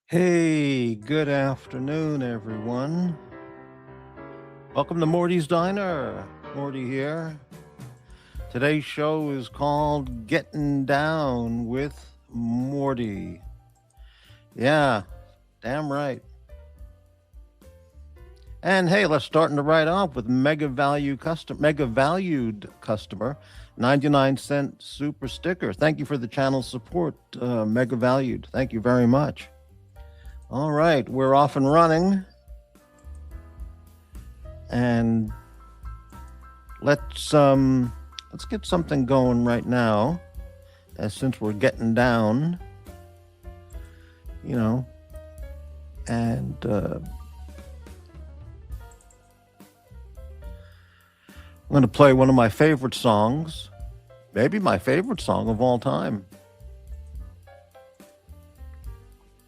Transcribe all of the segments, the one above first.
Hey, good afternoon, everyone. Welcome to Morty's Diner. Morty here. Today's show is called Getting Down with Morty. Yeah, damn right. And hey, let's start right off with mega valued customer, 99-cent super sticker. Thank you for the channel support, mega valued. Thank you very much. All right, we're off and running. And let's get something going right now, since we're getting down, and I'm going to play one of my favorite songs, maybe my favorite song of all time.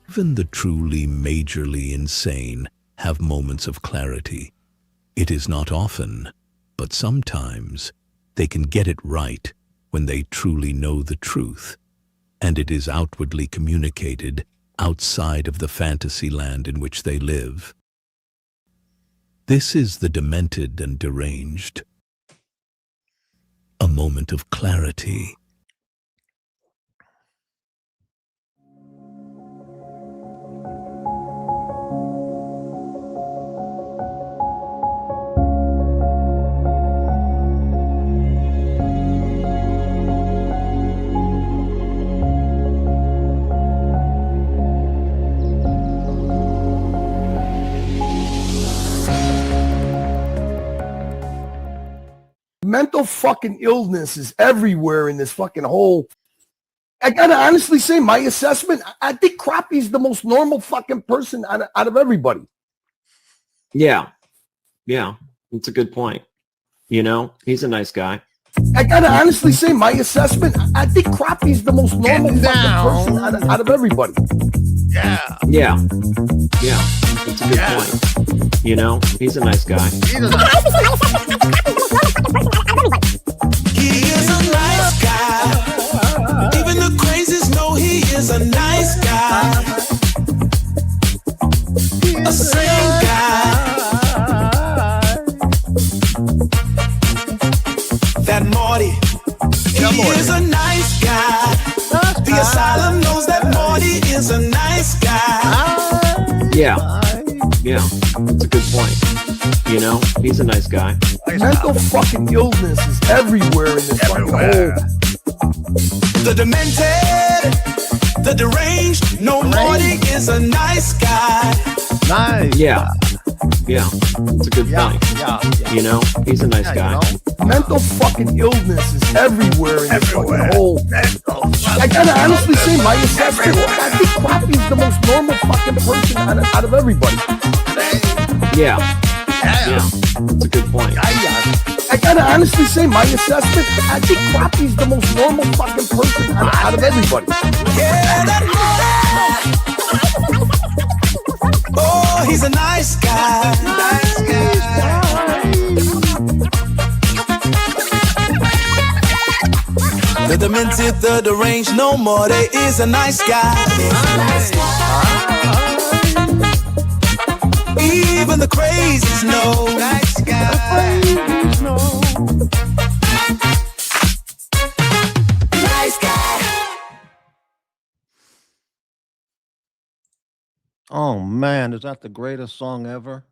Even the truly majorly insane have moments of clarity. It is not often, but sometimes they can get it right when they truly know the truth, and it is outwardly communicated outside of the fantasy land in which they live. This is the demented and deranged. A moment of clarity. Mental fucking illness is everywhere in this fucking whole. I gotta honestly say, my assessment, I think Crappie's the most normal fucking person out of everybody. Yeah, it's a good point. He's a nice guy. I gotta honestly say, my assessment, I think Crappie's the most normal fucking person out of everybody. Yeah, it's a good point. He's a nice guy. He is a nice guy. Even the crazies know he is a nice guy. A sane guy. That Morty. He is a nice guy. The asylum knows that Morty is a nice guy. Yeah, it's a good point. He's a nice guy. Mental fucking illness is everywhere in this fucking whole. The demented, the deranged, no Morty is a nice guy. nice. Yeah, it's a good point. He's a nice guy. Mental fucking illness is everywhere in this fucking whole. I gotta honestly say, my assessment, I think Crappie's the most normal fucking person out of everybody. Yeah, it's a good point. I gotta honestly say, my assessment, I think Crappie's the most normal fucking person out of everybody. Yeah, that oh, he's a nice guy. Nice guy. The demented, the deranged, no more. There is a nice guy. Even the crazies know. Nice guy. Nice guy. Oh man, is that the greatest song ever?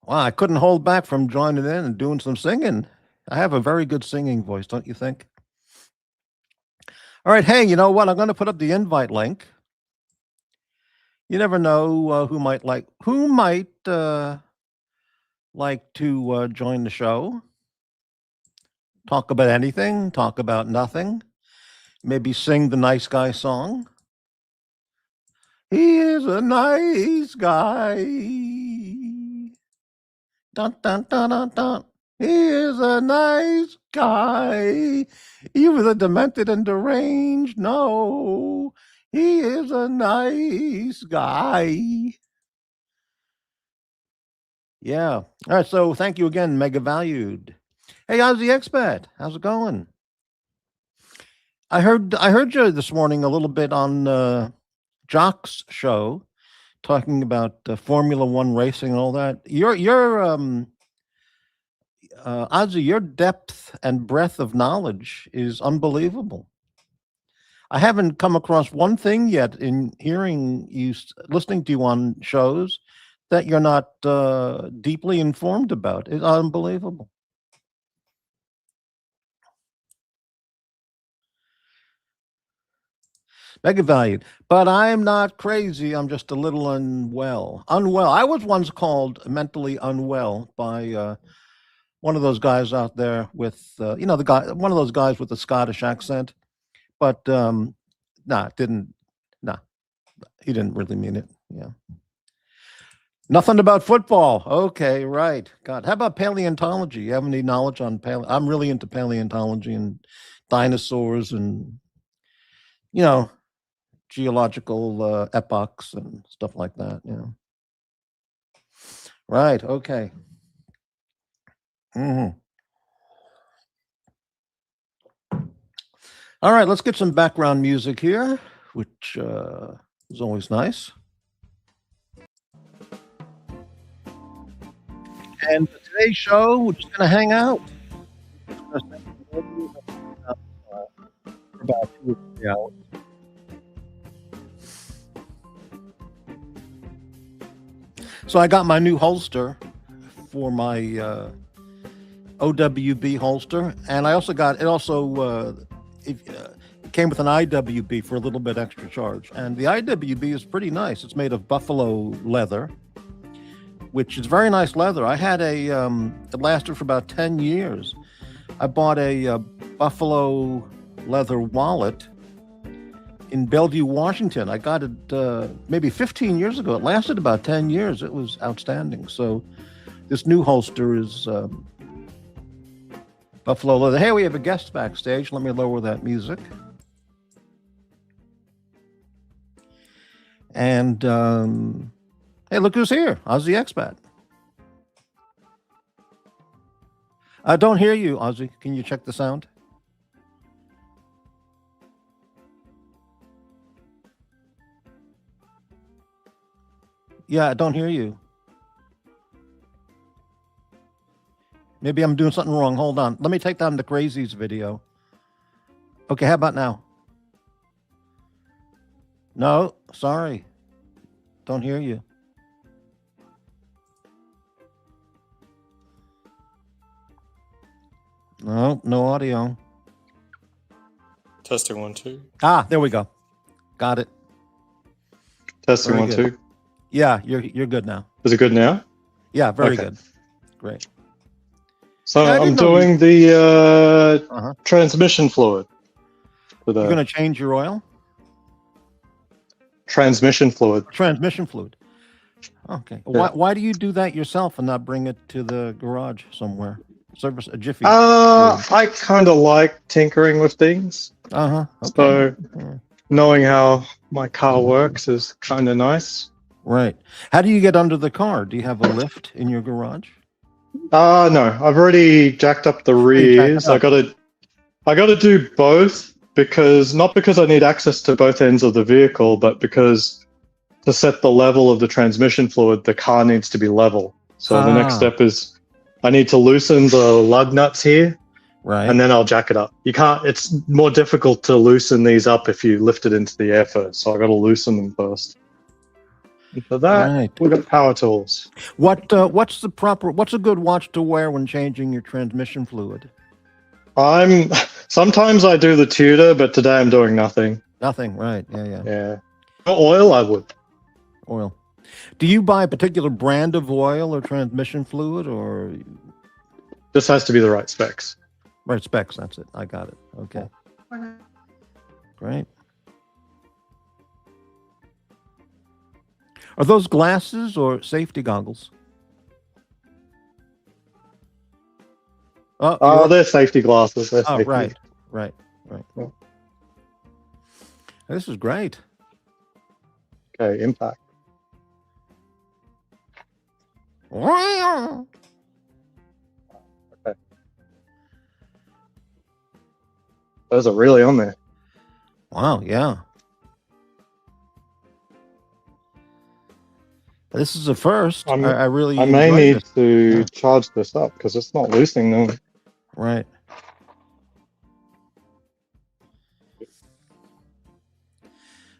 Wow, I couldn't hold back from joining in and doing some singing. I have a very good singing voice, don't you think? All right, hey, you know what? I'm going to put up the invite link. You never know who might like to join the show. Talk about anything, talk about nothing. Maybe sing the nice guy song. He is a nice guy. Dun, dun, dun, dun, dun. He is a nice guy. Even the demented and deranged know he is a nice guy. Yeah. All right. So thank you again, mega valued. Hey, Aussie Expat, how's it going? I heard you this morning a little bit on Jock's show, talking about Formula One racing and all that. Ozzy, your depth and breadth of knowledge is unbelievable. I haven't come across one thing yet in hearing you, listening to you on shows that you're not deeply informed about. It's unbelievable. Mega valued, but I'm not crazy. I'm just a little unwell. I was once called mentally unwell by one of those guys out there with, the guy, one of those guys with a Scottish accent. But he didn't really mean it. Yeah. Nothing about football. Okay, right. God, how about paleontology? You have any knowledge on I'm really into paleontology and dinosaurs and, geological epochs and stuff like that. Right. Okay. All right, let's get some background music here, which is always nice. And for today's show, we're just going to hang out. For about 2 or 3 hours. So I got my new holster for my OWB holster, and I also got it came with an IWB for a little bit extra charge. And the IWB is pretty nice. It's made of buffalo leather, which is very nice leather. I had it lasted for about 10 years. I bought a buffalo leather wallet in Bellevue, Washington. I got it maybe 15 years ago. It lasted about 10 years. It was outstanding. So this new holster is buffalo leather. Hey, we have a guest backstage. Let me lower that music. And hey, look who's here. Aussie Expat. I don't hear you, Aussie. Can you check the sound? Yeah, I don't hear you. Maybe I'm doing something wrong. Hold on. Let me take down the Crazies video. Okay, how about now? No, sorry. Don't hear you. No, no audio. Testing 1 2. Ah, there we go. Got it. Testing Very 1 good. 2. Yeah, you're good now. Is it good now? Yeah, very Okay. good. Great. So Yeah, I I'm didn't know doing the transmission fluid. For the You're going to change your oil? transmission fluid. Transmission fluid. Okay. Yeah. Why do you do that yourself and not bring it to the garage somewhere? Service a Jiffy. I kind of like tinkering with things. Okay. So Yeah. knowing how my car works is kind of nice. Right. How do you get under the car? Do you have a lift in your garage? No, I've already jacked up the rears. I gotta do both not because I need access to both ends of the vehicle, but because to set the level of the transmission fluid, the car needs to be level. So the next step is I need to loosen the lug nuts here, right? And then I'll jack it up. You can't. It's more difficult to loosen these up if you lift it into the air first. So I got to loosen them first. And for that, we've got power tools. What's a good watch to wear when changing your transmission fluid? Sometimes I do the Tudor, but today I'm doing nothing. Nothing, right? Yeah. Yeah. For oil, I would. Oil. Do you buy a particular brand of oil or transmission fluid, or this has to be the right specs? Right specs. That's it. I got it. Okay. Great. Are those glasses or safety goggles? Oh, they're safety glasses. They're safety. Right. Yeah. This is great. Okay, impact. Okay. Those are really on there. Wow, yeah. This is a first. I really I may enjoyed need this. to charge this up because it's not loosening them. Right.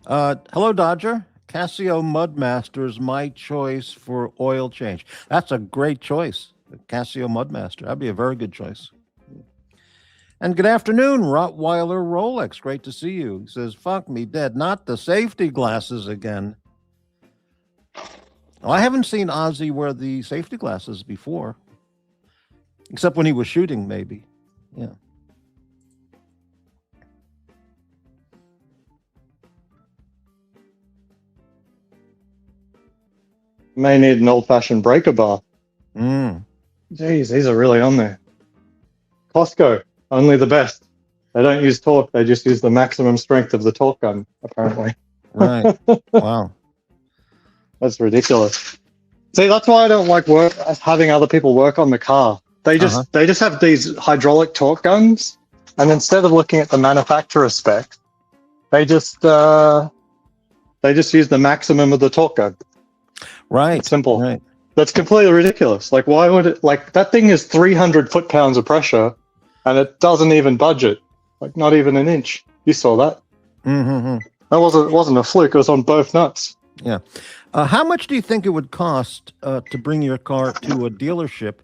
Hello, Dodger. Casio Mudmaster is my choice for oil change. That's a great choice. Casio Mudmaster. That'd be a very good choice. And good afternoon, Rottweiler Rolex. Great to see you. He says, fuck me dead. Not the safety glasses again. Oh, I haven't seen Aussie wear the safety glasses before. Except when he was shooting, maybe. Yeah. May need an old-fashioned breaker bar. Mm. Jeez, these are really on there. Costco, only the best. They don't use torque. They just use the maximum strength of the torque gun, apparently. Right. Wow. That's ridiculous. See, that's why I don't like having other people work on the car. They just have these hydraulic torque guns, and instead of looking at the manufacturer spec, they just use the maximum of the torque gun. Right. It's simple. Right. That's completely ridiculous. Like, why would it? Like, that thing is 300 foot-pounds of pressure, and it doesn't even budge it. Like, not even an inch. You saw that? Mm-hmm. That wasn't a fluke. It was on both nuts. Yeah. How much do you think it would cost to bring your car to a dealership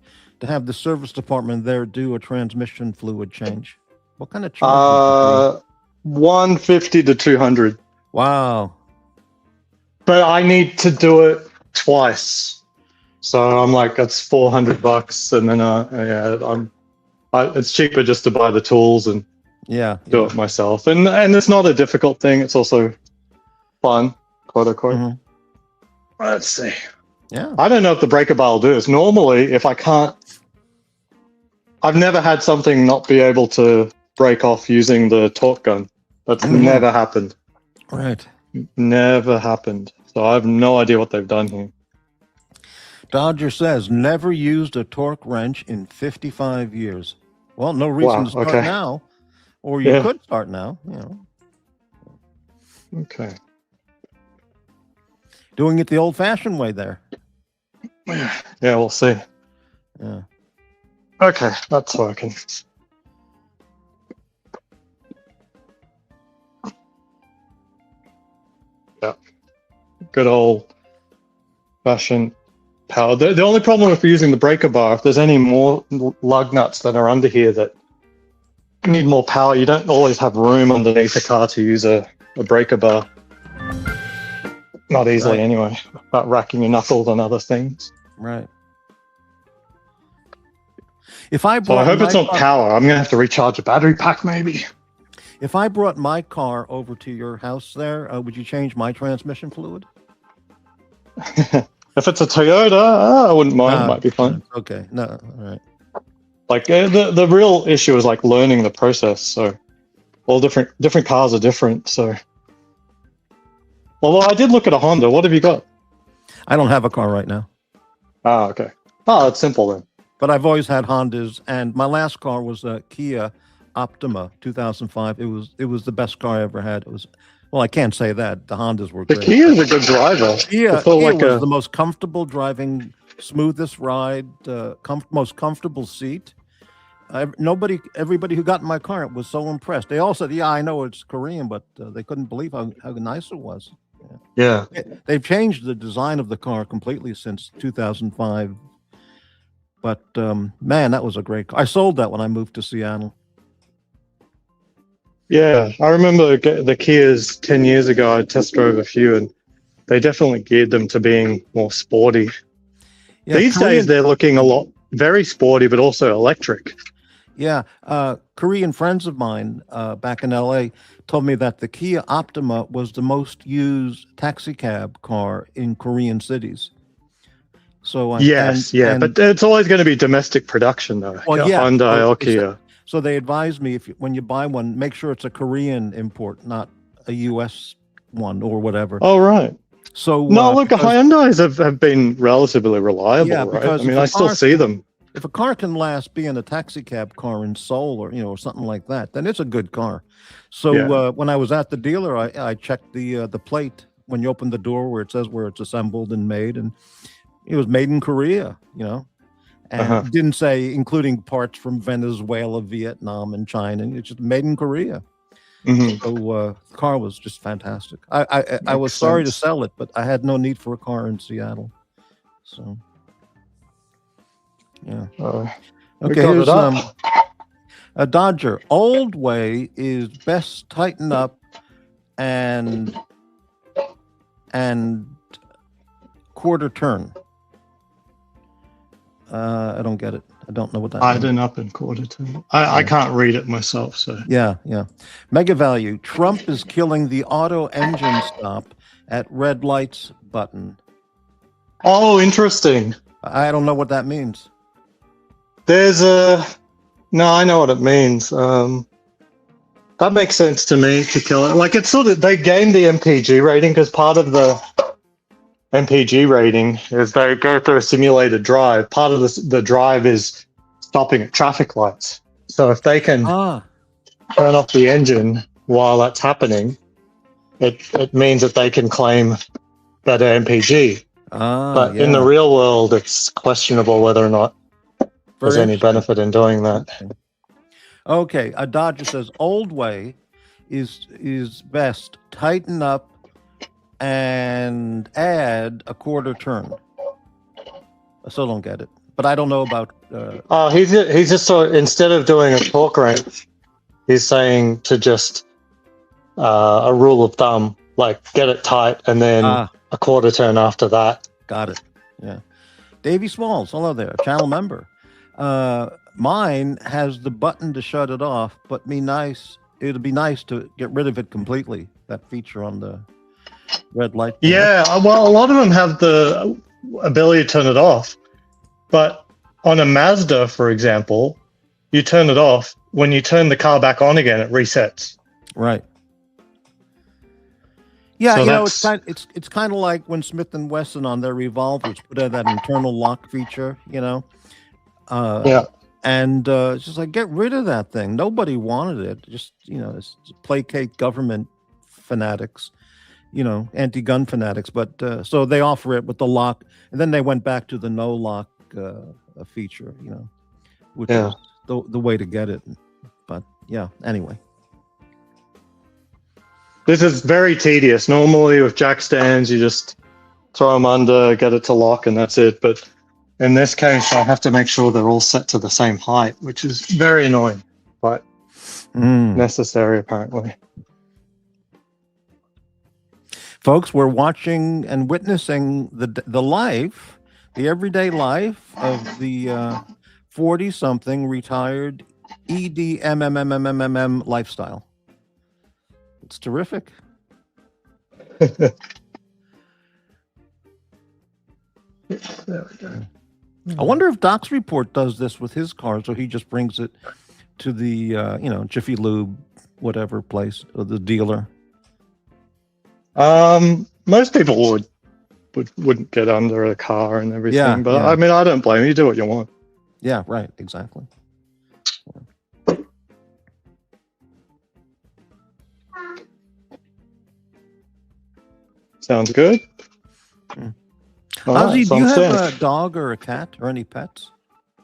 to have the service department there do a transmission fluid change? What kind of charge? 150 to 200. Wow. But I need to do it twice. So I'm like, that's $400, and then it's cheaper just to buy the tools and do it myself. And it's not a difficult thing. It's also fun, quote unquote. Mm-hmm. Let's see. Yeah. I don't know if the breaker bar will do this. Normally, if I can't, I've never had something not be able to break off using the torque gun. That's never happened. Right. Never happened. So I have no idea what they've done here. Dodger says, never used a torque wrench in 55 years. Well, no reason to start now. Or you could start now. You know. Okay. Doing it the old-fashioned way there. Yeah, we'll see. Yeah. Okay, that's working. Yeah. Good old-fashioned power. The only problem with using the breaker bar, if there's any more lug nuts that are under here that need more power, you don't always have room underneath the car to use a breaker bar. Not easily, anyway. About racking your knuckles on other things. Right. I hope it's not power. I'm going to have to recharge a battery pack, maybe. If I brought my car over to your house there, would you change my transmission fluid? If it's a Toyota, I wouldn't mind. It might be fun. Okay. No. All right. Like the real issue is like learning the process. So all different cars are different. So. Although I did look at a Honda. What have you got? I don't have a car right now. Ah, okay. Oh, it's simple then. But I've always had Hondas, and my last car was a Kia Optima 2005. It was the best car I ever had. It was, well, I can't say that. The Hondas were great. The Kia is a good driver. Kia was the most comfortable driving, smoothest ride, most comfortable seat. Everybody who got in my car was so impressed. They all said, "Yeah, I know it's Korean," but they couldn't believe how nice it was. Yeah. They've changed the design of the car completely since 2005. But man, that was a great car. I sold that when I moved to Seattle. Yeah, I remember the Kias 10 years ago. I test drove a few, and they definitely geared them to being more sporty. Yeah, These days, they're looking very sporty, but also electric. Yeah, Korean friends of mine back in LA told me that the Kia Optima was the most used taxi cab car in Korean cities. So but it's always going to be domestic production, though. Well, Hyundai or Kia. So they advise me when you buy one, make sure it's a Korean import, not a U.S. one or whatever. Oh, right. So look, Hyundais have been relatively reliable, right? I mean, I still see them. If a car can last being a taxi cab car in Seoul or something like that, then it's a good car. So when I was at the dealer, I checked the plate when you open the door where it says where it's assembled and made, and it was made in Korea, and it didn't say including parts from Venezuela, Vietnam, and China. It's just made in Korea. Mhm. So the car was just fantastic. I was sorry to sell it, but I had no need for a car in Seattle. So yeah. Okay, here's a Dodger. Old way is best tighten up and quarter turn. I don't get it. I don't know what that means. Tighten up and quarter turn. I can't read it myself, so. Yeah. Mega value. Trump is killing the auto engine stop at red lights button. Oh, interesting. I don't know what that means. No, I know what it means. That makes sense to me, to kill it. Like, it's sort of, they gain the MPG rating because part of the MPG rating is they go through a simulated drive. Part of the drive is stopping at traffic lights. So if they can turn off the engine while that's happening, it means that they can claim better MPG. But in the real world, it's questionable whether or not there's any benefit in doing that. Okay, a Dodger says old way is best. Tighten up and add a quarter turn. I still don't get it, but I don't know about. He's just instead of doing a torque wrench, he's saying to just a rule of thumb, like get it tight and then a quarter turn after that. Got it. Yeah. Davey Smalls, hello there, channel member. Mine has the button to shut it off, but it'd be nice to get rid of it completely. That feature on the red light. Yeah, well, a lot of them have the ability to turn it off, but on a Mazda, for example, you turn it off. When you turn the car back on again, it resets. Right. Yeah, so it's kind of like when Smith & Wesson on their revolvers put in that internal lock feature, And it's just like, get rid of that thing. Nobody wanted it. Just, it's placate government fanatics, anti-gun fanatics. But so they offer it with the lock, and then they went back to the no lock feature, which is the way to get it. But yeah, anyway. This is very tedious. Normally with jack stands, you just throw them under, get it to lock, and that's it. But in this case, I have to make sure they're all set to the same height, which is very annoying, but necessary apparently. Folks, we're watching and witnessing the life, the everyday life of the 40-something retired EDMMMMMM lifestyle. It's terrific. There we go. I wonder if Doc's Report does this with his car, so he just brings it to the Jiffy Lube, whatever place, or the dealer. Most people wouldn't get under a car and everything, but I mean, I don't blame you. Do what you want. Yeah, right. Exactly. Sounds good. Aussie, do you have a dog or a cat or any pets?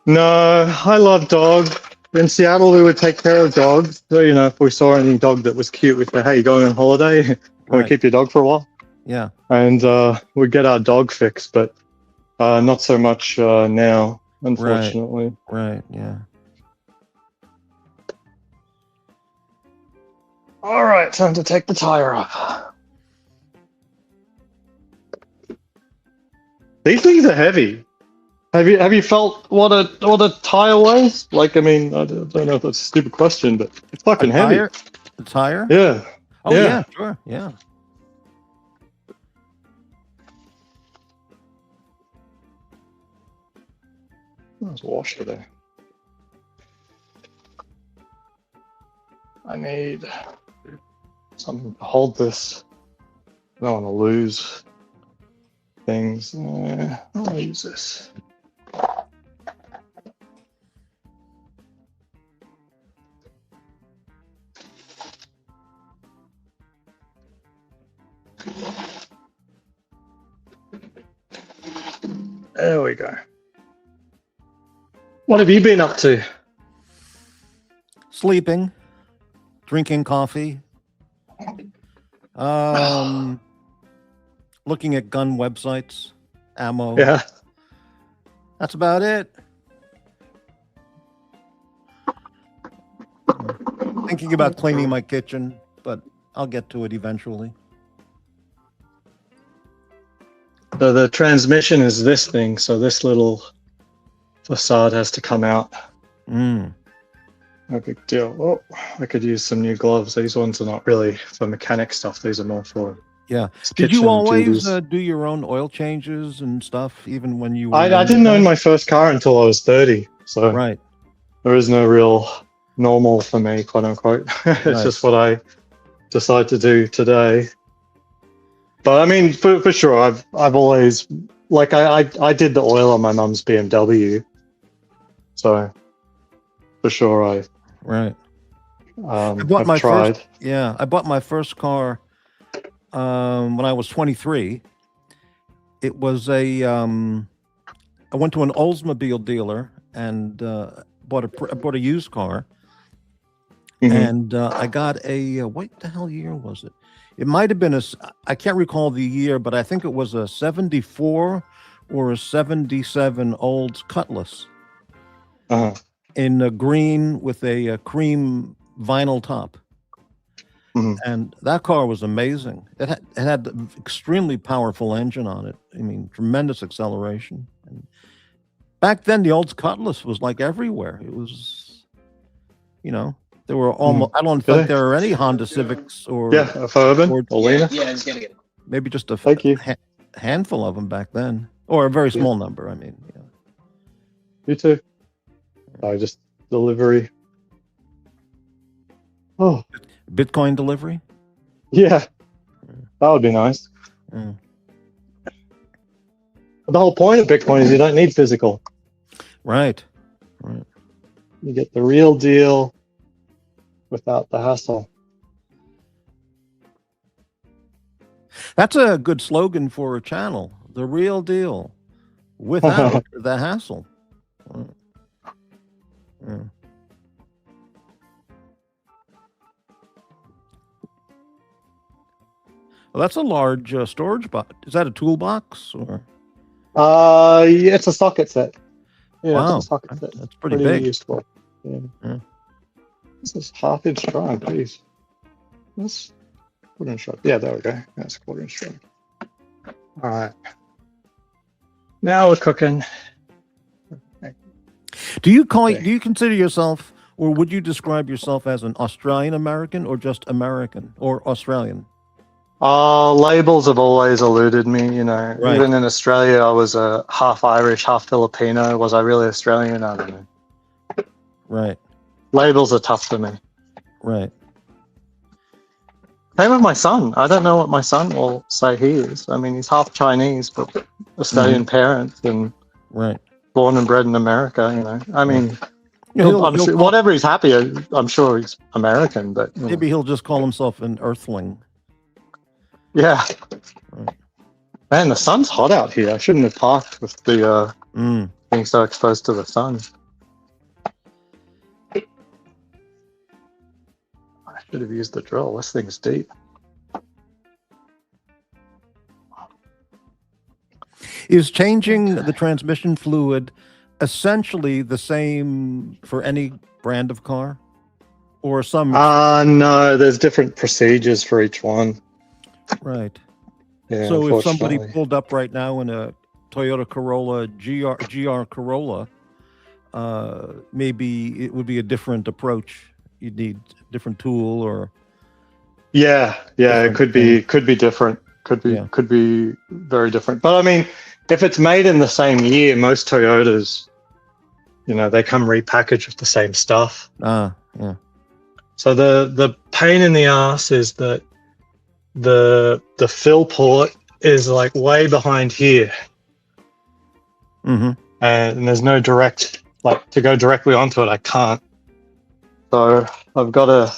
No, I love dogs. In Seattle, we would take care of dogs. So, if we saw any dog that was cute, we'd say, hey, you going on holiday? Want to keep your dog for a while? Yeah. And we'd get our dog fix, but not so much now, unfortunately. Right, yeah. All right, time to take the tire off. These things are heavy. Have you felt what a tire weighs? Like, I mean, I don't know if that's a stupid question, but it's fucking heavy. The tire? Yeah. Oh yeah, sure, yeah. There's a washer there. I need something to hold this. I don't want to lose things. I'll use this. There we go. What have you been up to? Sleeping, drinking coffee, looking at gun websites, ammo. Yeah. That's about it. Thinking about cleaning my kitchen, but I'll get to it eventually. So the transmission is this thing, so this little facade has to come out. Mm. No big deal. Oh, I could use some new gloves. These ones are not really for mechanic stuff. These are more for Yeah. Did kitchen you always duties. do your own oil changes and stuff, even when you were I younger? didn't own my first car until I was 30, so Right. there is no real normal for me, quote unquote. It's Right. just what I decide to do today. But I mean, for sure, I've always like I did the oil on my mum's BMW, so for sure I Right. have tried. I bought my first car when I was 23. It was I went to an Oldsmobile dealer and bought a used car, Mhm. and I got a what the hell year was it? It might have been I can't recall the year, but I think it was a 74 or a 77 Olds Cutlass Uh-huh. in a green with a cream vinyl top. Mhm. And that car was amazing. It had an extremely powerful engine on it. I mean, tremendous acceleration. And back then, the old Cutlass was like everywhere. It was, there were almost. I don't think there are any Honda Civics or for Urban or Lena. Yeah, he's gonna get it. maybe just a Thank you. handful of them back then, or a very small number. I mean, yeah. You too. Just delivery. Oh, Bitcoin delivery. yeah. That would be nice. Mm. The whole point of Bitcoin is you don't need physical. Right. You get the real deal without the hassle. That's a good slogan for a channel. The real deal, without the hassle. Yeah. Well, that's a large storage box. Is that a toolbox or? Yeah, it's a socket set. Yeah, Wow, it's a socket set. that's pretty big. useful. Yeah. Yeah. This is half-inch strong, please. That's quarter-inch strong. Yeah, there we go. That's quarter-inch strong. All right. Now we're cooking. Do you consider yourself, or would you describe yourself as an Australian American or just American or Australian? Labels have always eluded me, Right. Even in Australia, I was half Irish, half Filipino. Was I really Australian? I don't know. Right. Labels are tough for me. Right. Same with my son. I don't know what my son will say he is. I mean, he's half Chinese, but Australian parents and Right. born and bred in America, I mean, He'll sure, call- whatever he's happy, I'm sure he's American, but Maybe he'll just call himself an Earthling. yeah. Right. Man, the sun's hot out here. I shouldn't have parked with the being so exposed to the sun. I should have used the drill. This thing's deep. Is changing the transmission fluid essentially the same for any brand of car, or some? No, there's different procedures for each one. Right. Yeah, So if somebody unfortunately. pulled up right now in a Toyota Corolla GR Corolla, maybe it would be a different approach. You'd need a different tool or. Yeah, it could be different. Could be very different. But I mean, if it's made in the same year, most Toyotas, they come repackaged with the same stuff. Yeah. So the pain in the ass is that the fill port is like way behind here, Mm-hmm. and there's no direct to go directly onto it. I can't. So I've got a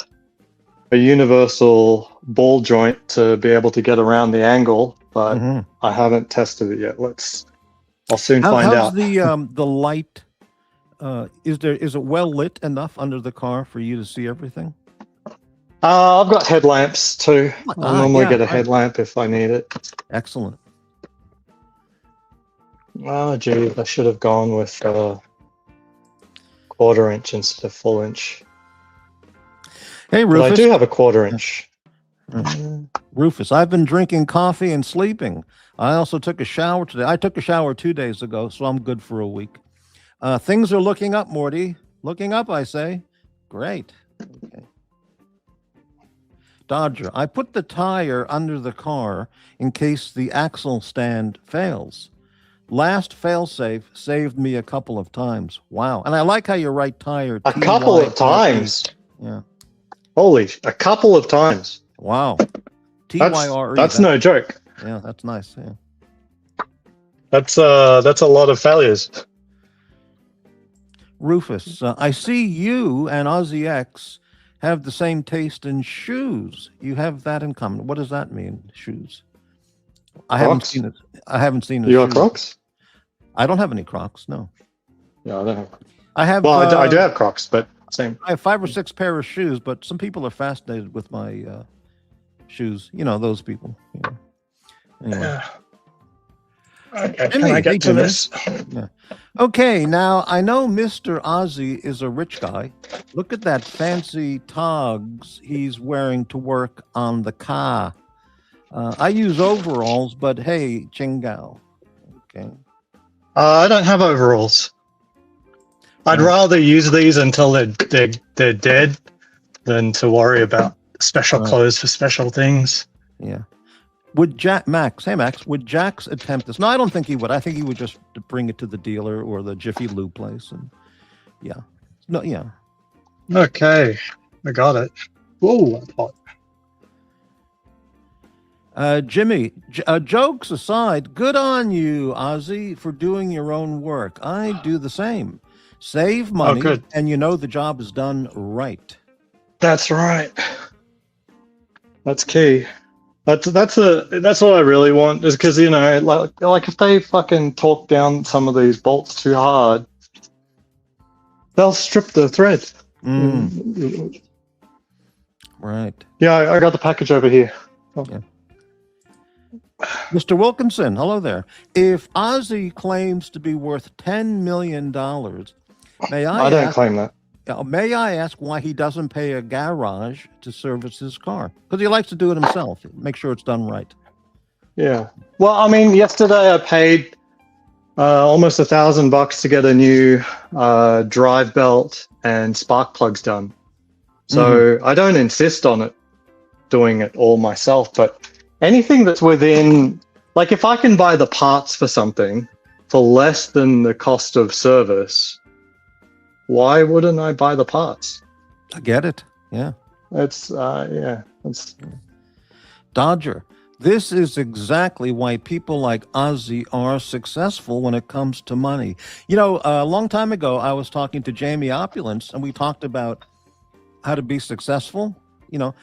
universal ball joint to be able to get around the angle, but Mm-hmm. I haven't tested it yet. Let's I'll soon find How's out. the light? Is it well lit enough under the car for you to see everything? I've got headlamps too. I'll normally get a right. headlamp if I need it. Excellent. Oh, geez, I should have gone with 1/4 inch instead of full inch. Hey, But Rufus. I do have a 1/4 inch. Rufus, I've been drinking coffee and sleeping. I also took a shower today. I took a shower 2 days ago, so I'm good for a week. Things are looking up, Morty. Looking up, I say. Great. Okay. Dodger, I put the tire under the car in case the axle stand fails. Last failsafe saved me a couple of times. Wow. And I like how you write tire. A couple of times. Yeah. Holy, a couple of times. Wow. T-Y-R-E. That's no joke. Yeah, that's nice. Yeah. That's a lot of failures. Rufus, I see you and Aussie X have the same taste in shoes. You have that in common. What does that mean, shoes? I haven't seen it. I haven't seen it. You got Crocs? I don't have any Crocs, no. Yeah, I don't have. I have. Well, I do have Crocs, but same. I have 5 or 6 pair of shoes, but some people are fascinated with my shoes. You know, those people. You know. Anyway. Yeah. Okay, Jimmy, can I get hey, to Jimmy. this? Yeah. Okay, now I know Mr. Aussie is a rich guy. Look at that fancy togs he's wearing to work on the car. I use overalls, but hey, chingao. Okay. I don't have overalls. I'd rather use these until they're dead than to worry about special clothes for special things. Yeah. Would Max, would Jax attempt this? No, I don't think he would. I think he would just bring it to the dealer or the Jiffy Lube place. And yeah. No, yeah. Okay. I got it. Whoa, that's hot. Jimmy, jokes aside, good on you, Ozzy, for doing your own work. I do the same. Save money, good. and you know the job is done right. That's right. That's key. That's what I really want, is because, you know, like if they fucking torque down some of these bolts too hard, they'll strip the thread. Right. Yeah, I got the package over here. Oh. Yeah. Mr. Wilkinson, hello there. If Ozzy claims to be worth $10 million, may I don't claim that. May I ask why he doesn't pay a garage to service his car? Because he likes to do it himself. Make sure it's done right. Yeah. Well, I mean, yesterday I paid almost $1,000 to get a new drive belt and spark plugs done. So I don't insist on it, doing it all myself, but anything that's within, like if I can buy the parts for something for less than the cost of service, why wouldn't I buy the parts? I get it. Yeah. It's it's Dodger. This is exactly why people like Ozzy are successful when it comes to money. You know, a long time ago, I was talking to Jamie Opulence, and we talked about how to be successful, you know,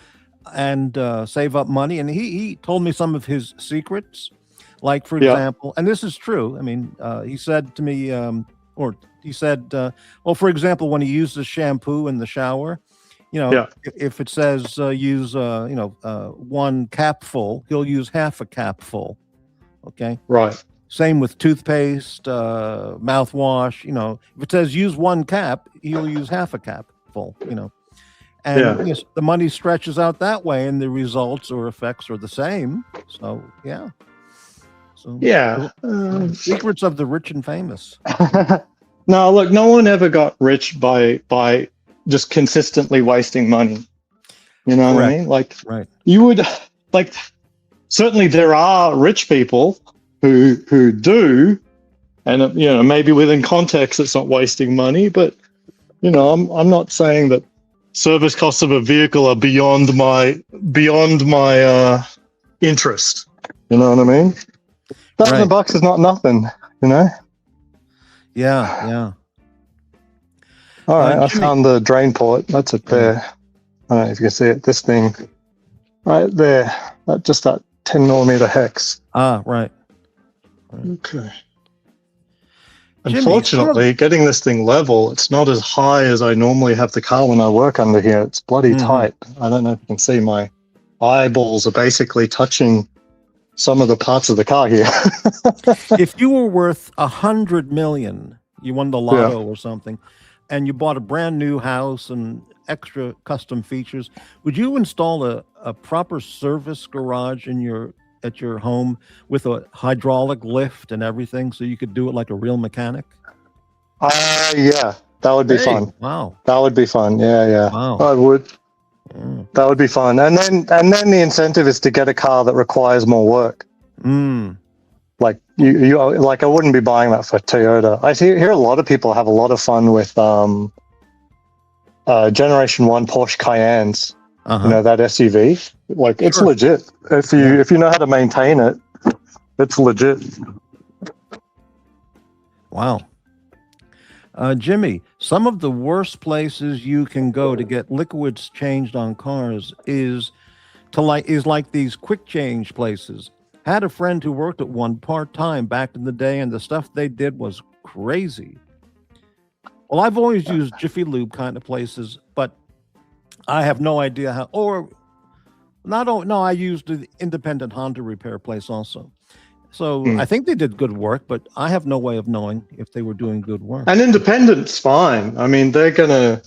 and save up money. And he told me some of his secrets. Like, for example, and this is true. I mean, he said to me, well, for example, when he uses shampoo in the shower, you know, if it says use, 1 cap full, he'll use half a cap full. Okay. right. Same with toothpaste, mouthwash. You know, if it says use 1 cap, he'll use half a cap full. You know, and yes, the money stretches out that way, and the results or effects are the same. So yeah. So secrets of the rich and famous. No, look, no one ever got rich by just consistently wasting money. You know what I mean? Like, you would, like, certainly there are rich people who do, and you know, maybe within context it's not wasting money, but you know, I'm not saying that service costs of a vehicle are beyond my interest. You know what I mean? $1,000 is not nothing, you know? Yeah. All right, I found the drain port. That's it there. I don't know if you can see it. This thing right there. Just that 10mm hex. Ah, right. Okay. Unfortunately, getting this thing level, it's not as high as I normally have the car when I work under here. It's bloody tight. I don't know if you can see, my eyeballs are basically touching some of the parts of the car here. If you were worth 100 million, you won the lotto or something, and you bought a brand new house and extra custom features, would you install a proper service garage at your home with a hydraulic lift and everything, so you could do it like a real mechanic? Yeah, that would be fun. Wow. That would be fun. Yeah. Wow. I would. That would be fun. And then the incentive is to get a car that requires more work. Like you like, I wouldn't be buying that for Toyota. I hear a lot of people have a lot of fun with Generation 1 Porsche Cayennes. You know, that SUV. Like, it's legit. If you know how to maintain it, it's legit. Wow. Jimmy, some of the worst places you can go to get liquids changed on cars is like these quick change places. Had a friend who worked at one part-time back in the day, and the stuff they did was crazy. Well, I've always used Jiffy Lube kind of places, but I have no idea how, I used the independent Honda repair place also. So I think they did good work, but I have no way of knowing if they were doing good work. And independent's fine. I mean, they're gonna,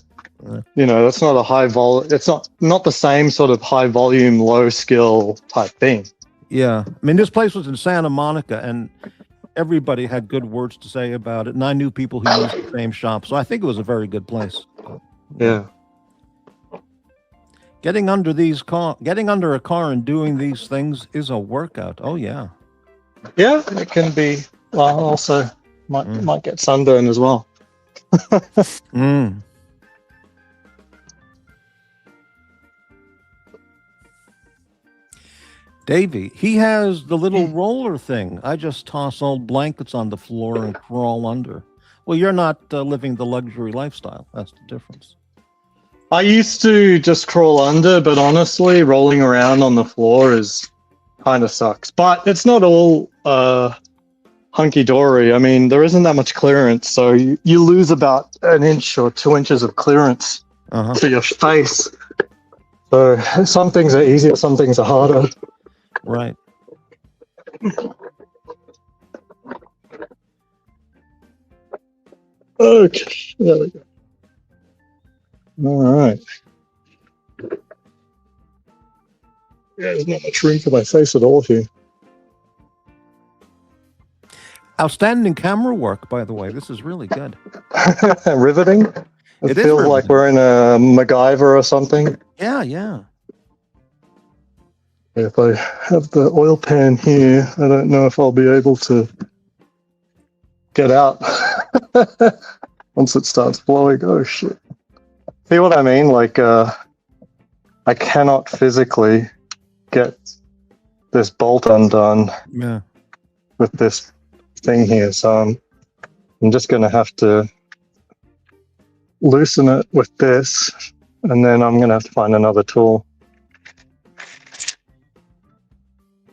that's not a high it's not the same sort of high volume, low skill type thing. Yeah. I mean, this place was in Santa Monica, and everybody had good words to say about it. And I knew people who used the same shop. So I think it was a very good place. Yeah. Getting under a car and doing these things is a workout. Oh, yeah. Yeah, it can be. Well, also might get sunburn as well. Davey, he has the little roller thing. I just toss old blankets on the floor and crawl under. Well, you're not living the luxury lifestyle. That's the difference. I used to just crawl under, but honestly, rolling around on the floor kind of sucks. But it's not all hunky-dory. I mean, there isn't that much clearance, so you lose about 1 inch or 2 inches of clearance for your face. So some things are easier, some things are harder. Right. Okay, there we go. All right. Yeah, there's not much room for my face at all here. Outstanding camera work, by the way. This is really good. Riveting? It feels riveting. Like we're in a MacGyver or something. Yeah. If I have the oil pan here, I don't know if I'll be able to get out once it starts blowing. Oh, shit. See what I mean? Like, I cannot physically get this bolt undone with this thing here. So I'm just going to have to loosen it with this, and then I'm going to have to find another tool.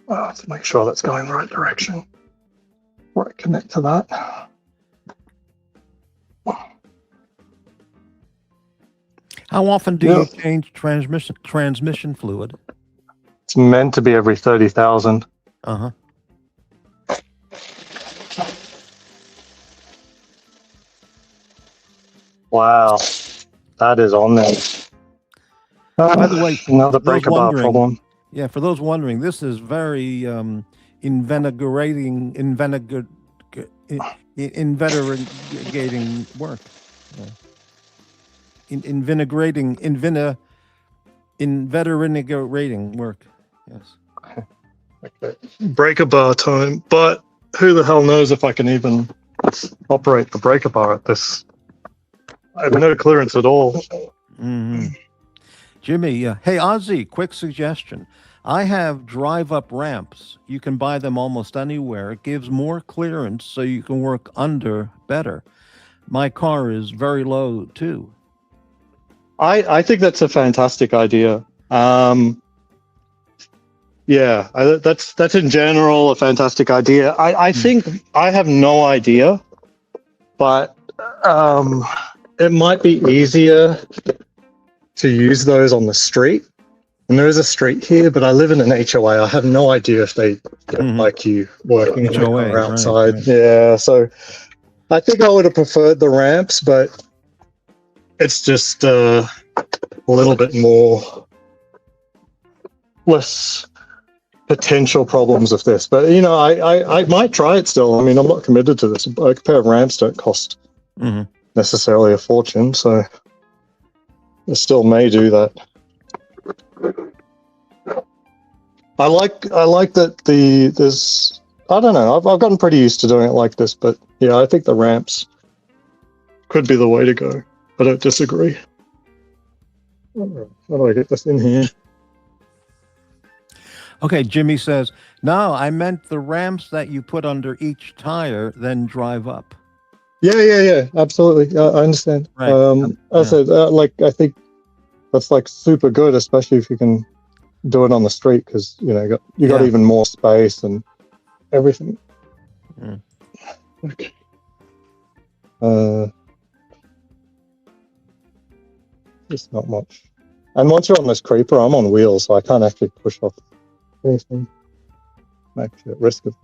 To make sure that's going the right direction. Before I connect to that. How often do you change transmission fluid? It's meant to be every 30,000. Wow, that is on there. By the way, another breaker bar problem. Yeah, for those wondering, this is very invigorating work. Invigorating work. Yes. Okay. Breaker bar time, but who the hell knows if I can even operate the breaker bar at this? I have no clearance at all. Jimmy, hey Aussie, quick suggestion. I have drive-up ramps. You can buy them almost anywhere. It gives more clearance so you can work under better. My car is very low too. I think that's a fantastic idea. That's in general a fantastic idea. I think I have no idea but it might be easier to use those on the street. And there is a street here, but I live in an HOA. I have no idea if they like you working in the HOA, car outside. right. Yeah, so I think I would have preferred the ramps, but it's just a little bit less potential problems with this. But, you know, I might try it still. I mean, I'm not committed to this. A pair of ramps don't cost necessarily a fortune, so I still may do that. I like that there's I don't know, I've gotten pretty used to doing it like this, but yeah, I think the ramps could be the way to go. I don't disagree. How do I get this in here? Okay, Jimmy says, no, I meant the ramps that you put under each tire, then drive up. Yeah, absolutely. I understand. Right. I said, I think that's like super good, especially if you can do it on the street, because you know you got even more space and everything. Okay. It's not much. And once you're on this creeper, I'm on wheels, so I can't actually push off anything. I'm actually at risk of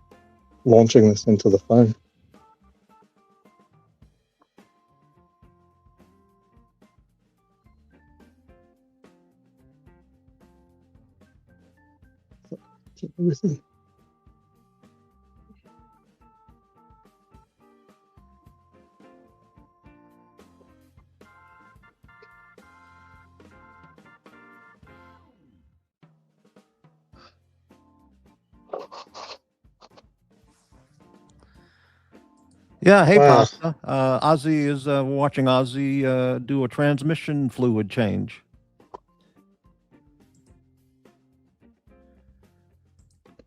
launching this into the phone. Everything. Yeah, hey, Wow. Pasta. Aussie is watching Aussie do a transmission fluid change.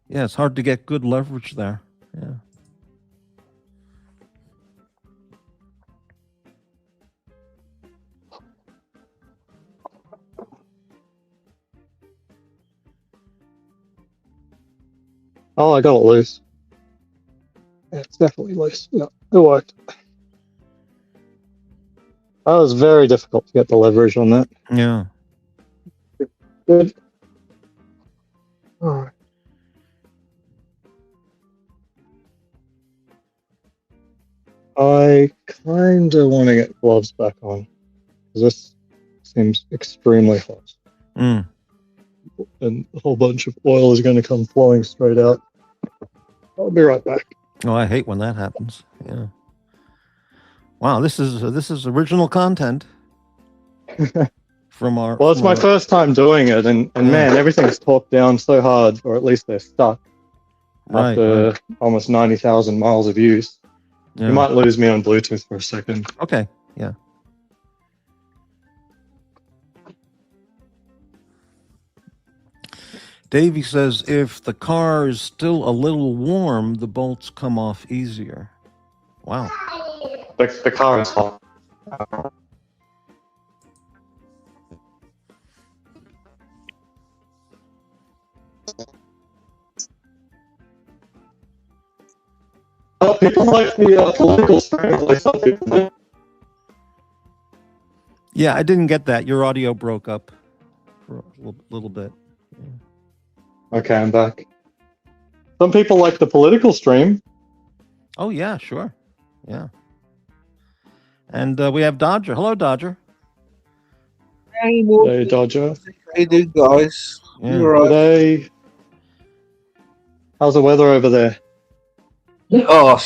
Yeah, it's hard to get good leverage there. Yeah. Oh, I got it loose. Yeah, it's definitely loose. Yeah, it worked. That was very difficult to get the leverage on that. Yeah. Good. All right. I kind of want to get gloves back on, because this seems extremely hot. And a whole bunch of oil is going to come flowing straight out. I'll be right back. Oh, I hate when that happens. Yeah. Wow, this is original content from our. Well, it's my first time doing it, and man, everything's torqued down so hard, or at least they're stuck after almost 90,000 miles of use. Yeah. You might lose me on Bluetooth for a second. Okay. Yeah. Davey says if the car is still a little warm, the bolts come off easier. Wow. The car is hot. Oh, people like the political stream. Yeah, I didn't get that. Your audio broke up for a little bit. Yeah. Okay, I'm back. Some people like the political stream. Oh, yeah, sure. Yeah. And we have Dodger. Hello, Dodger. Hey, Morty. Hey, Dodger. How you doing, guys? Yeah. You all right? Today, how's the weather over there? Oh,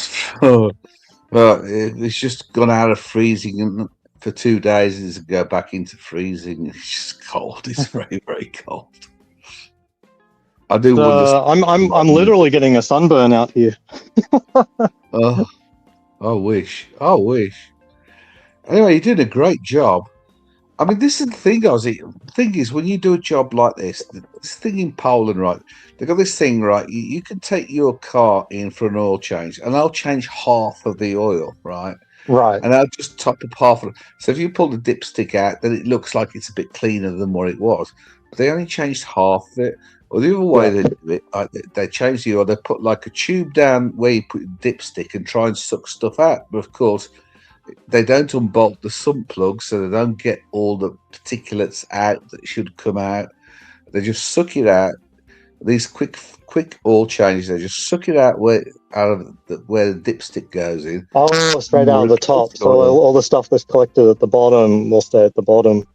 well, it's just gone out of freezing, and for 2 days it's go back into freezing. It's just cold. It's very, very cold. I do wonder. I'm literally getting a sunburn out here. Oh, I wish. Anyway, you did a great job. I mean, this is the thing, Ozzy. The thing is, when you do a job like this thing in Poland, right? They've got this thing, right? You can take your car in for an oil change, and they'll change half of the oil, right? Right. And they'll just top up half of it. So if you pull the dipstick out, then it looks like it's a bit cleaner than what it was. But they only changed half of it. Or the other way they do it, like they change the oil, they put like a tube down where you put the dipstick and try and suck stuff out. But of course, they don't unbolt the sump plug, so they don't get all the particulates out that should come out. They just suck it out. These quick oil changes, they just suck it out where the dipstick goes in. Oh, straight out of the top. So all the stuff that's collected at the bottom will stay at the bottom.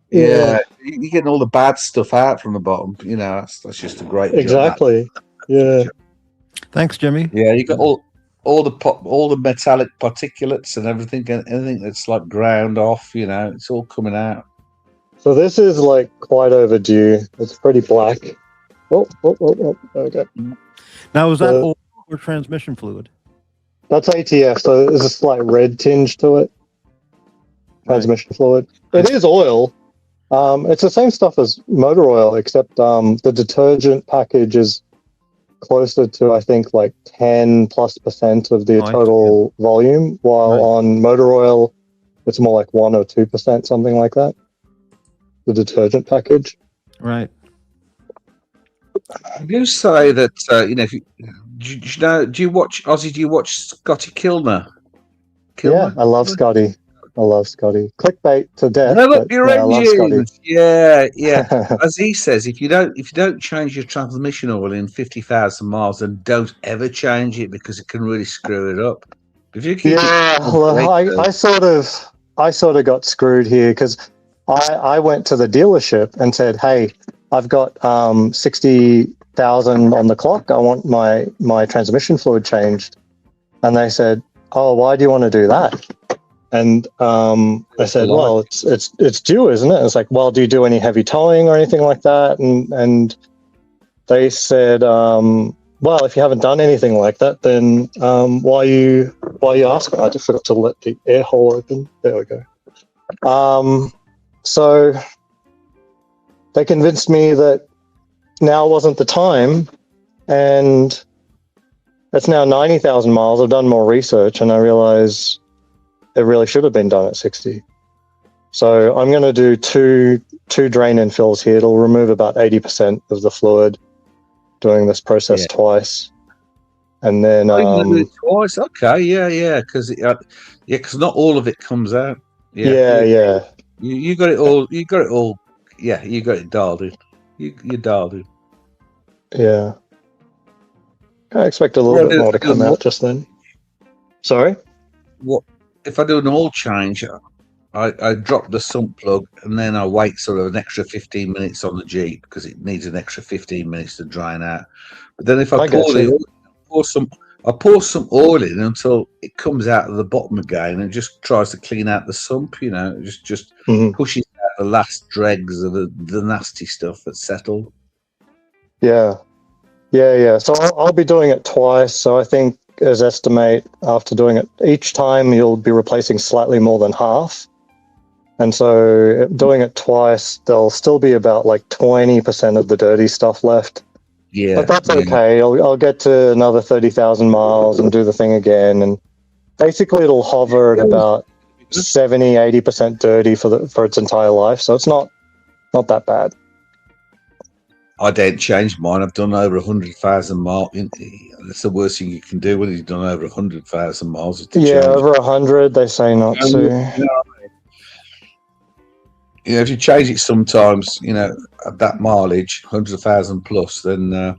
Yeah, you're getting all the bad stuff out from the bottom. You know, that's just a great job. Exactly. Yeah. Thanks, Jimmy. Yeah, you got all the metallic particulates and everything, anything that's like ground off. You know, it's all coming out. So this is like quite overdue. It's pretty black. Oh, okay. Now, is that oil or transmission fluid? That's ATF, so there's a slight red tinge to it. Transmission fluid. It is oil. It's the same stuff as motor oil, except the detergent package is closer to, I think, like 10+% of the total volume, while on motor oil, it's more like 1 or 2%, something like that. The detergent package. Right. You say that do you watch Aussie? Do you watch Scotty Kilmer? Yeah, I love Scotty. Clickbait to death. Develop your engines. Yeah. Yeah. As he says, if you don't change your transmission oil in 50,000 miles, then don't ever change it because it can really screw it up. If you keep I sort of got screwed here because I went to the dealership and said, "Hey, I've got 60,000 on the clock. I want my transmission fluid changed." And they said, "Oh, why do you want to do that?" And I said, "Well, it's due, isn't it?" It's like, "Well, do you do any heavy towing or anything like that?" And they said, "Well, if you haven't done anything like that, then why are you asking?" I just forgot to let the air hole open. There we go. So they convinced me that now wasn't the time, and it's now 90,000 miles. I've done more research, and I realize it really should have been done at 60. So I'm going to do two drain and fills here. It'll remove about 80% of the fluid, doing this process twice. And then twice. Okay, yeah, because not all of it comes out. Yeah. You got it all. You got it all. Yeah, you got it dialed in. You dialed in. Yeah. I expect a little bit more to come out just then. Sorry? What if I do an oil change? I drop the sump plug and then I wait sort of an extra 15 minutes on the Jeep because it needs an extra 15 minutes to dry out. But then if I pour some oil in until it comes out of the bottom again and just tries to clean out the sump, you know, just pushes out the last dregs of the nasty stuff that's settled. Yeah. So I'll be doing it twice. So I think as estimate after doing it each time, you'll be replacing slightly more than half. And so doing it twice, there'll still be about like 20% of the dirty stuff left. Yeah, but that's okay. I'll get to another 30,000 miles and do the thing again, and basically it'll hover at about 70-80% dirty for its entire life. So it's not that bad. I didn't change mine. I've done over 100,000 miles. That's the worst thing you can do when you've done over 100,000 miles. Over 100, they say not to. Yeah, if you change it sometimes, you know, at that mileage, 100,000 plus, then the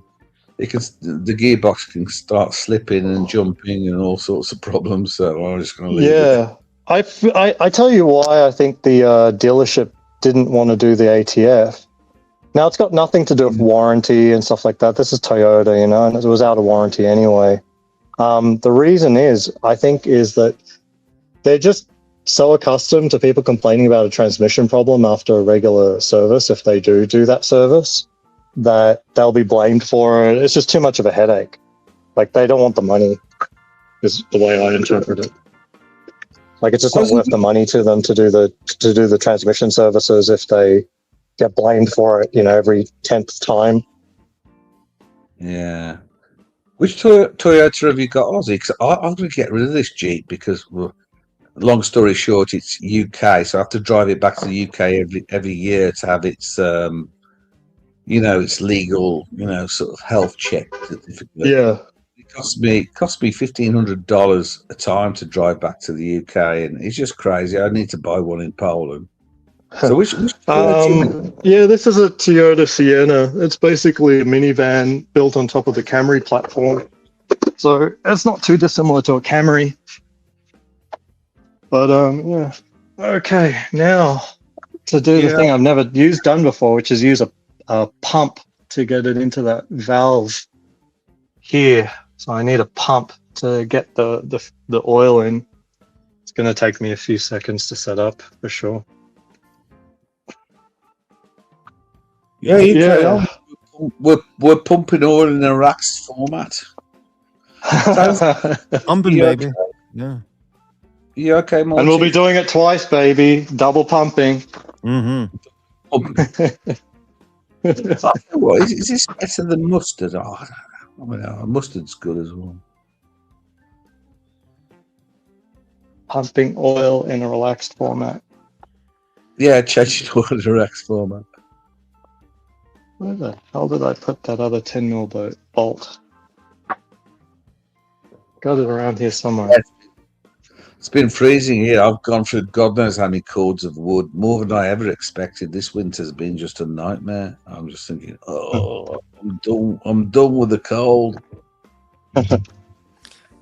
gearbox can start slipping and jumping and all sorts of problems. So I'm just going to leave it. I tell you why I think the dealership didn't want to do the ATF. Now, it's got nothing to do with warranty and stuff like that. This is Toyota, you know, and it was out of warranty anyway. The reason is that they're just so accustomed to people complaining about a transmission problem after a regular service, if they do that service, that they'll be blamed for it. It's just too much of a headache. Like, they don't want the money, is the way I interpret it. Like, it's just not worth the money to them to do the transmission services if they get blamed for it, you know, every 10th time. Yeah. Which Toyota have you got, Aussie? Because I'm going to get rid of this Jeep because, well, long story short, it's UK, so I have to drive it back to the UK every year to have its, you know, its legal, you know, sort of health check certificate. Yeah. It cost me $1,500 a time to drive back to the UK, and it's just crazy. I need to buy one in Poland. So which yeah, this is a Toyota Sienna. It's basically a minivan built on top of the Camry platform. So it's not too dissimilar to a Camry. But yeah. Okay, now to do the thing I've never done before, which is use a pump to get it into that valve here. So I need a pump to get the oil in. It's going to take me a few seconds to set up for sure. Yeah, carry on. We're pumping oil in a racks format. Pumping, baby. Yeah. Yeah, okay, Morty. And we'll be doing it twice, baby. Double pumping. Mm-hmm. What, is this better than mustard? Oh, I don't know. Mustard's good as well. Pumping oil in a relaxed format. Yeah, changing oil in a relaxed format. Where the hell did I put that other 10mm bolt? Got it around here somewhere. It's been freezing here. I've gone through God knows how many cords of wood, more than I ever expected. This winter's been just a nightmare. I'm just thinking, oh, I'm done with the cold.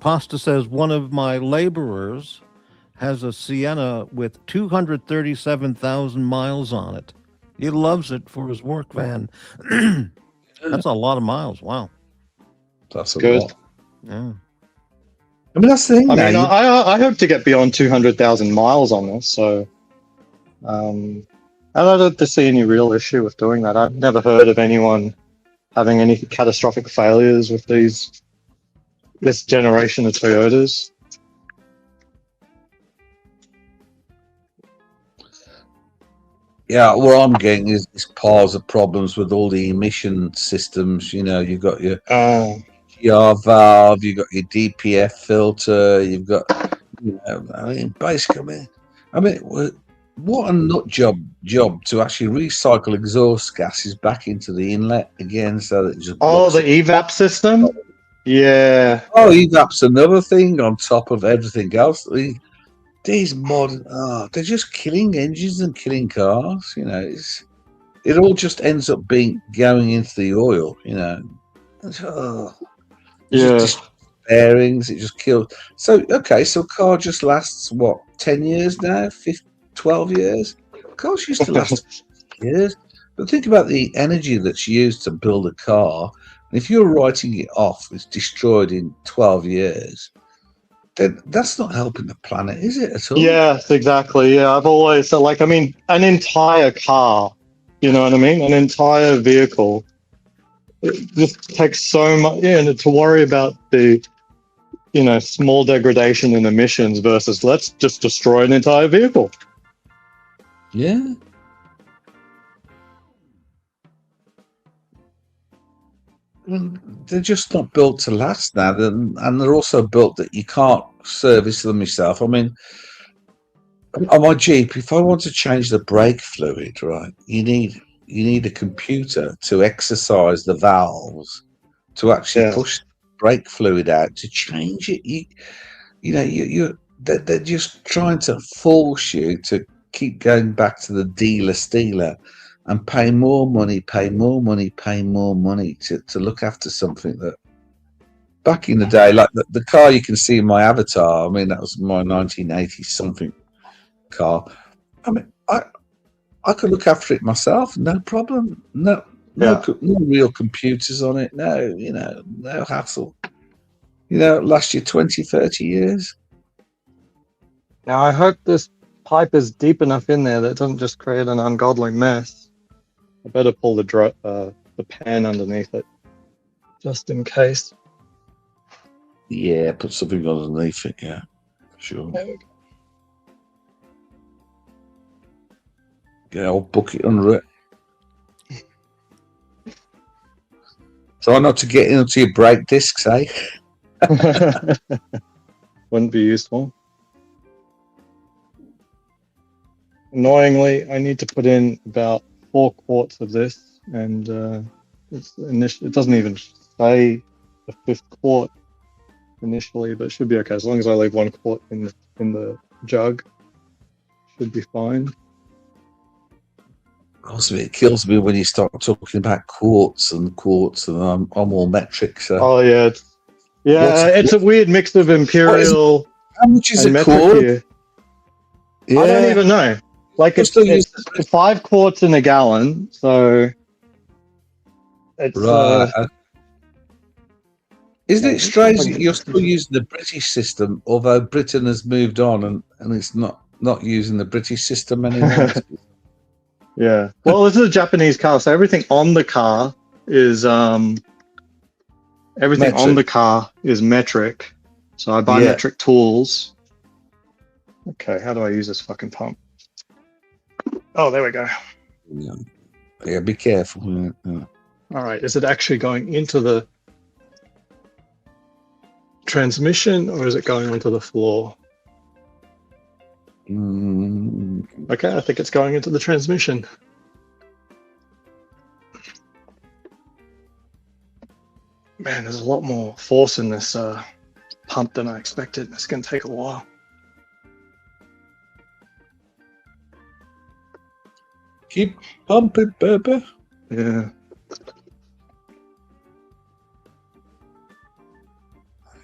Pasta says one of my laborers has a Sienna with 237,000 miles on it. He loves it for his work van. That's a lot of miles. Wow. That's a Good. lot. Yeah. I mean, that's the thing. I mean, I hope to get beyond 200,000 miles on this, so I don't see any real issue with doing that. I've never heard of anyone having any catastrophic failures with this generation of Toyotas. Yeah, what I'm getting is piles of problems with all the emission systems. You know, you've got your valve, you've got your DPF filter, you've got, I mean, basically, what a nut job to actually recycle exhaust gases back into the inlet again, so that it just the evap system. Yeah. Oh, evap's another thing on top of everything else. These modern, they're just killing engines and killing cars. You know, it all just ends up going into the oil. You know, just bearings. It just kills. So a car just lasts what, 10 years now, 12 years. Cars used to last years. But think about the energy that's used to build a car. And if you're writing it off, it's destroyed in 12 years. Then that's not helping the planet, is it at all? Yes, exactly. Yeah, I've always an entire car, you know what I mean? An entire vehicle. It just takes so much, and to worry about the, small degradation in emissions versus let's just destroy an entire vehicle. Yeah. They're just not built to last now, and they're also built that you can't service them yourself. I mean, on my Jeep, if I want to change the brake fluid, right, you need a computer to exercise the valves to actually push brake fluid out to change it. They're just trying to force you to keep going back to the dealer and pay more money to look after something that back in the day, like the car you can see in my avatar, I mean, that was my 1980 something car. I mean, I could look after it myself, no problem. No real computers on it. No hassle. Last you 20, 30 years. Now, I hope this pipe is deep enough in there that it doesn't just create an ungodly mess. I better pull the pan underneath it, just in case. Yeah, put something underneath it, yeah. Sure. Get an old bucket under it. Try not to get into your brake discs, eh? Wouldn't be useful. Annoyingly, I need to put in about 4 quarts of this, and it doesn't even say the 5th quart initially, but it should be okay as long as I leave 1 quart in the jug. Should be fine. Honestly, it kills me when you start talking about quarts, and I'm all metric. So Oh yeah, it's a weird mix of imperial how much is and a metric quart? here. Yeah. I don't even know. Like it's 5 quarts in a gallon, so it's Right. Isn't it strange that you're like- still using the British system, although Britain has moved on and it's not using the British system anymore? Yeah. Well, this is a Japanese car, so everything on the car is metric. So I buy metric tools. Okay, how do I use this fucking pump? Oh, there we go. Yeah, be careful. Yeah. All right, is it actually going into the transmission or is it going onto the floor? Okay, I think it's going into the transmission. Man, there's a lot more force in this pump than I expected. It's going to take a while. Keep pumping, baby. Yeah.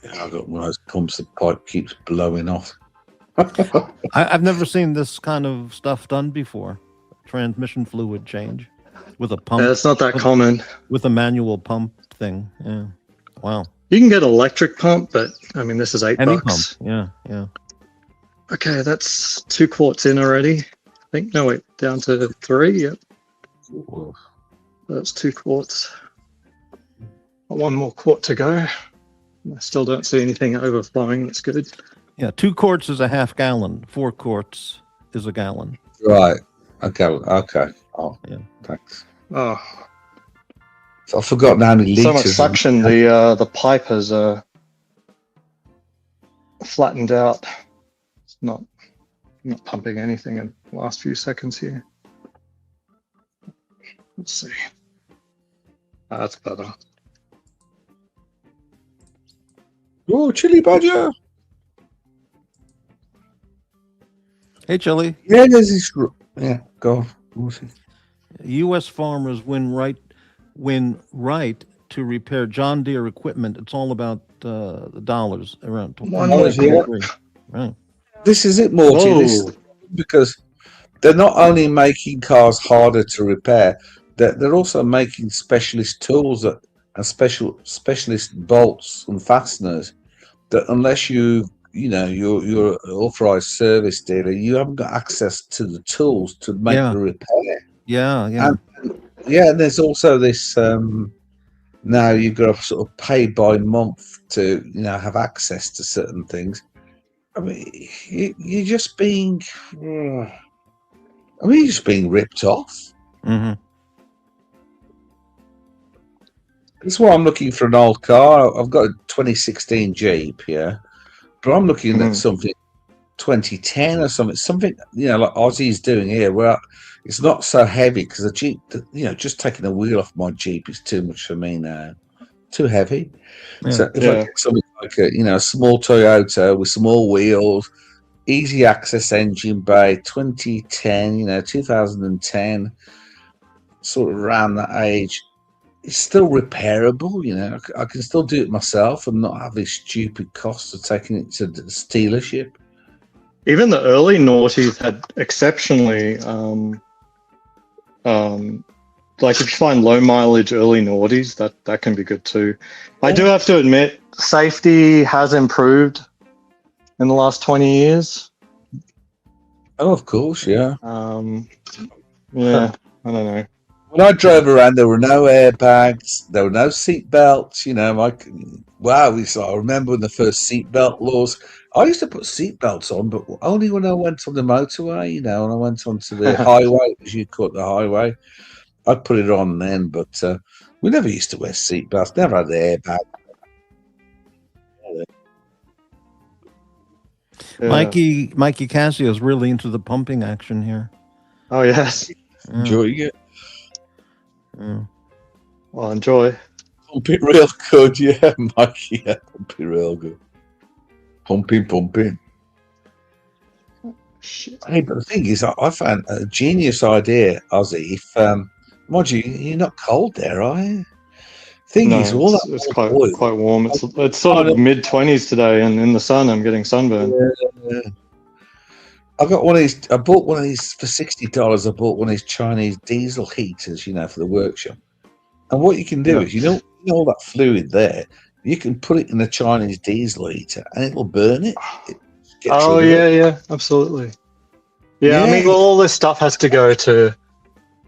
Yeah, I've got one of those pumps. The pipe keeps blowing off. I've never seen this kind of stuff done before. Transmission fluid change with a pump. Yeah, it's not that common. With a manual pump thing. Yeah. Wow. You can get an electric pump, but I mean, this is $8. Any pump. Yeah. Okay, that's 2 quarts in already. I think, no, wait, down to 3. Yep. That's 2 quarts. Got 1 more quart to go. I still don't see anything overflowing. That's good. Yeah, 2 quarts is a half gallon. 4 quarts is a gallon. Right. Okay. Oh, yeah. Thanks. Oh, so I've forgotten how many liters. So much suction. The pipe has flattened out. It's not pumping anything in the last few seconds here. Let's see. That's better. Oh, chili badger. Hey, Chili. Yeah, there's this. Yeah, go on. U.S. farmers win right to repair John Deere equipment. It's all about the dollars around. Right. This is it, Morty. Because they're not only making cars harder to repair, they're also making specialist tools and specialist bolts and fasteners that unless you're an authorized service dealer, you haven't got access to the tools to make the repair. Yeah. And there's also this now you've got to sort of pay by month to have access to certain things. I mean, you're just being ripped off. Mm-hmm. That's why I'm looking for an old car. I've got a 2016 Jeep, but I'm looking at something 2010 or something like Aussie's doing here, where it's not so heavy because the Jeep, just taking the wheel off my Jeep is too much for me now, too heavy. Yeah. So if I get something like a small Toyota with small wheels, easy access engine bay, 2010, 2010, sort of around that age. It's still repairable, I can still do it myself and not have this stupid cost of taking it to the dealership. Even the early noughties had exceptionally, like if you find low mileage early noughties, that can be good too. I do have to admit, safety has improved in the last 20 years. Oh, of course, yeah. I don't know. When I drove around, there were no airbags, there were no seat belts. I remember when the first seat belt laws. I used to put seat belts on, but only when I went on the motorway, and I went onto the highway, as you call it, the highway. I'd put it on then, but we never used to wear seat belts. Never had the airbag. Yeah. Mikey Cassio's really into the pumping action here. Oh yes, enjoying it. Yeah. Well, enjoy. Pump it real good, yeah, Mikey. Yeah, pump it real good. Pumping. Hey, but the thing is, I found a genius idea, Ozzy. If mind you, you're not cold there, are you? Thing is, all that it's oil, quite warm. It's sort of mid-20s today, and in the sun, I'm getting sunburned. I got one of these. I bought one of these for $60. I bought one of these Chinese diesel heaters, for the workshop. And what you can do is, all that fluid there, you can put it in a Chinese diesel heater, and it'll burn it. Yeah, absolutely. Yeah, I mean, all this stuff has to go to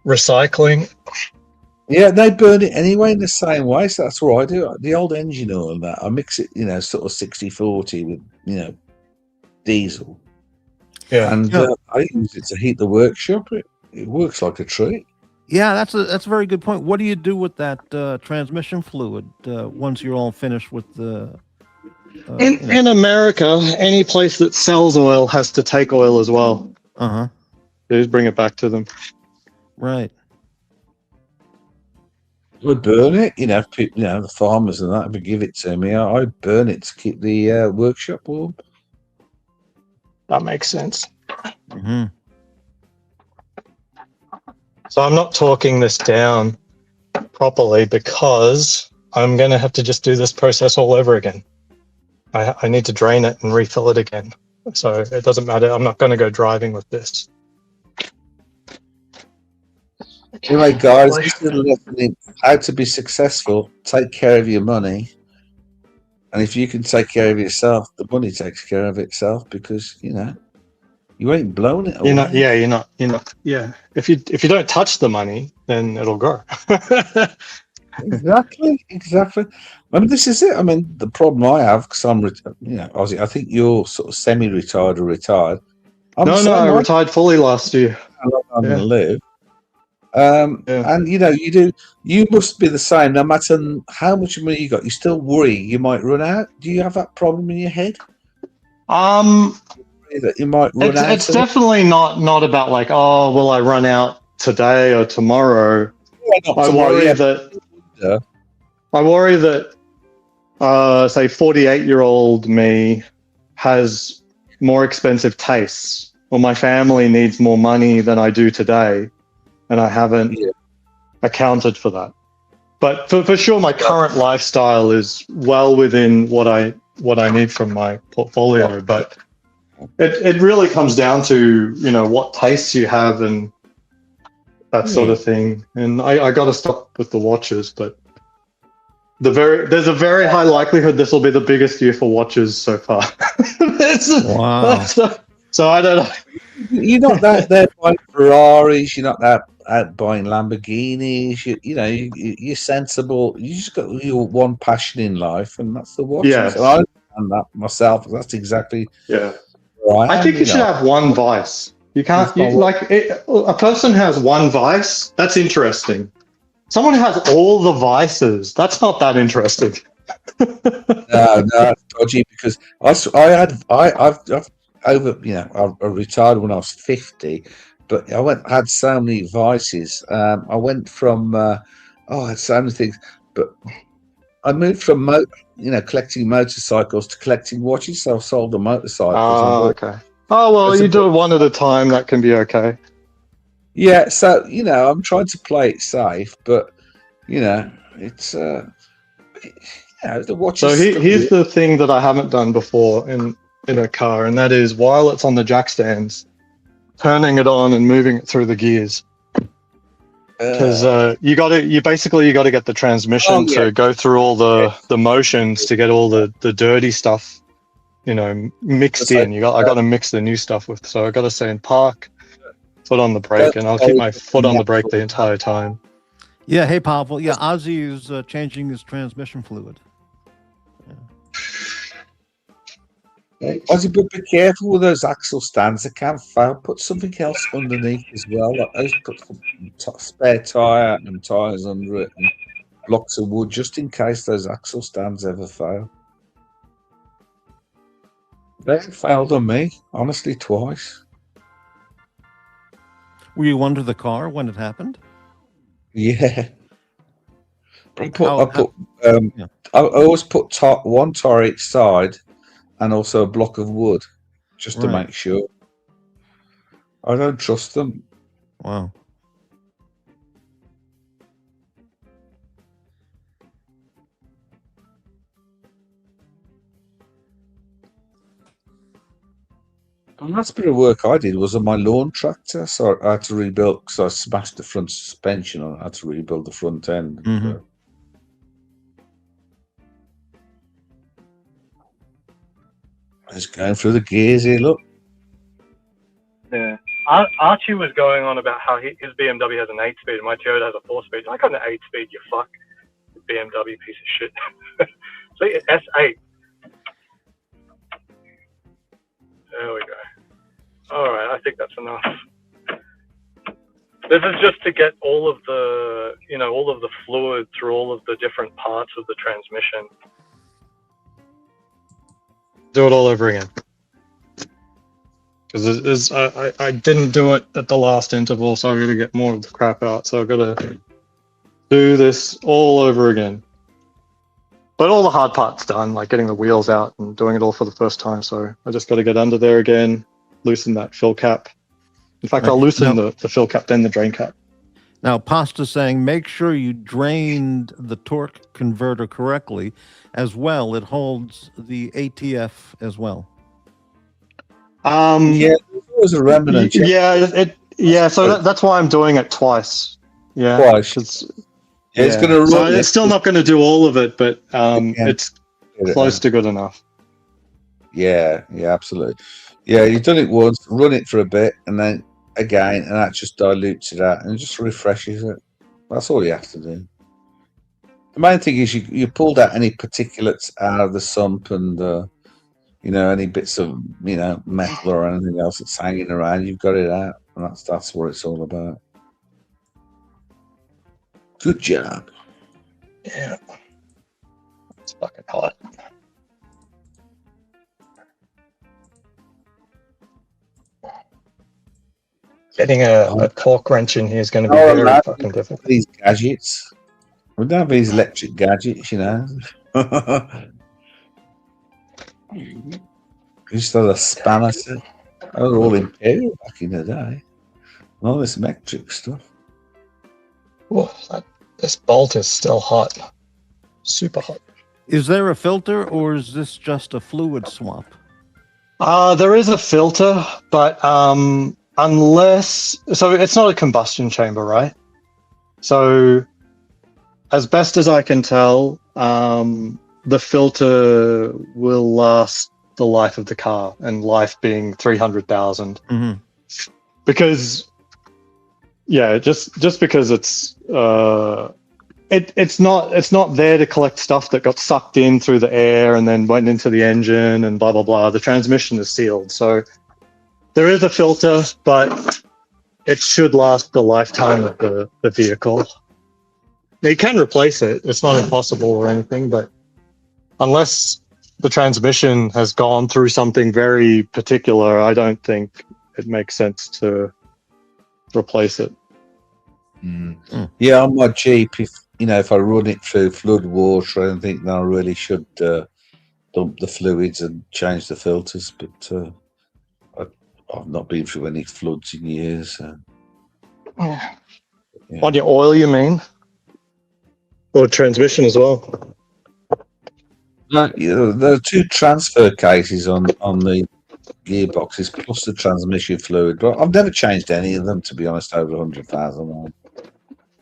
recycling. Yeah, they burn it anyway in the same way, so that's what I do. The old engine oil and that, I mix it, sort of 60-40 with, diesel. Yeah. And I use it to heat the workshop. It works like a treat. Yeah, that's a very good point. What do you do with that transmission fluid once you're all finished with the... In America, any place that sells oil has to take oil as well. Uh-huh. They just bring it back to them. Right. I burn it, the farmers and that would give it to me. I burn it to keep the workshop warm. That makes sense. Mm-hmm. So I'm not talking this down properly because I'm going to have to just do this process all over again. I need to drain it and refill it again. So it doesn't matter. I'm not going to go driving with this. Anyway, guys, this is a lesson how to be successful. Take care of your money. And if you can take care of yourself, the money takes care of itself because, you ain't blowing it away. You're not. Yeah. If you don't touch the money, then it'll grow. Exactly. I mean, this is it. I mean, the problem I have, because I'm, Aussie, I think you're sort of semi-retired or retired. No, I retired fully last year. I'm going to live. And you must be the same. No matter how much money you got, you still worry you might run out. Do you have that problem in your head? That you might run out. It's definitely not about like, oh, will I run out today or tomorrow? I worry that say 48-year-old me has more expensive tastes, or my family needs more money than I do today, and I haven't accounted for that. But for sure, my current lifestyle is well within what I need from my portfolio. But it really comes down to what tastes you have and that sort of thing. And I got to stop with the watches, but there's a very high likelihood this will be the biggest year for watches so far. Wow. So I don't know. You're not that there buying Ferraris. You're not that out buying Lamborghinis. You're sensible. You just got your one passion in life, and that's the watches. Yes. And I understand that myself. That's exactly where I think you should have one vice. You can't a person has one vice. That's interesting. Someone who has all the vices. That's not that interesting. No, it's dodgy because I retired when I was 50, but I had so many vices. I went from I had so many things, but I moved from collecting motorcycles to collecting watches. So I sold the motorcycles. Oh, okay. Oh well, you do it one at a time. That can be okay. Yeah, so I'm trying to play it safe, but it's the watches. So here's the thing that I haven't done before in a car, and that is while it's on the jack stands, turning it on and moving it through the gears. Because you got to get the transmission to go through all the motions to get all the dirty stuff, mixed in. I got to mix the new stuff with. So I got to stay in park, foot on the brake, and I'll keep my foot on the brake the entire time. Yeah. Hey, Pavel. Yeah, Aussie is changing his transmission fluid. Aussie, but be careful with those axle stands. They can fail. Put something else underneath as well. Like put some spare tire and tires under it, and blocks of wood, just in case those axle stands ever fail. They failed on me, honestly, twice. Were you under the car when it happened? Yeah. I always put one tire each side. and also a block of wood, just to Right. make sure. I don't trust them. Wow. The last bit of work I did was on my lawn tractor, so I had to rebuild because I smashed the front suspension on. I had to rebuild the front end. Mhm. Just going through the gears here. Look, Yeah. Archie was going on about how his BMW has an 8-speed and my Toyota has a 4-speed. I got an 8-speed, you fuck. BMW piece of shit. See, S8. There we go. All right, I think that's enough. This is just to get all of the, all of the fluid through all of the different parts of the transmission. Do it all over again. Because I didn't do it at the last interval, so I've got to get more of the crap out. So I've got to do this all over again. But all the hard parts done, like getting the wheels out and doing it all for the first time. So I just got to get under there again, loosen that fill cap. In fact, I'll loosen the fill cap, then the drain cap. Now, Pasta's saying make sure you drained the torque converter correctly as well. It holds the ATF as well. yeah, there's always a remnant. Yeah, so that's why I'm doing it twice. Yeah, Twice. It's going to run. So it's still not going to do all of it, but it's close to good enough. Yeah, absolutely. Yeah, you've done it once, run it for a bit, and then again, and that just dilutes it out and just refreshes it. That's all you have to do. The main thing is you pulled out any particulates out of the sump and any bits of metal or anything else that's hanging around. You've got it out, and that's what it's all about. Good job. Yeah, it's fucking hot. Getting a torque wrench in here is going to be very fucking difficult. These gadgets. We don't have these electric gadgets, You just had a spanner set. They were all Imperial back in the day. All this metric stuff. Oh, this bolt is still hot. Super hot. Is there a filter or is this just a fluid swap? There is a filter, but so it's not a combustion chamber, right? So as best as I can tell, the filter will last the life of the car, and life being 300,000. Mm-hmm. Because, just because it's not there to collect stuff that got sucked in through the air and then went into the engine and blah blah blah. The transmission is sealed, so there is a filter, but it should last the lifetime of the vehicle. You can replace it; it's not impossible or anything, but unless the transmission has gone through something very particular, I don't think it makes sense to replace it. Yeah, on my Jeep, if I run it through flood water, I think I really should dump the fluids and change the filters. But I've not been through any floods in years. Yeah. On your oil, you mean? Or transmission as well? No, there are 2 transfer cases on the gearboxes plus the transmission fluid. But I've never changed any of them, to be honest, over 100,000.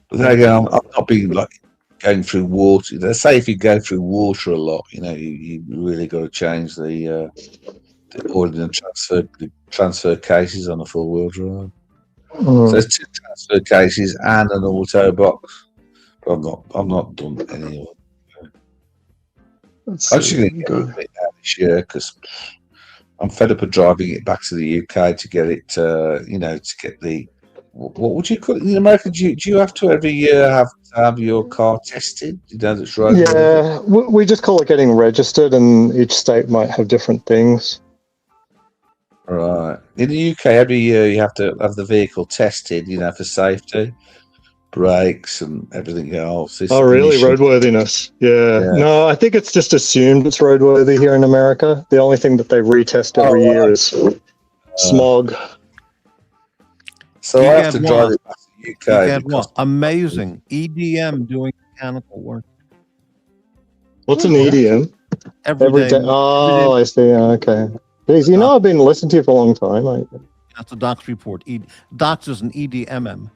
But then again, I'm not being going through water. They say if you go through water a lot, you really got to change the oil and transfer cases on a four-wheel drive. So there's 2 transfer cases and an auto box. But I've not done any of them. I'm just going to get it out this year because I'm fed up of driving it back to the UK to get it, to get the, what would you call it in America? Do you have to every year have your car tested? That's right. Yeah, we just call it getting registered, and each state might have different things. Right. In the UK, every year you have to have the vehicle tested, for safety. brakes and everything else. Oh, really? Emissions. Roadworthiness? Yeah. No, I think it's just assumed it's roadworthy here in America. The only thing that they retest every year is smog. So You I get have to what? drive it back to the You UK. get because what? Amazing. EDM doing mechanical work. What's an EDM? Every day. Oh, I see. Okay. Jeez, you know, I've been listening to you for a long time. That's a Doc's report. Docs is an EDMM.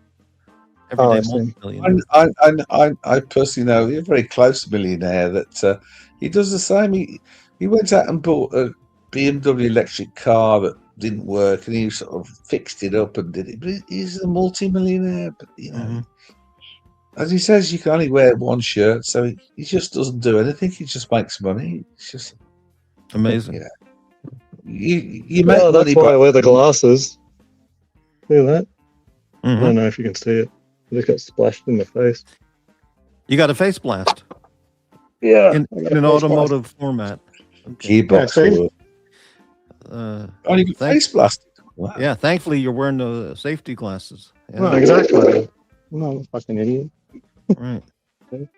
Oh, I Everyday see. multi-millionaire. I personally know a very close millionaire that he does the same. He went out and bought a BMW electric car that didn't work, and he sort of fixed it up and did it. But he's a multi-millionaire. But you know, as he says, you can only wear one shirt, so he just doesn't do anything. He just makes money. It's just amazing. You know, you make money. That's why I wear the glasses. See that? Mm-hmm. I don't know if you can see it. It just got splashed in the face. You got a face blast. Yeah. In an automotive format. Okay. Gearbox. You got face blasted. Wow. Yeah, thankfully you're wearing the safety glasses. Yeah. No, exactly. I'm not a fucking idiot. Right. I don't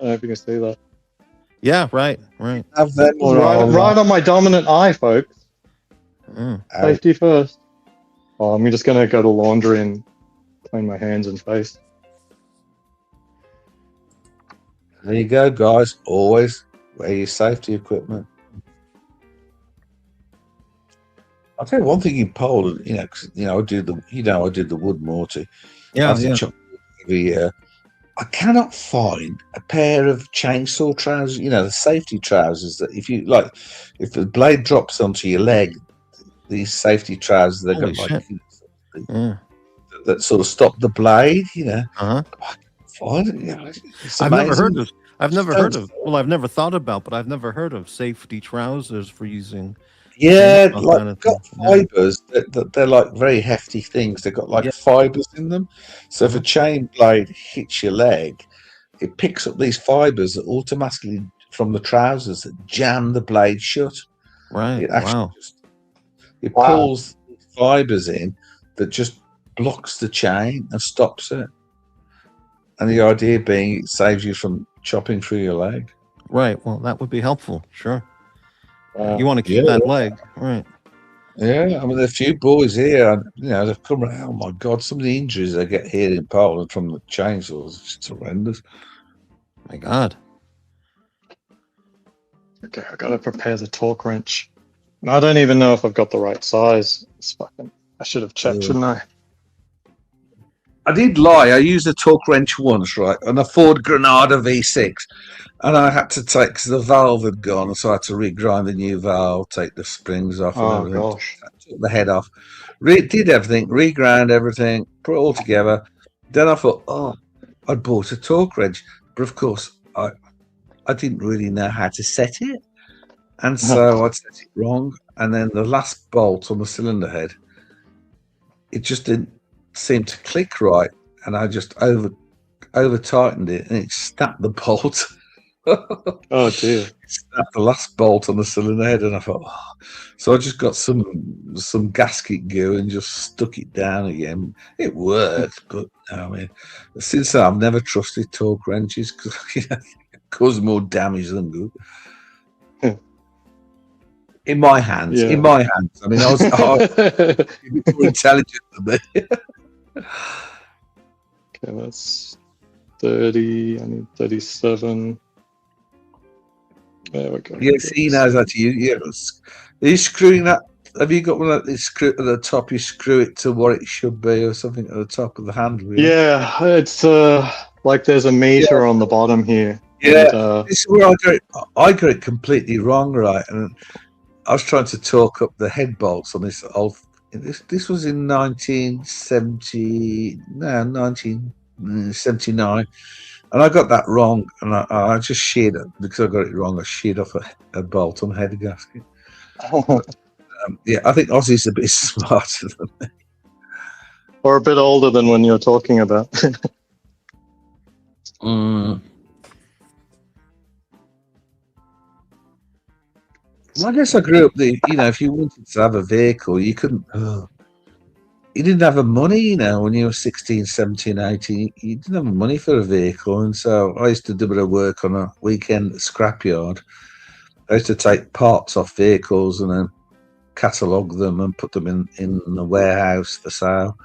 know if you can see that. Yeah, right. Have them right on my dominant eye, folks. Safety first. Oh, I'm just going to go to laundry and clean my hands and face. There you go, guys. Always wear your safety equipment. I'll tell you one thing in Poland, I did the wood Morty. Yeah, every year. I cannot find a pair of chainsaw trousers, the safety trousers that if the blade drops onto your leg, these safety trousers, they've got that sort of stop the blade, Uh-huh. It's I've never heard amazing. I've never thought about, but I've never heard of safety trousers for using. Yeah, got fibers. They're like very hefty things. They've got fibers in them. So if a chain blade hits your leg, it picks up these fibers that automatically from the trousers that jam the blade shut. Right. It actually pulls fibers in that just blocks the chain and stops it. And the idea being it saves you from chopping through your leg. Right. Well, that would be helpful. Sure. You want to keep that leg, right? Yeah, I mean, there are a few boys here, they've come around. Oh my God, some of the injuries they get here in Poland from the chainsaws, it's horrendous. My God. Okay, I gotta prepare the torque wrench. And I don't even know if I've got the right size. I should have checked, shouldn't I? I did lie. I used a torque wrench once, right, on a Ford Granada V6. And I had to take, because the valve had gone, so I had to regrind the new valve, take the springs off, and everything. Gosh. I took the head off, did everything, reground everything, put it all together. Then I thought, I'd bought a torque wrench, but of course I didn't really know how to set it, and so I'd set it wrong. And then the last bolt on the cylinder head, it just didn't seem to click right, and I just over tightened it, and it snapped the bolt. Oh dear! Snapped the last bolt on the cylinder head, and I thought, so I just got some gasket glue and just stuck it down again. It worked, but I mean, since then I've never trusted torque wrenches because it causes more damage than good. In my hands, I mean, I was more intelligent than me. Okay, that's 30. I need 37. There we go. Yes, he knows how to use. Yes. Are you screwing that? Have you got one at the screw at the top? You screw it to what it should be, or something at the top of the handle. Yeah, it's like there's a meter on the bottom here. Yeah, and, this is where I got it completely wrong, right? And I was trying to torque up the head bolts on this old. This was in 1979. And I got that wrong, and I just sheared it because I got it wrong. I sheared off a bolt on the head gasket. I think Aussie's a bit smarter than me. Or a bit older than when you're talking about. Well, I guess I grew up if you wanted to have a vehicle, you couldn't. you didn't have the money, you know, when you were 16, 17, 18, you didn't have the money for a vehicle. And so I used to do a bit of work on a weekend scrapyard. I used to take parts off vehicles and then catalogue them and put them in the warehouse for sale.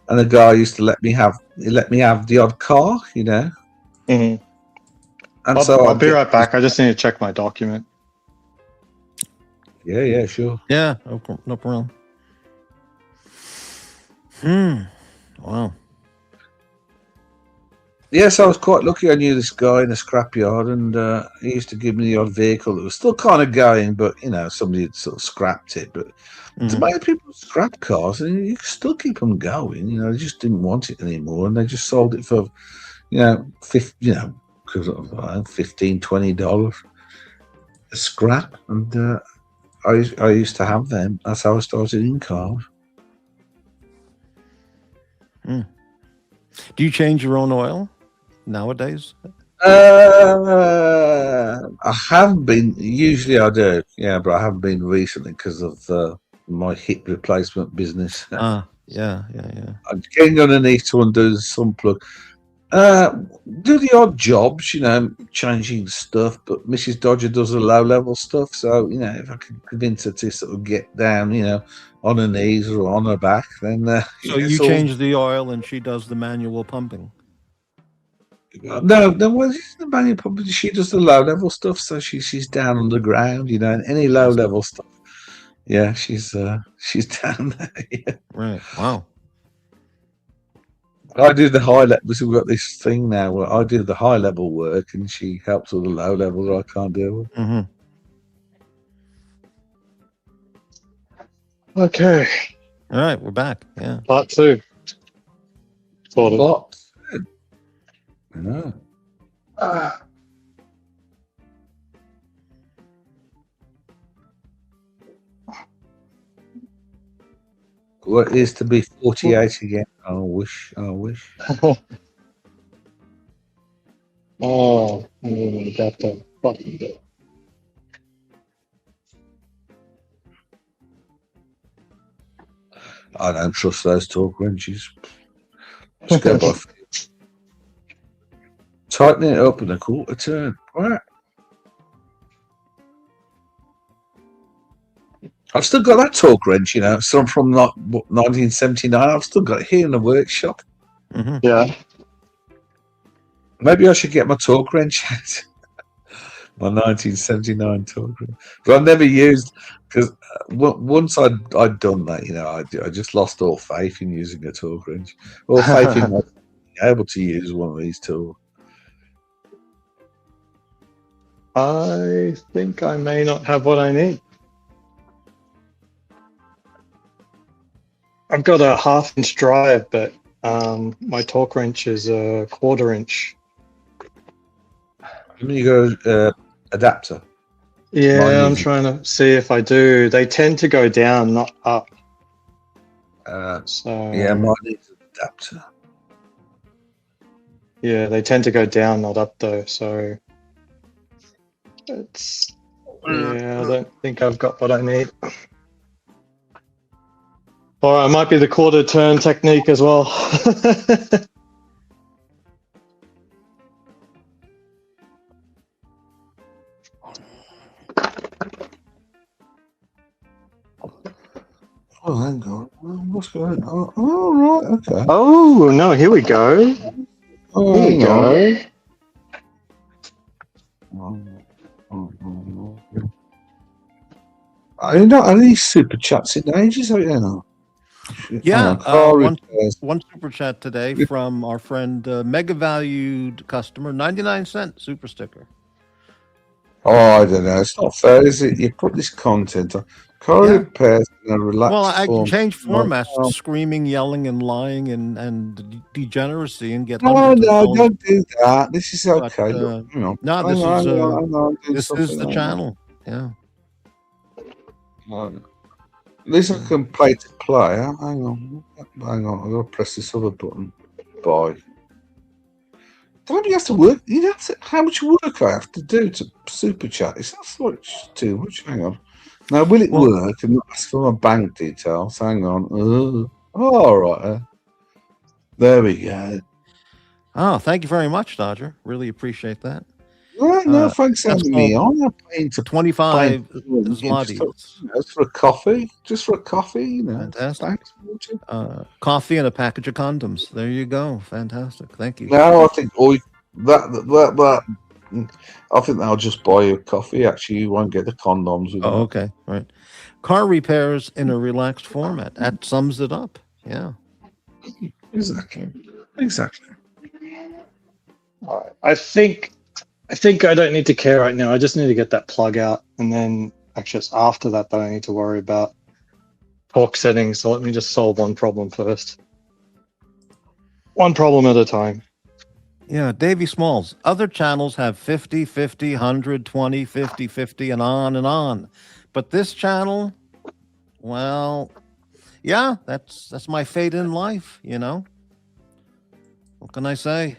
And the guy used to let me have the odd car, you know. Mm-hmm. And I'll be right back. I just need to check my document. Yeah, sure. Yeah, no problem. Wow. Yes, I was quite lucky. I knew this guy in a scrapyard, and he used to give me the odd vehicle that was still kind of going, but you know, somebody had sort of scrapped it. But so many people scrap cars, and you can still keep them going. You know, they just didn't want it anymore, and they just sold it for, you know, $15, $20 a scrap. And I used to have them. That's how I started in cars. Do you change your own oil nowadays? I haven't been. Usually I do, yeah, but I haven't been recently because of my hip replacement business. Yeah. I'm getting underneath to undo some plug. Do the odd jobs, you know, changing stuff, but Mrs. Dodger does the low level stuff. So, you know, if I can convince her to sort of get down, you know, on her knees or on her back, then so you change the oil and she does the manual pumping. No, well, the manual pumping. She does the low level stuff, so she's down on the ground, you know, and any low level stuff. Yeah, she's down there. Yeah. Right. Wow. I do the high level. We've got this thing now where I do the high level work, and she helps with the low level that I can't deal with. Okay. All right, we're back. Yeah. Part 2. Sort of. What? No. What is to be 48 again? I wish. Oh, got the fucking go. I don't trust those torque wrenches. Just go by feel. Tighten it up in a quarter turn. Right. I've still got that torque wrench, you know, some from 1979. I've still got it here in the workshop. Yeah. Maybe I should get my torque wrench out. My 1979 torque wrench. But I've never used, because once I'd done that, you know, I just lost all faith in using a torque wrench. All faith in being able to use one of these tools. I think I may not have what I need. I've got a 1/2 inch drive, but my torque wrench is a 1/4 inch. You got an adapter? Yeah, I'm trying to see if I do. They tend to go down, not up. So yeah, mine needs an adapter. Yeah, they tend to go down, not up though. So it's I don't think I've got what I need. Or it might be the 1/4 turn technique as well. Oh, hang on. What's going on? Oh, right, okay. Oh, no, here we go. Oh, here we go. I don't know any super chats in ages, I don't know. Yeah, one super chat today from our friend, mega valued customer, 99-cent super sticker. Oh, I don't know. It's not fair, is it? You put this content on. Car repairs in a relaxed Well, I can form. change formats to screaming, yelling, and lying and degeneracy and get. No, don't do that. This is okay. But, Look, no, this is the channel. Yeah. At least I can play to play. Hang on. I've got to press this other button. Bye. Don't you have to work? You know how much work I have to do to super chat? It's not too much. Hang on. Now, will it work and not ask for my bank details? Hang on. All right. There we go. Oh, thank you very much, Dodger. Really appreciate that. No, thanks for that's having me called on. I'm paying For to 25 just zlotys. for a coffee. Just for a coffee, you know. Fantastic. Thanks, Morty. Coffee and a package of condoms. There you go. Fantastic. Thank you. No, I think that I think I'll just buy you a coffee. Actually, you won't get the condoms with Oh, that. okay. Right. Car repairs in a relaxed format. That sums it up. Yeah. Exactly. Exactly. I think I don't need to care right now. I just need to get that plug out, and then actually it's after that I need to worry about torque settings. So let me just solve one problem first. One problem at a time. Yeah, Davy Smalls. Other channels have 50, 50, 100, 20, 50, 50, and on and on. But this channel, well, yeah, that's my fate in life, you know? What can I say?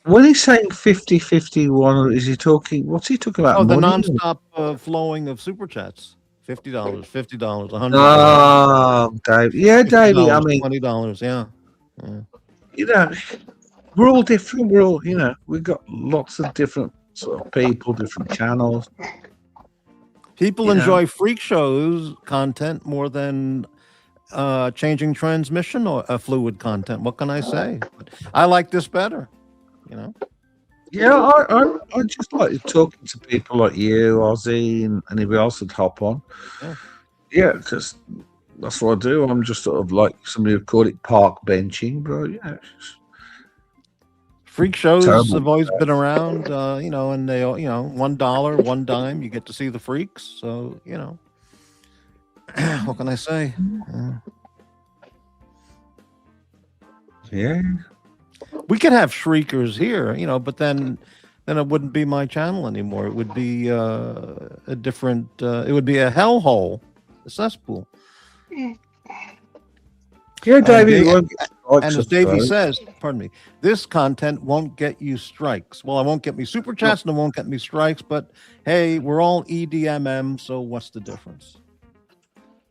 When he's saying 50-51, is he talking? What's he talking about? Oh, the money? nonstop flowing of super chats. $50, $50, $100. Oh, Dave. Yeah, Davey. I mean, $20. Yeah. you know, we're all different. We're all, you know, we've got lots of different sort of people, different channels. People enjoy freak shows content more than changing transmission or fluid content. What can I say? I like this better, you know? Yeah, I just like talking to people like you, Aussie, and anybody else would hop on. Yeah, because that's what I do. I'm just sort of like somebody would call it park benching, bro. Yeah. Freak shows Terrible. have always been around, you know, and they, you know, $1, one dime, you get to see the freaks. So, you know, what can I say? Yeah. We could have shriekers here, you know, but then it wouldn't be my channel anymore. It would be a different. It would be a hellhole, a cesspool. Yeah, Davey. And as Davey says, pardon me, this content won't get you strikes. Well, it won't get me super chats and it won't get me strikes. But hey, we're all EDMM, so what's the difference?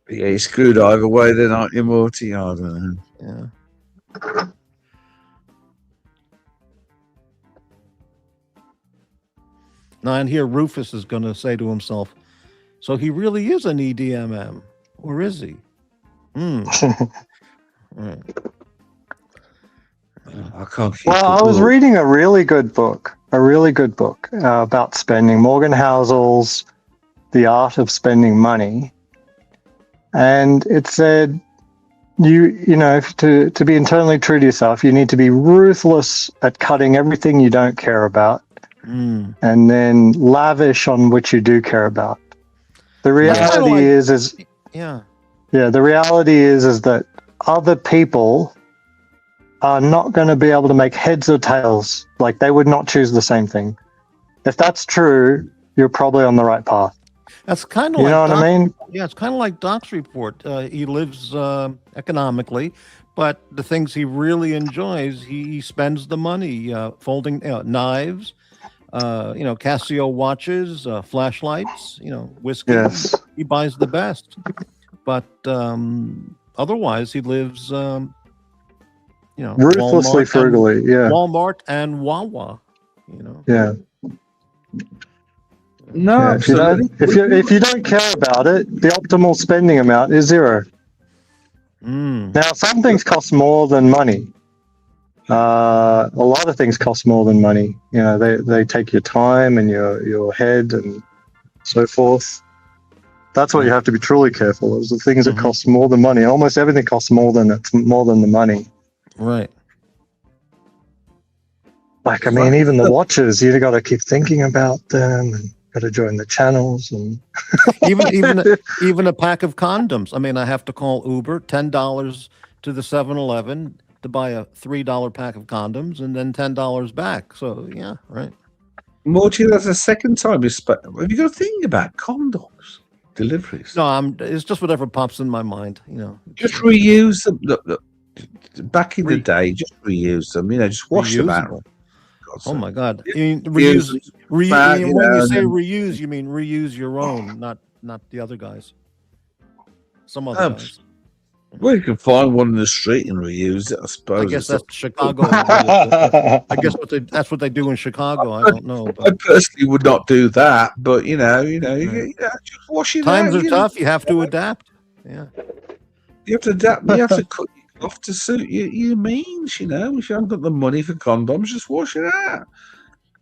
Yeah, you screwed either way, then, aren't you, Morty? I don't know. Yeah. Now, and here Rufus is going to say to himself, so he really is an EDMM, or is he? Right. I can't keep Well, I was reading a really good book about spending, Morgan Housel's The Art of Spending Money. And it said, you know, to be internally true to yourself, you need to be ruthless at cutting everything you don't care about. And then lavish on what you do care about. The reality is the reality is that other people are not going to be able to make heads or tails. Like, they would not choose the same thing. If that's true, you're probably on the right path. That's kind of you know what I mean? Yeah, it's kind of like Doc's report. He lives economically, but the things he really enjoys, he spends the money folding knives, you know, Casio watches, flashlights, you know, whiskey. Yes. He buys the best. But otherwise, he lives, you know, ruthlessly frugally. Yeah. Walmart and Wawa, you know. Yeah. No, yeah, absolutely. If you don't care about it, the optimal spending amount is zero. Now, some things cost more than money. A lot of things cost more than money. You know, they take your time and your head and so forth. That's what you have to be truly careful of, the things that cost more than money. Almost everything costs more than the money. Right. Like, I mean, even the watches, you got to keep thinking about them and got to join the channels and even a pack of condoms. I mean, I have to call Uber, $10 to the 7-Eleven to buy a $3 pack of condoms and then $10 back. So yeah, right. Morty, that's the second time you spent. Have you got to think about condoms deliveries? No, it's just whatever pops in my mind. You know, just reuse them. Look. Back in the day, just reuse them. You know, just wash them out. Oh my God! You mean reuse? When you say reuse, you mean reuse your own, not the other guys. Some other guys. Well, you can find one in the street and reuse it, I suppose. I guess It's that's up- Chicago. I guess that's what they do in Chicago. I don't know, I but personally would not do that, but you just wash it times out. are tough. You have to adapt. Yeah. You have to adapt. You have to cut your cloth to suit your means. If you haven't got the money for condoms, just wash it out.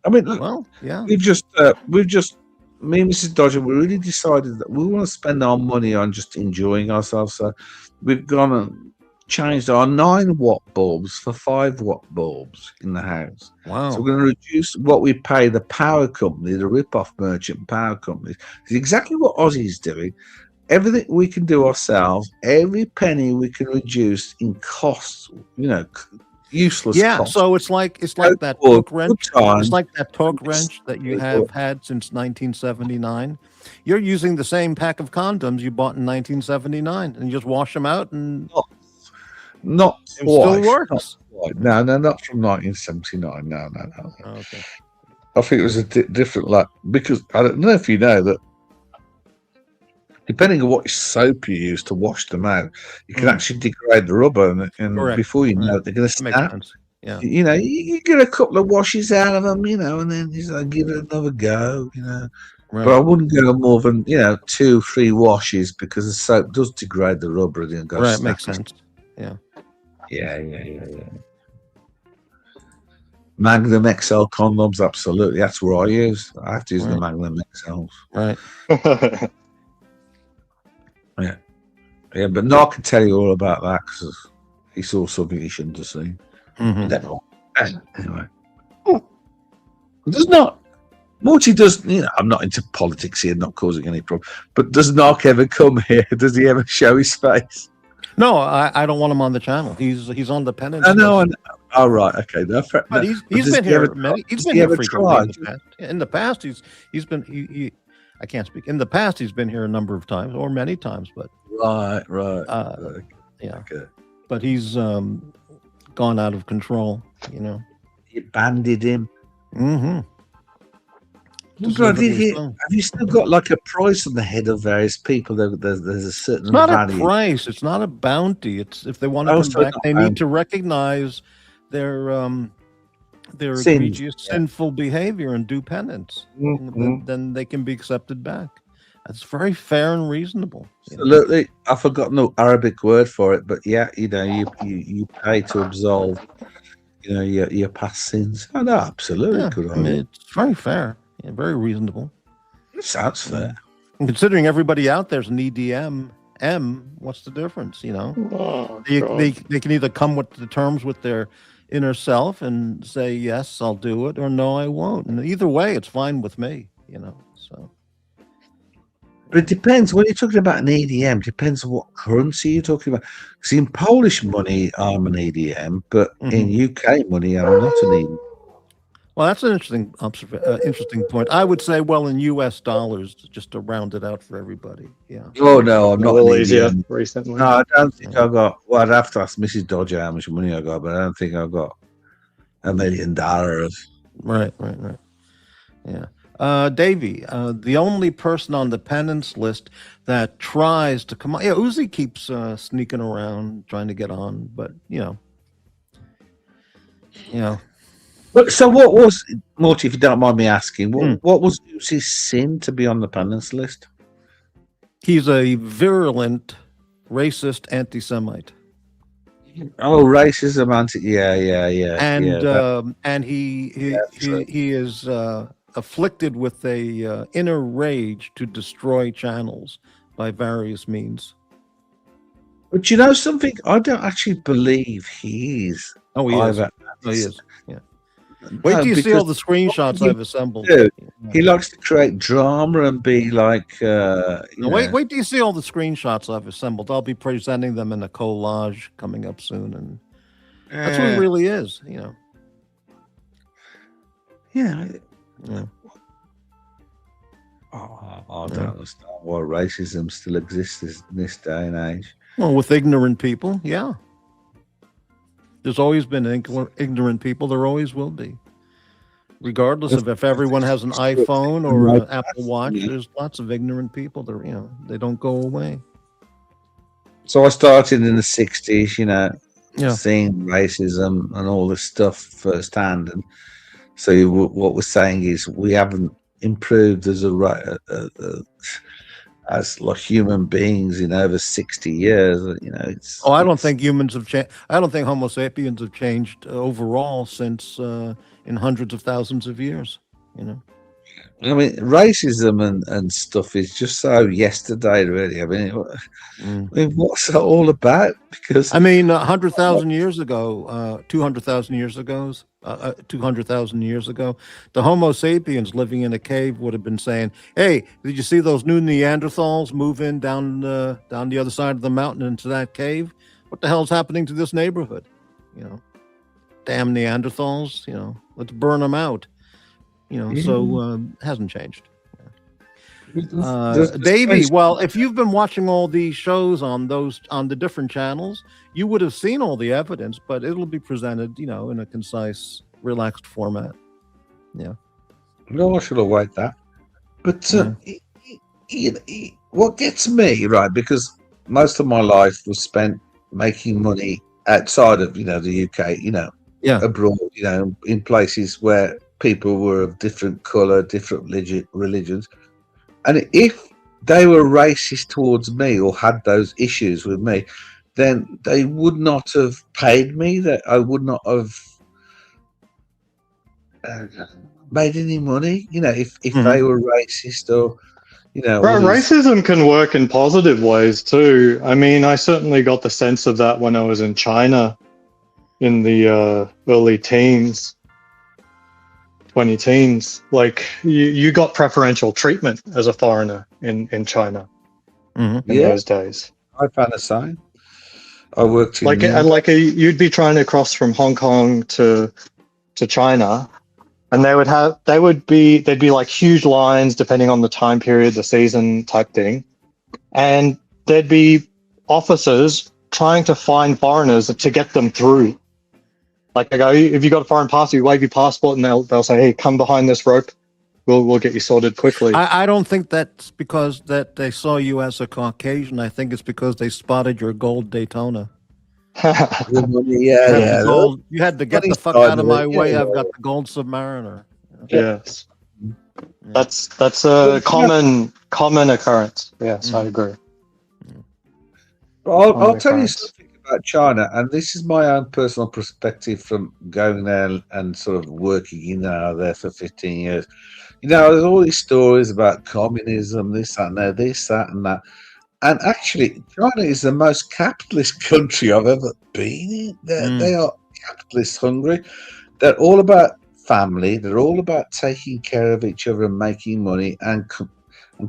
I mean, look, Well, yeah. we've just, me and Mrs. Dodger, we really decided that we want to spend our money on just enjoying ourselves. So we've gone and changed our 9-watt bulbs for 5-watt bulbs in the house. Wow. So we're going to reduce what we pay the power company, the rip-off merchant power companies. It's exactly what Aussie's doing. Everything we can do ourselves, every penny we can reduce in costs, useless costs. So it's like that torque wrench. It's like that torque wrench that you have had since 1979. You're using the same pack of condoms you bought in 1979, and you just wash them out, and not it still works. No, not from 1979. No. Oh, okay. I think it was a different because I don't know if you know that. Depending on what soap you use to wash them out, you can actually degrade the rubber, and before you know it, they're going to snap. Yeah. You get a couple of washes out of them, and then give it another go, Right. But I wouldn't go more than 2-3 washes because the soap does degrade the rubber and go. Right, makes sense. Yeah. Yeah. Magnum XL condoms, absolutely. That's what I use. I have to use the Magnum XLs. Right. Yeah, but no, I can tell you all about that because he saw something he shouldn't have seen. Mm-hmm. Anyway, does not Morty does. I'm not into politics here, not causing any problem. But does Narc ever come here? Does he ever show his face? No, I don't want him on the channel. He's on the penance. I know. Oh, right. Okay. No, but he's been here. He's been here frequently in the past. He's been. I can't speak. In the past, he's been here a number of times, or many times. But right. Yeah. Okay. But he's gone out of control. You banded him. Mm-hmm. Have you still got like a price on the head of various people? There's a certain It's not value. a price. It's not a bounty. It's if they want to come back, they need to recognize their egregious, sinful behavior and do penance. Then they can be accepted back. That's very fair and reasonable. Absolutely. I forgot no Arabic word for it, but yeah, you pay to absolve, your past sins. Oh, no, absolutely. Yeah, I mean, it's very fair. Yeah, very reasonable. It sounds fair. And considering everybody out there's an EDM, what's the difference? They can either come with the terms with their inner self and say, yes, I'll do it, or no, I won't. And either way, it's fine with me, so. But it depends. When you're talking about an EDM, it depends on what currency you're talking about. See, in Polish money, I'm an EDM, but in UK money, I'm not an EDM. Well, that's an interesting point. I would say, in US dollars, just to round it out for everybody. Yeah. Oh, no, I'm not a little an easier EDM. recently. No, I don't think I got. Well, I'd have to ask Mrs. Dodger how much money I got, but I don't think I got $1 million. Right. Yeah. Davey, the only person on the penance list that tries to come on. Yeah, Uzi keeps sneaking around trying to get on, but So what was, Morty, if you don't mind me asking, what was Uzi's sin to be on the penance list? He's a virulent, racist anti-Semite. Oh, racism, And he is afflicted with a inner rage to destroy channels by various means. But you know something? I don't actually believe he is. Oh, he is. He is. Yeah. Wait till you see all the screenshots I've assembled. Dude, he likes to create drama and be like. Wait till you see all the screenshots I've assembled. I'll be presenting them in a collage coming up soon, and that's what he really is. Yeah. I don't understand why racism still exists in this day and age. Well, with ignorant people, yeah. There's always been ignorant people. There always will be. Regardless of if everyone has an iPhone or an Apple Watch, there's lots of ignorant people. They don't go away. So I started in the 60s, Yeah. seeing racism and all this stuff firsthand. And so what we're saying is we haven't improved as as like human beings in over 60 years. Oh, I don't think humans have changed. I don't think Homo sapiens have changed overall since in hundreds of thousands of years. I mean, racism and stuff is just so yesterday, really. I mean, what's that all about? Because I mean, 100,000 years ago, 200,000 years ago, 200,000 years ago, the Homo sapiens living in a cave would have been saying, "Hey, did you see those new Neanderthals move in down the other side of the mountain into that cave? What the hell's happening to this neighborhood? Damn Neanderthals! Let's burn them out." So hasn't changed. Davey, well, if you've been watching all these shows on the different channels, you would have seen all the evidence, but it'll be presented, in a concise, relaxed format. Yeah. No, I should avoid that. But what gets me, right, because most of my life was spent making money outside of, the UK, abroad, in places where people were of different colour, different religions. And if they were racist towards me or had those issues with me, then they would not have paid me. That I would not have made any money. If they were racist or racism can work in positive ways too. I mean, I certainly got the sense of that when I was in China in the early teens. 20 teens, like you got preferential treatment as a foreigner in China in those days. I found the same. I worked in you'd be trying to cross from Hong Kong to China, and there'd be like huge lines depending on the time period, the season type thing, and there'd be officers trying to find foreigners to get them through. Like they go, if you got a foreign passport, you wave your passport, and they'll say, "Hey, come behind this rope. We'll get you sorted quickly." I don't think that's because that they saw you as a Caucasian. I think it's because they spotted your gold Daytona. You had to get the fuck out of my way. I've got the gold Submariner. Yes, that's a common occurrence. Yes, I agree. I'll tell you something about China, and this is my own personal perspective from going there and sort of working in and out there for 15 years. There's all these stories about communism, this, that, and that, this, that, and that. And actually, China is the most capitalist country I've ever been in. They are capitalist hungry. They're all about family. They're all about taking care of each other and making money and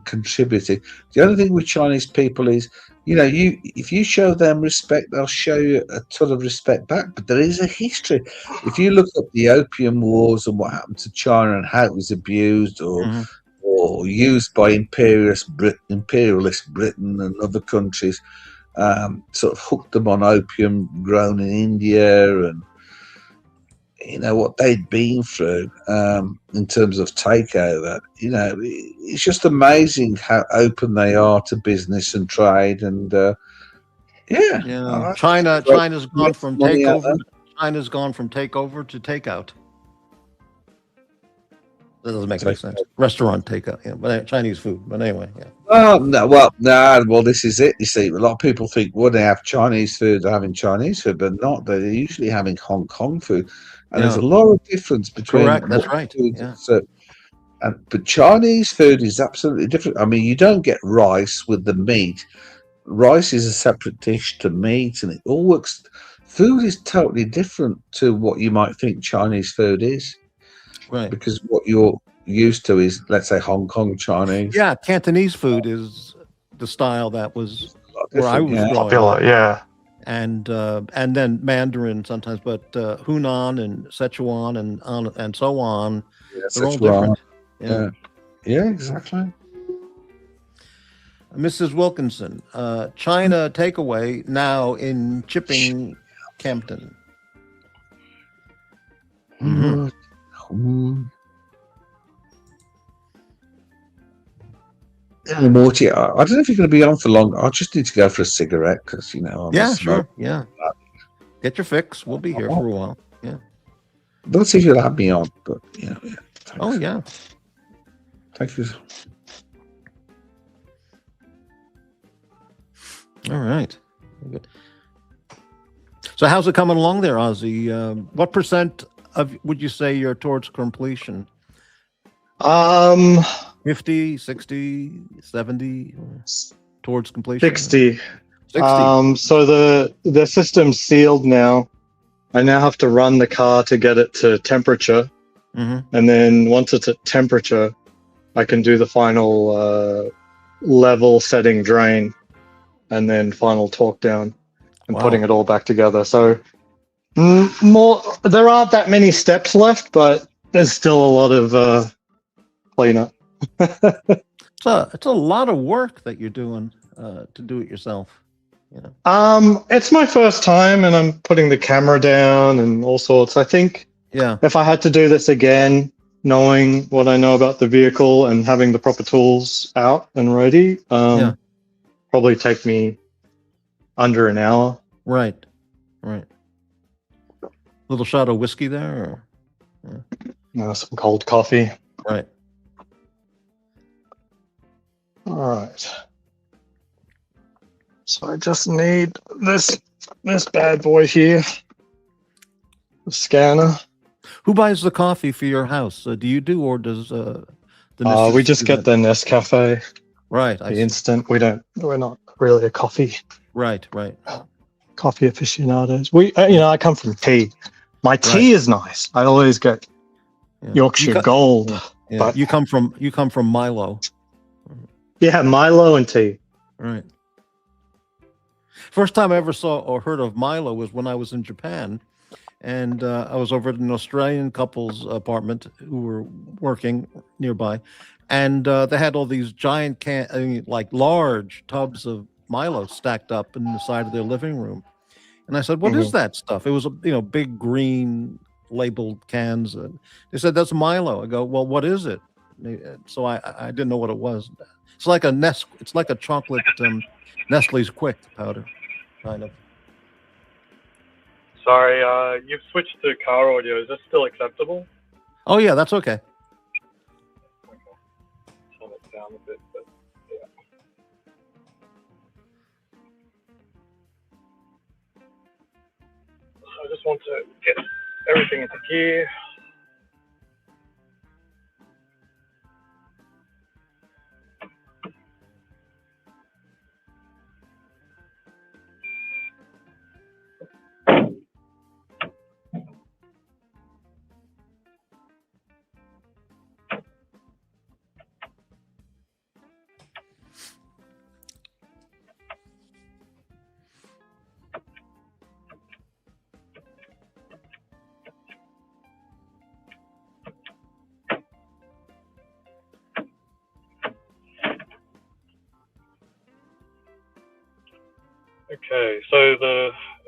contributing. The only thing with Chinese people is, if you show them respect, they'll show you a ton of respect back. But there is a history. If you look up the Opium Wars and what happened to China and how it was abused or used by imperialist Britain and other countries, sort of hooked them on opium grown in India, and what they'd been through in terms of takeover. It's just amazing how open they are to business and trade. And China's gone from takeover. China's gone from takeover to takeout. That doesn't make any sense. Restaurant takeout, but Chinese food. But anyway, Well, this is it. You see, a lot of people think, well, they have Chinese food, they're having Chinese food, but not. They're usually having Hong Kong food. And there's a lot of difference between. Correct, that's right. But Chinese food is absolutely different. I mean, you don't get rice with the meat. Rice is a separate dish to meat, and it all works. Food is totally different to what you might think Chinese food is. Right. Because what you're used to is, let's say, Hong Kong Chinese. Yeah, Cantonese food is the style that was where I was growing popular. Yeah. And then Mandarin sometimes, but Hunan and Sichuan and so on, they're all different. Yeah, exactly. Mrs. Wilkinson, China takeaway now in Chipping Campton. Yeah, Morty, I don't know if you're going to be on for long. I just need to go for a cigarette because, I'm Yeah, a smoker. sure. Yeah. Get your fix. We'll be here for a while. Yeah. Let's see if you'll have me on, but yeah. Thanks. Oh, yeah. Thank you. All right. Good. So how's it coming along there, Aussie? What percent would you say you're towards completion? 50, 60, 70 towards completion? 60. 60. So the system's sealed now. I now have to run the car to get it to temperature. Mm-hmm. And then once it's at temperature, I can do the final level setting drain and then final torque down and putting it all back together. So there aren't that many steps left, but there's still a lot of cleanup. It's a lot of work that you're doing to do it yourself. It's my first time and I'm putting the camera down and all sorts. I think if I had to do this again, knowing what I know about the vehicle and having the proper tools out and ready, probably take me under an hour. Right. Little shot of whiskey there? Some cold coffee. Right. All right. So I just need this bad boy here, the scanner. Who buys the coffee for your house? Do you do, or does the we just get the Nescafe. Right. The instant. We're not really a coffee. Right. Coffee aficionados. I come from tea. My tea is nice. I always get Yorkshire Gold. Yeah. But you come from Milo. Yeah, Milo and tea. Right. First time I ever saw or heard of Milo was when I was in Japan, and I was over at an Australian couple's apartment who were working nearby, and they had all these giant large tubs of Milo stacked up in the side of their living room. And I said, "What is that stuff?" It was big green labeled cans. And they said, "That's Milo." I go, "Well, what is it?" So I didn't know what it was. It's like a chocolate Nestle's Quick powder, kind of. Sorry, you've switched to car audio. Is this still acceptable? Oh yeah, that's okay. Turn it down a bit, but yeah. I just want to get everything into gear. Okay, so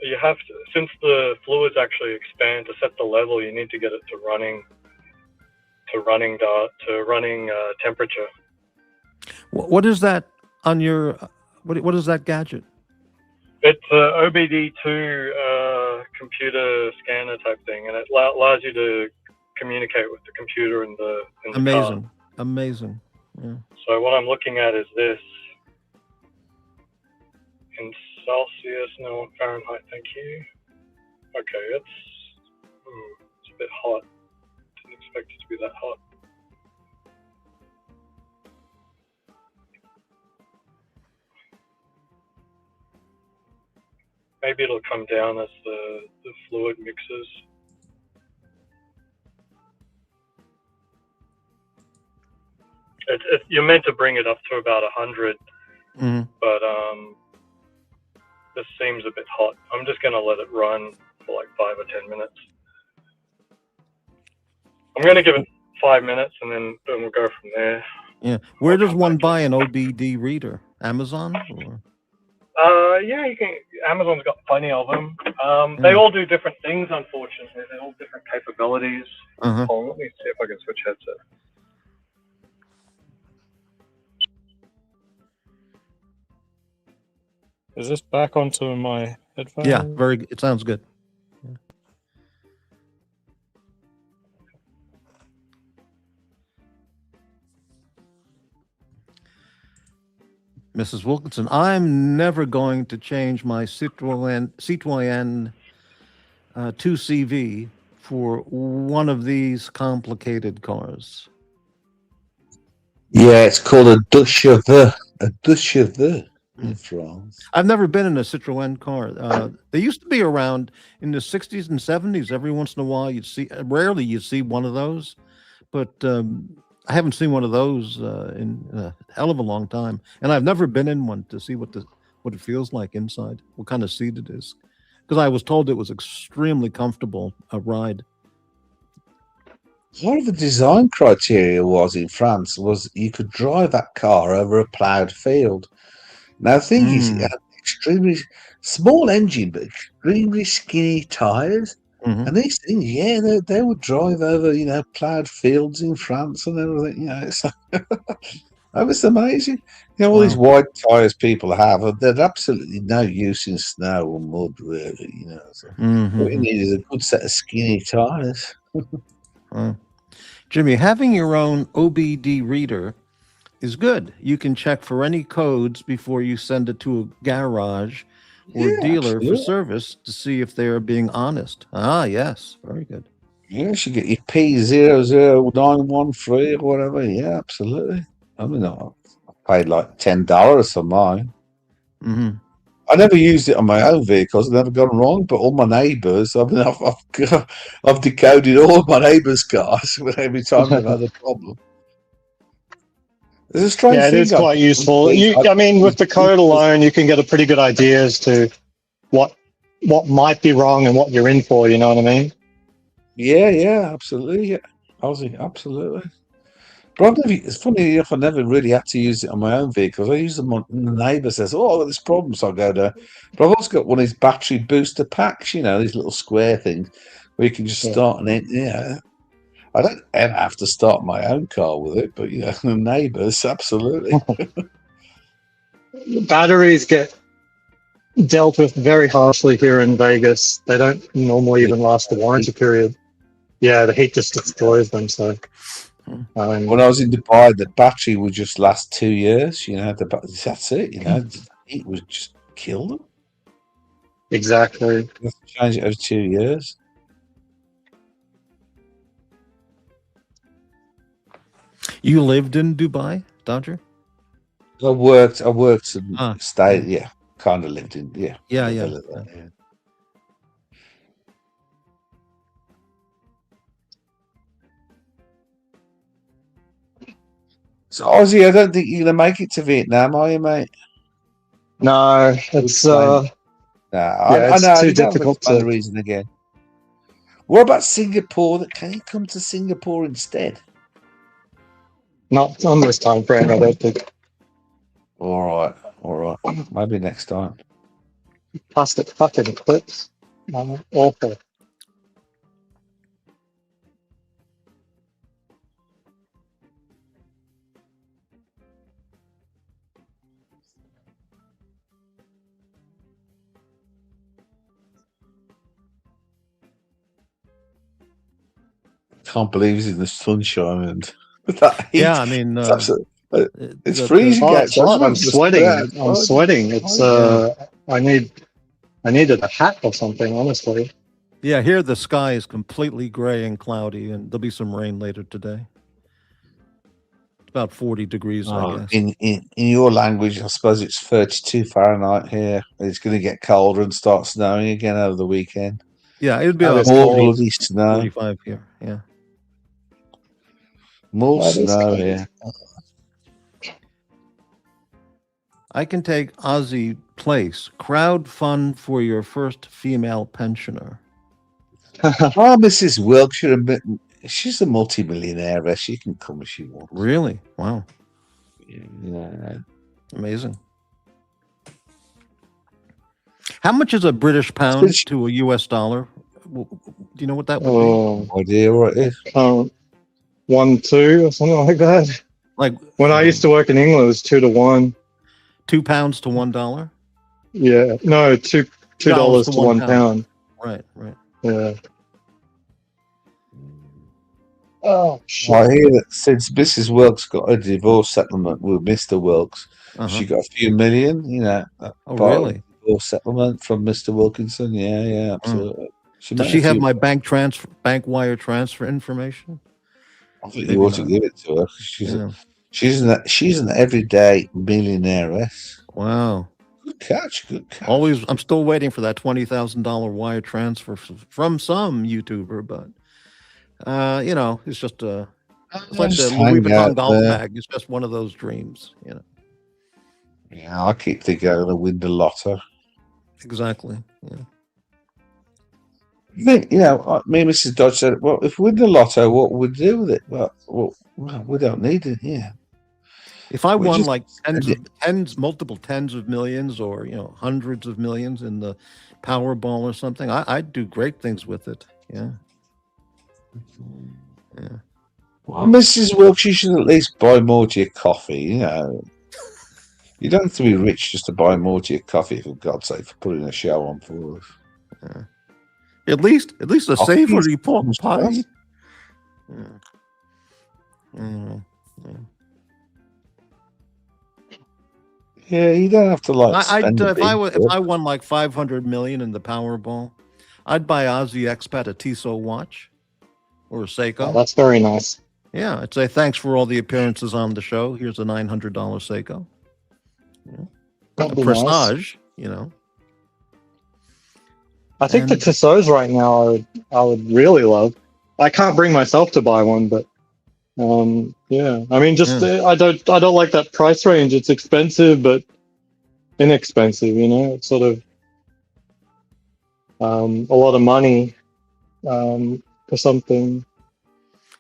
you have to, since the fluids actually expand to set the level, you need to get it to running temperature. What is that on your? What is that gadget? It's a OBD2 computer scanner type thing, and it allows you to communicate with the computer in the car. Amazing. Yeah. So what I'm looking at is this in Celsius, no Fahrenheit, thank you. Okay, it's a bit hot. Didn't expect it to be that hot. Maybe it'll come down as the fluid mixes. You're meant to bring it up to about 100, but this seems a bit hot. I'm just going to let it run for like 5 or 10 minutes. I'm going to give it 5 minutes and then we'll go from there. Yeah. Where does one buy an OBD reader? Amazon? Or? Yeah, you can. Amazon's got plenty of them. They all do different things, unfortunately. They're all different capabilities. Hold on, let me see if I can switch headset. Is this back onto my headphones? Yeah, it sounds good. Yeah. Mrs. Wilkinson, I'm never going to change my Citroën 2CV for one of these complicated cars. Yeah, it's called a deux cheveux. A deux cheveux in France. I've never been in a Citroën car. They used to be around in the 60s and 70s. Every once in a while, rarely you see one of those. But I haven't seen one of those in a hell of a long time. And I've never been in one to see what it feels like inside, what kind of seat it is. Because I was told it was extremely comfortable a ride. One of the design criteria was in France was you could drive that car over a ploughed field. Now, the thing is, it had extremely small engine, but extremely skinny tires. Mm-hmm. And these things, yeah, they would drive over, ploughed fields in France and everything. That was amazing. All these wide tires people have, they're absolutely no use in snow or mud, really. So what you need is a good set of skinny tires. Jimmy, having your own OBD reader is good. You can check for any codes before you send it to a garage or dealer for service to see if they are being honest. Ah, yes. Very good. Yes, you get your P00913 or whatever. Yeah, absolutely. I mean, I paid like $10 for mine. Mm-hmm. I never used it on my own vehicles. I've never gone wrong, but all my neighbours, I've decoded all of my neighbours' cars every time they've had a problem. It's a strange thing. It is quite useful. I mean, with the code alone, you can get a pretty good idea as to what might be wrong and what you're in for. You know what I mean? Yeah, absolutely. Yeah. Aussie, absolutely. But it's funny enough, I never really had to use it on my own vehicles. I use them on the neighbour says, "Oh, I've got this problem," so I go there. But I've also got one of these battery booster packs, these little square things where you can just start an engine. I don't ever have to start my own car with it, but the neighbours, absolutely. Batteries get dealt with very harshly here in Vegas. They don't normally even last the warranty period. Yeah, the heat just destroys them. So when I was in Dubai, the battery would just last 2 years. That's it. The heat would just kill them. Exactly. You have to change it every 2 years. You lived in Dubai, Dodger? I worked and stayed. Yeah, kind of lived in. Yeah. So Aussie, I don't think you're gonna make it to Vietnam, are you, mate? No, it's I know. too difficult to the reason again. What about Singapore? Can you come to Singapore instead? Not on this time frame, I don't think. All right. Maybe next time. Plastic fucking clips. Awful. Can't believe he's in the sunshine and that heat. Yeah, I mean, it's freezing outside. I'm sweating. I'm sweating. It's I needed a hat or something, honestly. Yeah, here the sky is completely gray and cloudy, and there'll be some rain later today. It's about 40 degrees, I guess. In your language, I suppose it's 32 Fahrenheit here. It's going to get colder and start snowing again over the weekend. Yeah, it'd be more bloody snow. 45 here. Yeah, more snow here. I can take Aussie place. Crowd fund for your first female pensioner. Mrs. Wilkshire, she's a multi-millionaire. She can come if she wants. Really? Wow. Yeah. Amazing. How much is a British pound to a US dollar? Do you know what that would be? No idea what it is. 1-2 or something like that. Like when I used to work in England, it was 2 to 1. 2 pounds to $1? Yeah, no, $2 to £1. Right, right. Yeah. Oh shit! I hear that since Mrs. Wilkes got a divorce settlement with Mr. Wilkes, she got a few million. You know, Oh, part of really? the divorce settlement from Mr. Wilkinson. Yeah, absolutely. Does she have my bank wire transfer information? I think you ought to give it to her. She's an everyday millionairess. Wow. Good catch. Good catch. I'm still waiting for that $20,000 wire transfer from some YouTuber, but it's just it's like the Louis Vuitton golf bag. It's just one of those dreams, you know. Yeah, I keep thinking I'm gonna win the lotto. Exactly. Yeah. Me and Mrs. Dodge said, well, if we win the lotto, what would we do with it? Well, we don't need it, yeah. If I won like multiple tens of millions or, hundreds of millions in the Powerball or something, I'd do great things with it. Yeah. Yeah. Well, Mrs. Wilkes, you should at least buy Morty a coffee, you know. You don't have to be rich just to buy Morty a coffee, for God's sake, for putting a show on for us. Yeah. At least a savory pork pie. Yeah, you don't have to if I won like 500 million in the Powerball, I'd buy Aussie Expat a Tissot watch or a Seiko. Oh, that's very nice. Yeah, I'd say thanks for all the appearances on the show. Here's a $900 Seiko. A Prestige, nice. I think the Tissot's right now I would really love. I can't bring myself to buy one, but yeah. I mean, I don't like that price range. It's expensive, but inexpensive. It's sort of a lot of money for something.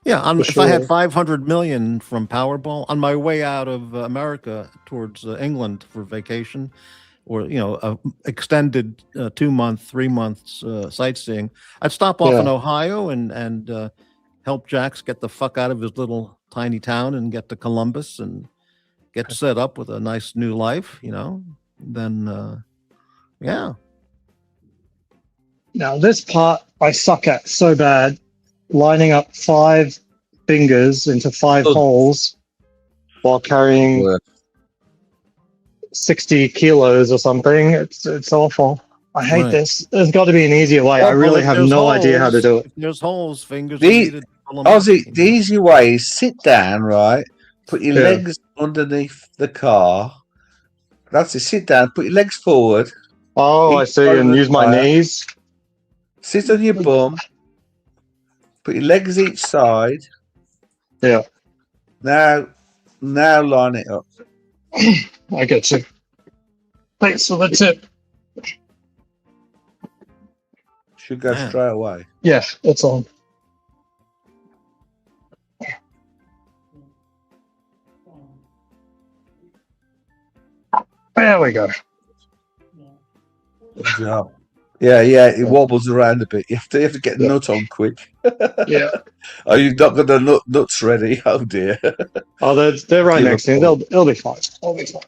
Yeah, if I had 500 million from Powerball on my way out of America towards England for vacation, or a extended 2 month, 3 months sightseeing, I'd stop off in Ohio and help Jax get the fuck out of his little tiny town and get to Columbus and get set up with a nice new life. Then yeah. Now this part I suck at so bad. Lining up 5 fingers into 5 holes while carrying 60 kilos or something. It's awful. I hate this. There's got to be an easier way. I really have no idea how to do it. If there's holes, fingers. Aussie, the easy way is sit down, right? Put your legs underneath the car. That's it. Sit down. Put your legs forward. Oh, I see. And use my knees. Sit on your bum. Put your legs each side. Yeah. Now line it up. I get you. Thanks for the tip. Should go straight away. Yeah, it's on. There we go. Good job. Yeah, it wobbles around a bit. You have to get the nut on quick. Yeah. Oh, you've not got the nuts ready. Oh dear. Oh, they're right next to me. It'll be fine. It'll be fine.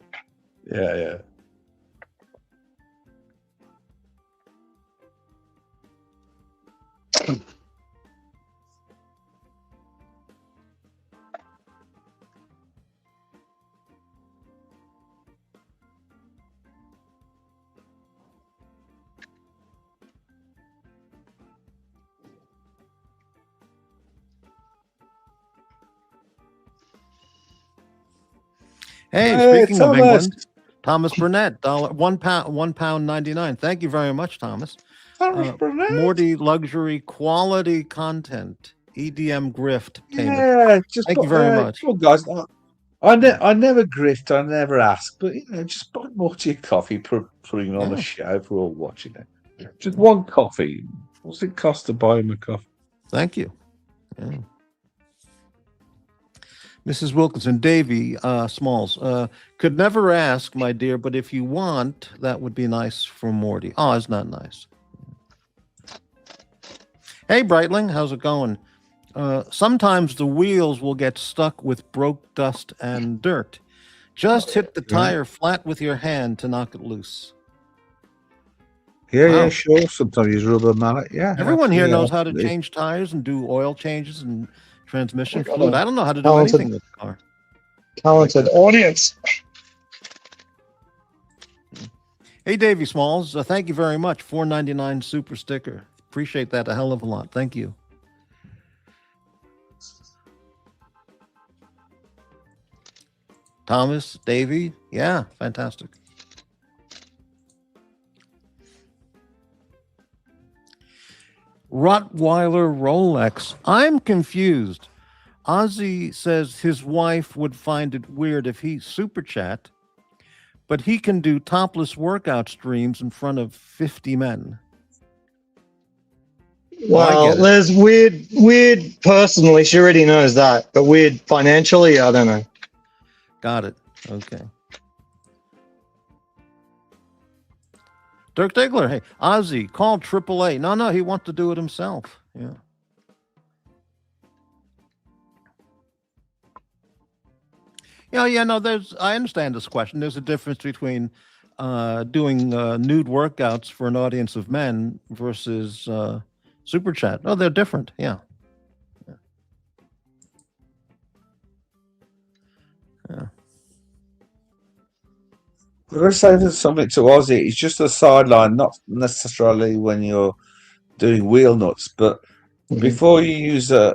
Yeah. Hey, speaking of England, Thomas Burnett, £1.99. Thank you very much, Thomas. Burnett. Morty luxury quality content, EDM grift payment. Yeah, thank you very much. Well, guys, I never grift, I never ask, but just buy Morty a coffee, putting on a show for all watching it. Just one coffee. What's it cost to buy him a coffee? Thank you. Yeah. Mrs. Wilkinson, Davy Smalls, could never ask, my dear, but if you want, that would be nice for Morty. Oh, it's not nice. Hey, Brightling, how's it going? Sometimes the wheels will get stuck with broke dust and dirt. Just hit the tire flat with your hand to knock it loose. Yeah, Wow. yeah, sure. Sometimes use rubber mallet. Yeah. Everyone here knows how to absolutely. change tires and do oil changes and transmission got fluid. a I don't know how to do talented- anything with the car. Talented audience. Hey, Davey Smalls, thank you very much. $4.99 super sticker. Appreciate that a hell of a lot. Thank you. Thomas, Davey, yeah, fantastic. Rottweiler Rolex. I'm confused. Aussie says his wife would find it weird if he super chat, but he can do topless workout streams in front of 50 men. Well, get it. there's weird personally, she already knows that, but weird financially, I don't know. Got it. Okay. Dirk Diggler, hey, Ozzy, call AAA. No, he wants to do it himself. Yeah. Yeah, no, I understand this question. There's a difference between doing nude workouts for an audience of men versus super chat. Oh, they're different. Yeah. I'm going to say there's something to Aussie. It's just a sideline, not necessarily when you're doing wheel nuts, but before you use a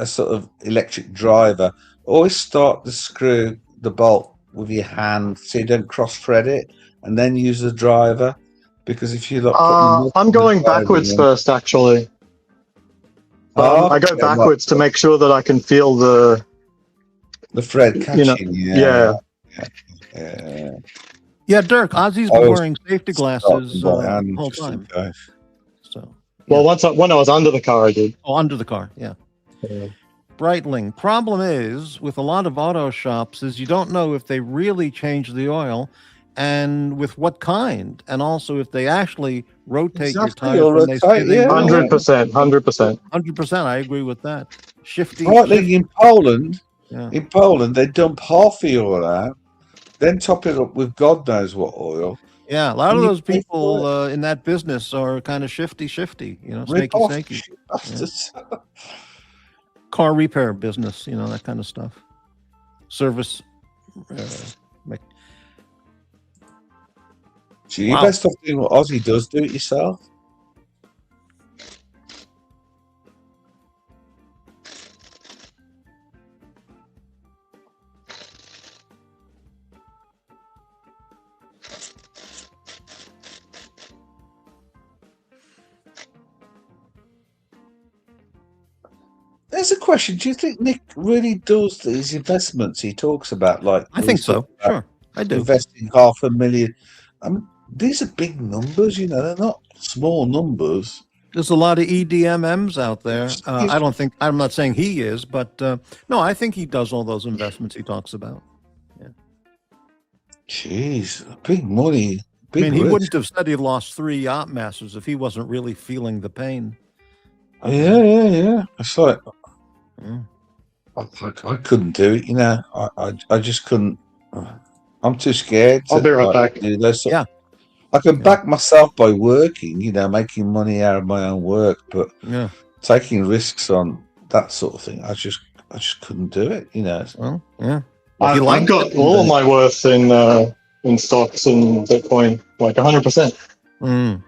sort of electric driver, always start to screw the bolt with your hand so you don't cross thread it, and then use the driver. Because if you look, I'm going backwards first, actually. I go backwards to make sure that I can feel the thread catching. Yeah. Yeah, Dirk, Ozzy's been wearing safety glasses the whole time. So, well, when I was under the car, I did. Oh, under the car, yeah. Breitling. Problem is, with a lot of auto shops, is you don't know if they really change the oil and with what kind, and also if they actually rotate your tires when they say they will. 100%. 100%, I agree with that. Shifty. In Poland, they dump half the oil out, then top it up with God knows what oil. Yeah, a lot of those people in that business are kind of shifty, snaky. Yeah. Car repair business, that kind of stuff. Service. So you best off doing what Aussie does. Do it yourself. There's a question. Do you think Nick really does these investments he talks about? Like, I think so. Sure, I do. Investing $500,000. These are big numbers. They're not small numbers. There's a lot of EDMMs out there. I'm not saying he is, but no, I think he does all those investments he talks about. Yeah. Jeez, big money. He wouldn't have said he lost 3 yacht masters if he wasn't really feeling the pain. Yeah. It's like I couldn't do it. I just couldn't. I'm too scared. I'll be right back. Do those yeah. I can back myself by working, making money out of my own work, but taking risks on that sort of thing, I just couldn't do it. Well, yeah. I've got all of my worth in stocks and Bitcoin, like 100%.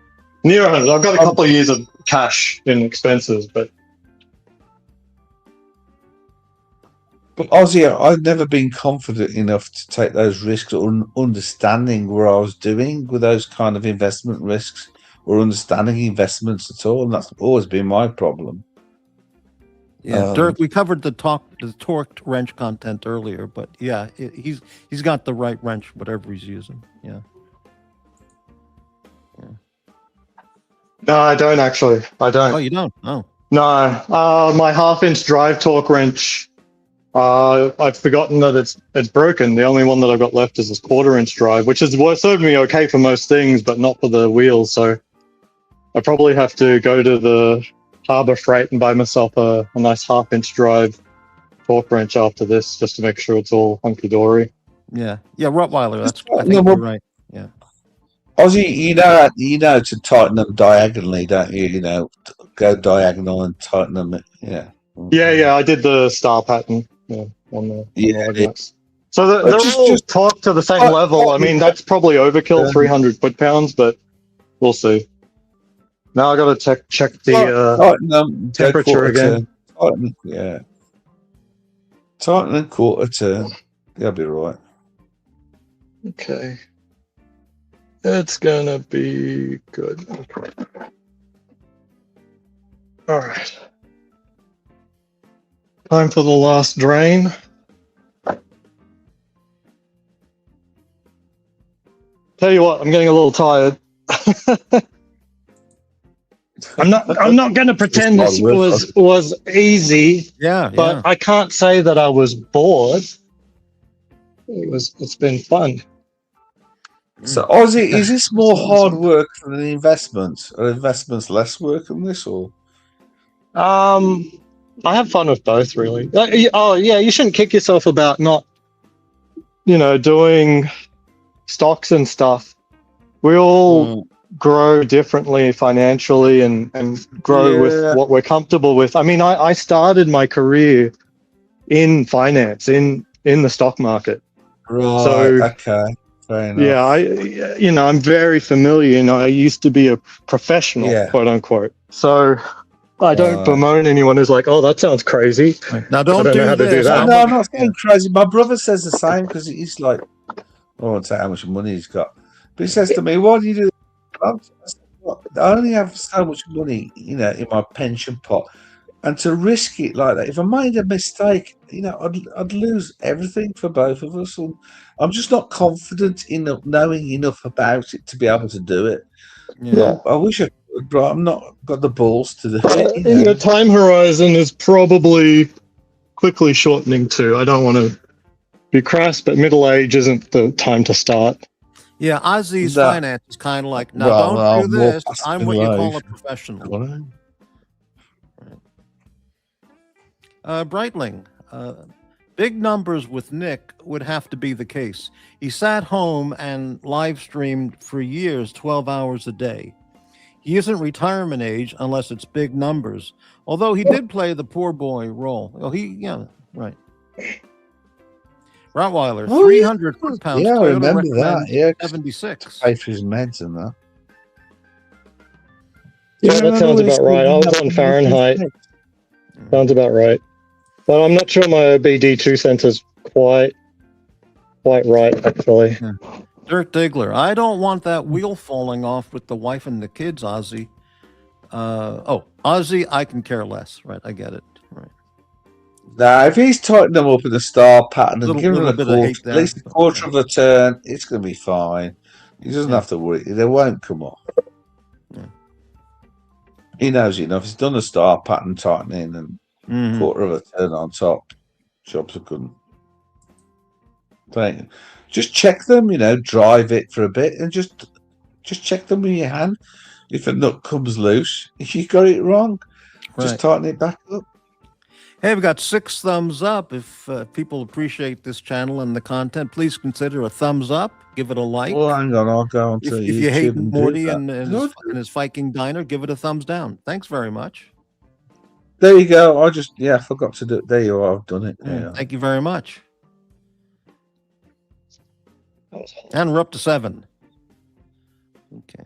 Near 100. I've got a couple of years of cash in expenses, but Aussie, I've never been confident enough to take those risks or understanding what I was doing with those kind of investment risks or understanding investments at all. And that's always been my problem. Yeah, Dirk, we covered the torqued wrench content earlier, but yeah, he's got the right wrench, whatever he's using. Yeah. No, I don't actually. I don't. Oh, you don't? Oh. No. My 1/2-inch drive torque wrench. I've forgotten that it's broken. The only one that I've got left is this 1/4-inch drive, which has served me okay for most things, but not for the wheels. So I probably have to go to the Harbor Freight and buy myself a nice 1/2-inch drive torque wrench after this, just to make sure it's all hunky dory. Yeah, Rottweiler. I think you're right. Yeah. Aussie, you know to tighten them diagonally, don't you? You know, go diagonal and tighten them. Yeah. Yeah, I did the star pattern. Yeah, on the ligaments. So they're just all torqued to the same level. I mean, that's probably overkill, 300 foot-pounds, but we'll see. Now I got to check the tighten them, temperature again. Tighten, yeah. Tighten and quarter turn. That'll be right. Okay. It's gonna be good. All right. Time for the last drain. Tell you what, I'm getting a little tired. I'm not going to pretend this was easy. But I can't say that I was bored. It's been fun. So Aussie, is this more hard work than an investment? Are investments less work than this, or? I have fun with both, really. Oh yeah, you shouldn't kick yourself about not, doing stocks and stuff. We all grow differently financially and grow with what we're comfortable with. I mean, I started my career in finance, in the stock market. Right. So, okay. Fair enough. Yeah, I'm very familiar. I used to be a professional, quote unquote. So I don't bemoan anyone who's like, "Oh, that sounds crazy." Now, don't know how to do that. No, I'm not saying crazy. My brother says the same because he's like, I won't say how much money he's got, but he says to me, "Why do you do that?" I only have so much money, in my pension pot, and to risk it like that, if I made a mistake, I'd lose everything for both of us. And I'm just not confident in knowing enough about it to be able to do it. Yeah. I wish I could, but I'm not got the balls to do it. Your time horizon is probably quickly shortening too. I don't want to be crass, but middle age isn't the time to start. Yeah, Aussie's finance is kind of like, don't do this. I'm what you call a professional. Breitling, big numbers with Nick would have to be the case. He sat home and live streamed for years, 12 hours a day. He isn't retirement age unless it's big numbers, although he did play the poor boy role. Right. Rottweiler, 300 foot-pounds. Yeah, I Toyota remember that. Yeah, 76. Pay for his meds and that. Yeah, that sounds about right. I was on Fahrenheit. Sounds about right. But I'm not sure my BD2 center's quite right, actually. Yeah. Dirk Diggler, I don't want that wheel falling off with the wife and the kids, Aussie. Aussie, I can care less. Right, I get it. Right. Now, if he's tightened them up in the star pattern and given little them at least a quarter of a turn, it's going to be fine. He doesn't have to worry. They won't come off. Yeah. He knows enough. He's done the star pattern tightening and quarter of a turn on top. Jobs are good. Just check them, drive it for a bit and just check them with your hand. If a nut comes loose, if you got it wrong, just tighten it back up. Hey, we've got 6 thumbs up. If people appreciate this channel and the content, please consider a thumbs up. Give it a like. Well, hang on, I'll go on to If you hate Morty and his Viking diner, give it a thumbs down. Thanks very much. There you go. I forgot to do it. There you are. I've done it. Yeah. Thank you very much. And we're up to 7. Okay.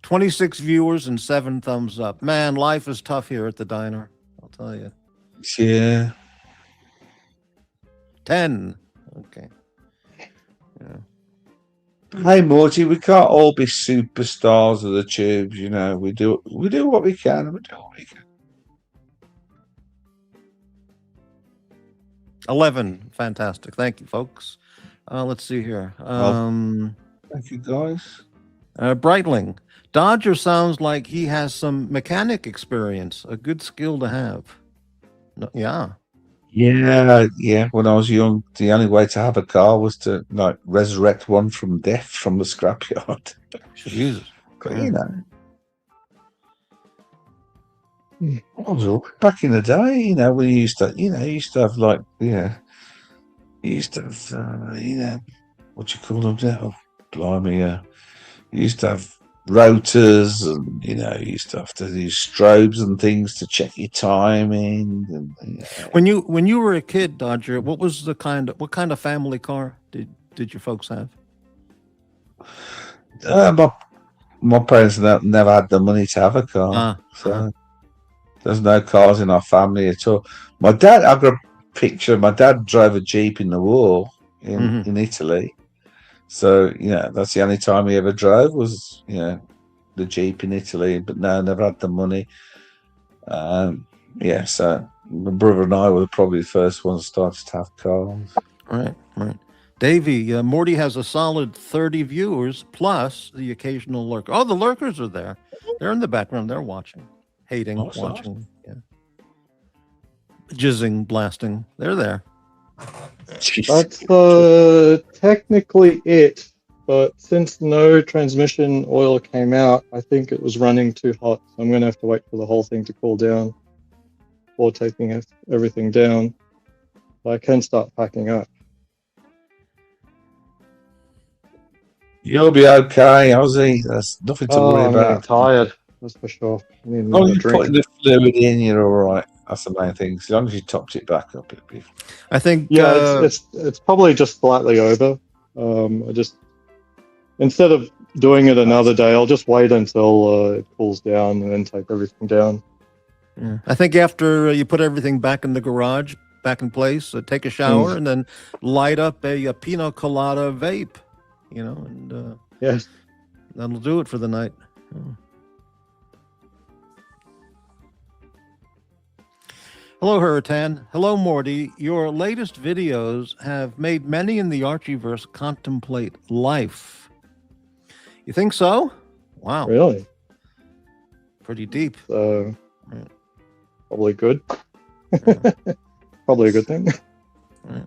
26 viewers and 7 thumbs up. Man, life is tough here at the diner. I'll tell you. Yeah. 10. Okay. Yeah. Hey Morty, we can't all be superstars of the tubes, We do what we can. We do what we can. 11. Fantastic. Thank you, folks. Let's see here. Thank you, guys. Breitling. Dodger sounds like he has some mechanic experience. A good skill to have. Yeah. Yeah. When I was young, the only way to have a car was to resurrect one from death from the scrapyard. Jesus. But, I was all back in the day, when you used to have you used to have, what you call them now? blimey, yeah. You used to have rotors, and you used to have to do strobes and things to check your timing. And When you were a kid, Dodger, what kind of family car did your folks have? my parents never had the money to have a car, so there's no cars in our family at all. My dad, I've got a picture. My dad drove a Jeep in the war in Italy. So, that's the only time he ever drove was, the Jeep in Italy. But no, never had the money. So my brother and I were probably the first ones started to have cars. Right. Davey, Morty has a solid 30 viewers, plus the occasional lurker. Oh, the lurkers are there. They're in the background. They're watching, hating, watching. Yeah. Jizzing, blasting. They're there. That's technically it, but since no transmission oil came out, I think it was running too hot. So I'm going to have to wait for the whole thing to cool down before taking everything down. But I can start packing up. You'll be okay, Aussie. There's nothing to worry I'm about. getting tired, that's for sure. I need As long another as you're putting drink. the fluid in, you're all right. That's the main thing. As long as you topped it back up, it'll be. I think. Yeah, it's probably just slightly over. I just, instead of doing it another day, I'll just wait until it cools down and then take everything down. Yeah. I think after you put everything back in the garage, back in place, take a shower, and then light up a pina colada vape, and yes, that'll do it for the night. Hello, Hurritan. Hello, Morty. Your latest videos have made many in the Archieverse contemplate life. You think so? Wow. Really? Pretty deep. Probably good. Probably a good thing.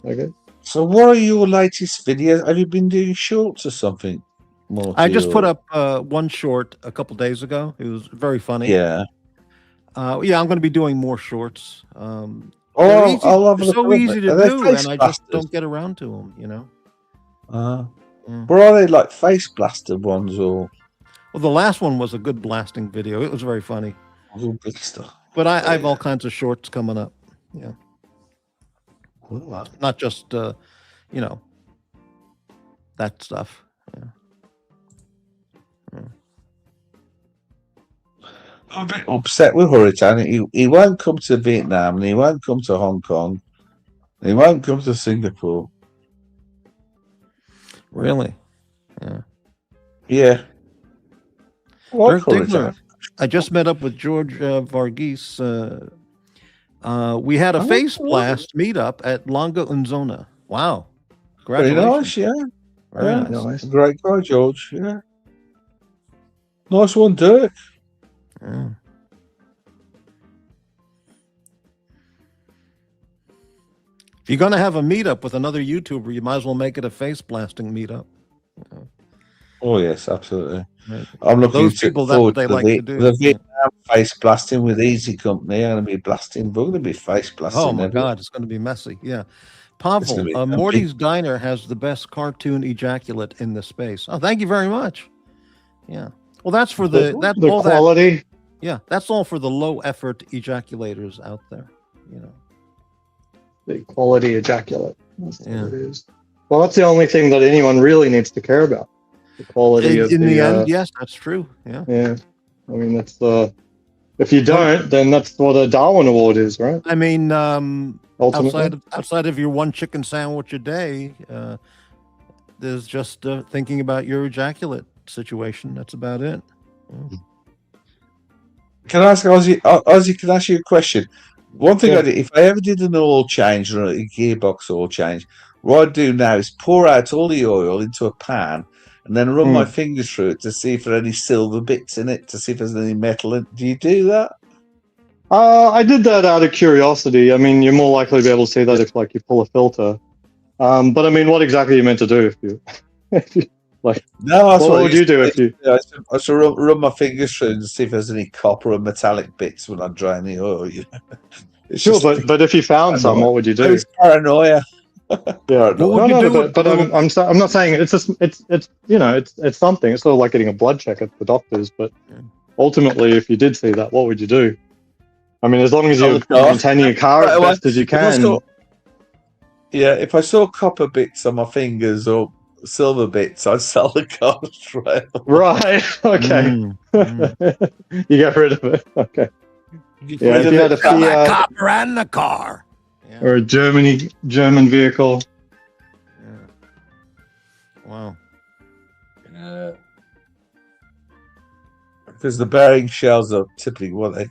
Okay. So what are your latest videos? Have you been doing shorts or something? Morty, I just put up one short a couple days ago. It was very funny. Yeah. I'm going to be doing more shorts. I'll they're have so easy to do, and I just don't get around to them, But are they like face blaster ones or? Well, the last one was a good blasting video. It was very funny. Big stuff. But I have all kinds of shorts coming up. Yeah. Not just, that stuff. Yeah. I'm a bit upset with Hurricane. He won't come to Vietnam, and he won't come to Hong Kong, and he won't come to Singapore. Really? Yeah. Yeah. Dirk Diggler. I just met up with George Varghese. We had a face blast meetup at Longa Unzona. Wow. Very nice, yeah. Very nice. Great guy, George. Yeah. Nice one, Dirk. Yeah. If you're going to have a meetup with another YouTuber, you might as well make it a face blasting meetup. Yeah. Oh yes, absolutely. Right. I'm looking Those people forward they to like to do. the Vietnam face blasting with Easy Company. I'm going to be blasting. We're going to be face blasting. Oh my God, it's going to be messy. Yeah. Pavel, Morty's Diner has the best cartoon ejaculate in the space. Oh, thank you very much. Yeah. Well, that's for the all quality. That's all for the low effort ejaculators out there. The quality ejaculate. That's what it is. Well, that's the only thing that anyone really needs to care about. The quality in the end, yes, that's true. Yeah. Yeah. I mean, that's if you don't, then that's what a Darwin Award is, right? I mean, outside of your one chicken sandwich a day, there's just thinking about your ejaculate situation. That's about it. Yeah. Can I ask Ozzy? Ozzy, can I ask you a question? One thing I did, if I ever did an oil change or a gearbox oil change, what I do now is pour out all the oil into a pan and then run my fingers through it to see if there are any silver bits in it, to see if there's any metal in it. Do you do that? I did that out of curiosity. I mean, you're more likely to be able to see that if, you pull a filter. But I mean, what exactly are you meant to do if you No, what would you do if you? I should run my fingers through and see if there's any copper or metallic bits when I drain the oil. Sure, but if you found some, what would you do? It's paranoia. Yeah, What would you do? but I'm not saying it's just it's you know it's something. It's sort of like getting a blood check at the doctors. But ultimately, if you did see that, what would you do? I mean, as long as you're maintaining your car as best as you can. If I saw copper bits on my fingers or silver bits, I'd sell the car straight away. Right. Okay. You get rid of it. Okay. Yeah. If you had a Sell that Fiat copper and the car. Yeah. or a German vehicle. Yeah. Wow. Because the bearing shells are typically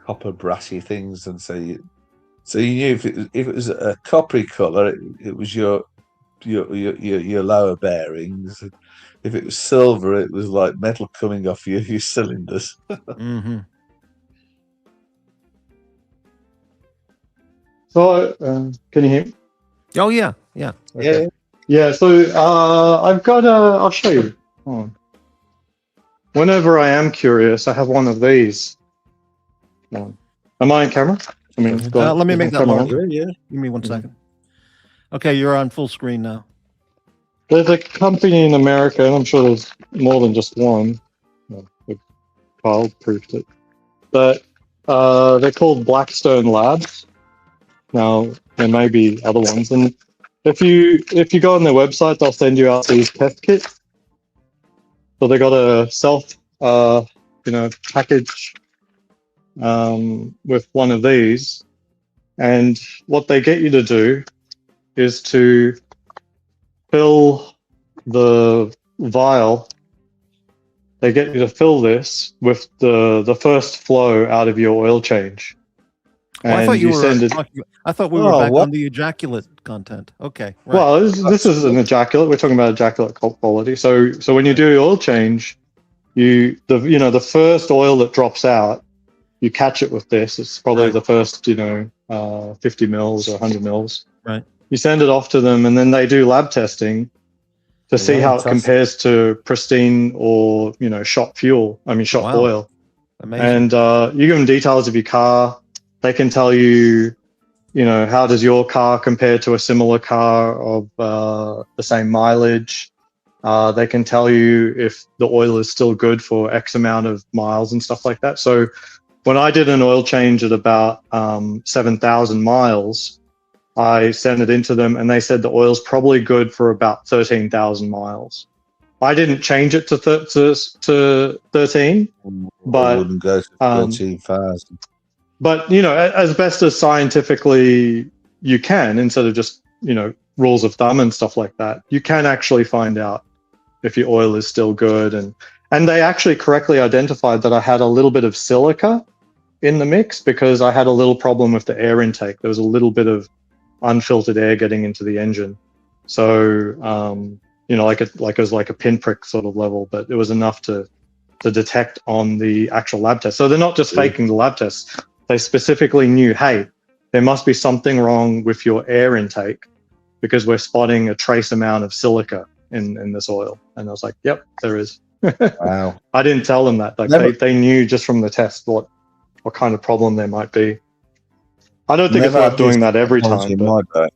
copper brassy things, and so you knew if it was a coppery color, it was your lower bearings. If it was silver, it was like metal coming off your cylinders. Mm-hmm. So, can you hear me? Oh yeah, yeah. Okay. Yeah. So I've got I'll show you. Hold on. Whenever I am curious, I have one of these. Am I on camera? I mean, let me make that larger. Yeah. Give me 1 second. Okay, you're on full screen now. There's a company in America, and I'm sure there's more than just one. Kyle proved it. But they're called Blackstone Labs. Now there may be other ones, and if you go on their website, they'll send you out these test kits. So they got a package with one of these, and what they get you to do is to fill the vial. They get you to fill this with the first flow out of your oil change. And I thought I thought we were back on the ejaculate content. Okay. Right. Well, this is an ejaculate. We're talking about ejaculate quality. So when you do your oil change, the first oil that drops out, you catch it with this. It's probably the first 50 mils or 100 mils. Right. You send it off to them, and then they do lab testing to see how it compares to pristine or shot fuel. I mean shot oil. Amazing. And you give them details of your car. They can tell you, how does your car compare to a similar car of the same mileage. They can tell you if the oil is still good for X amount of miles and stuff like that. So when I did an oil change at about 7,000 miles, I sent it into them, and they said the oil's probably good for about 13,000 miles. I didn't change it to 13, but I wouldn't go to 13,000. But as best as scientifically you can, instead of just rules of thumb and stuff like that, you can actually find out if your oil is still good. And they actually correctly identified that I had a little bit of silica in the mix because I had a little problem with the air intake. There was a little bit of unfiltered air getting into the engine. So, it was like a pinprick sort of level, but it was enough to detect on the actual lab test. So they're not just faking the lab tests. They specifically knew, hey, there must be something wrong with your air intake because we're spotting a trace amount of silica in this oil. And I was like, yep, there is. Wow. I didn't tell them that. Like they knew just from the test what kind of problem there might be. I don't think it's worth doing that every time. But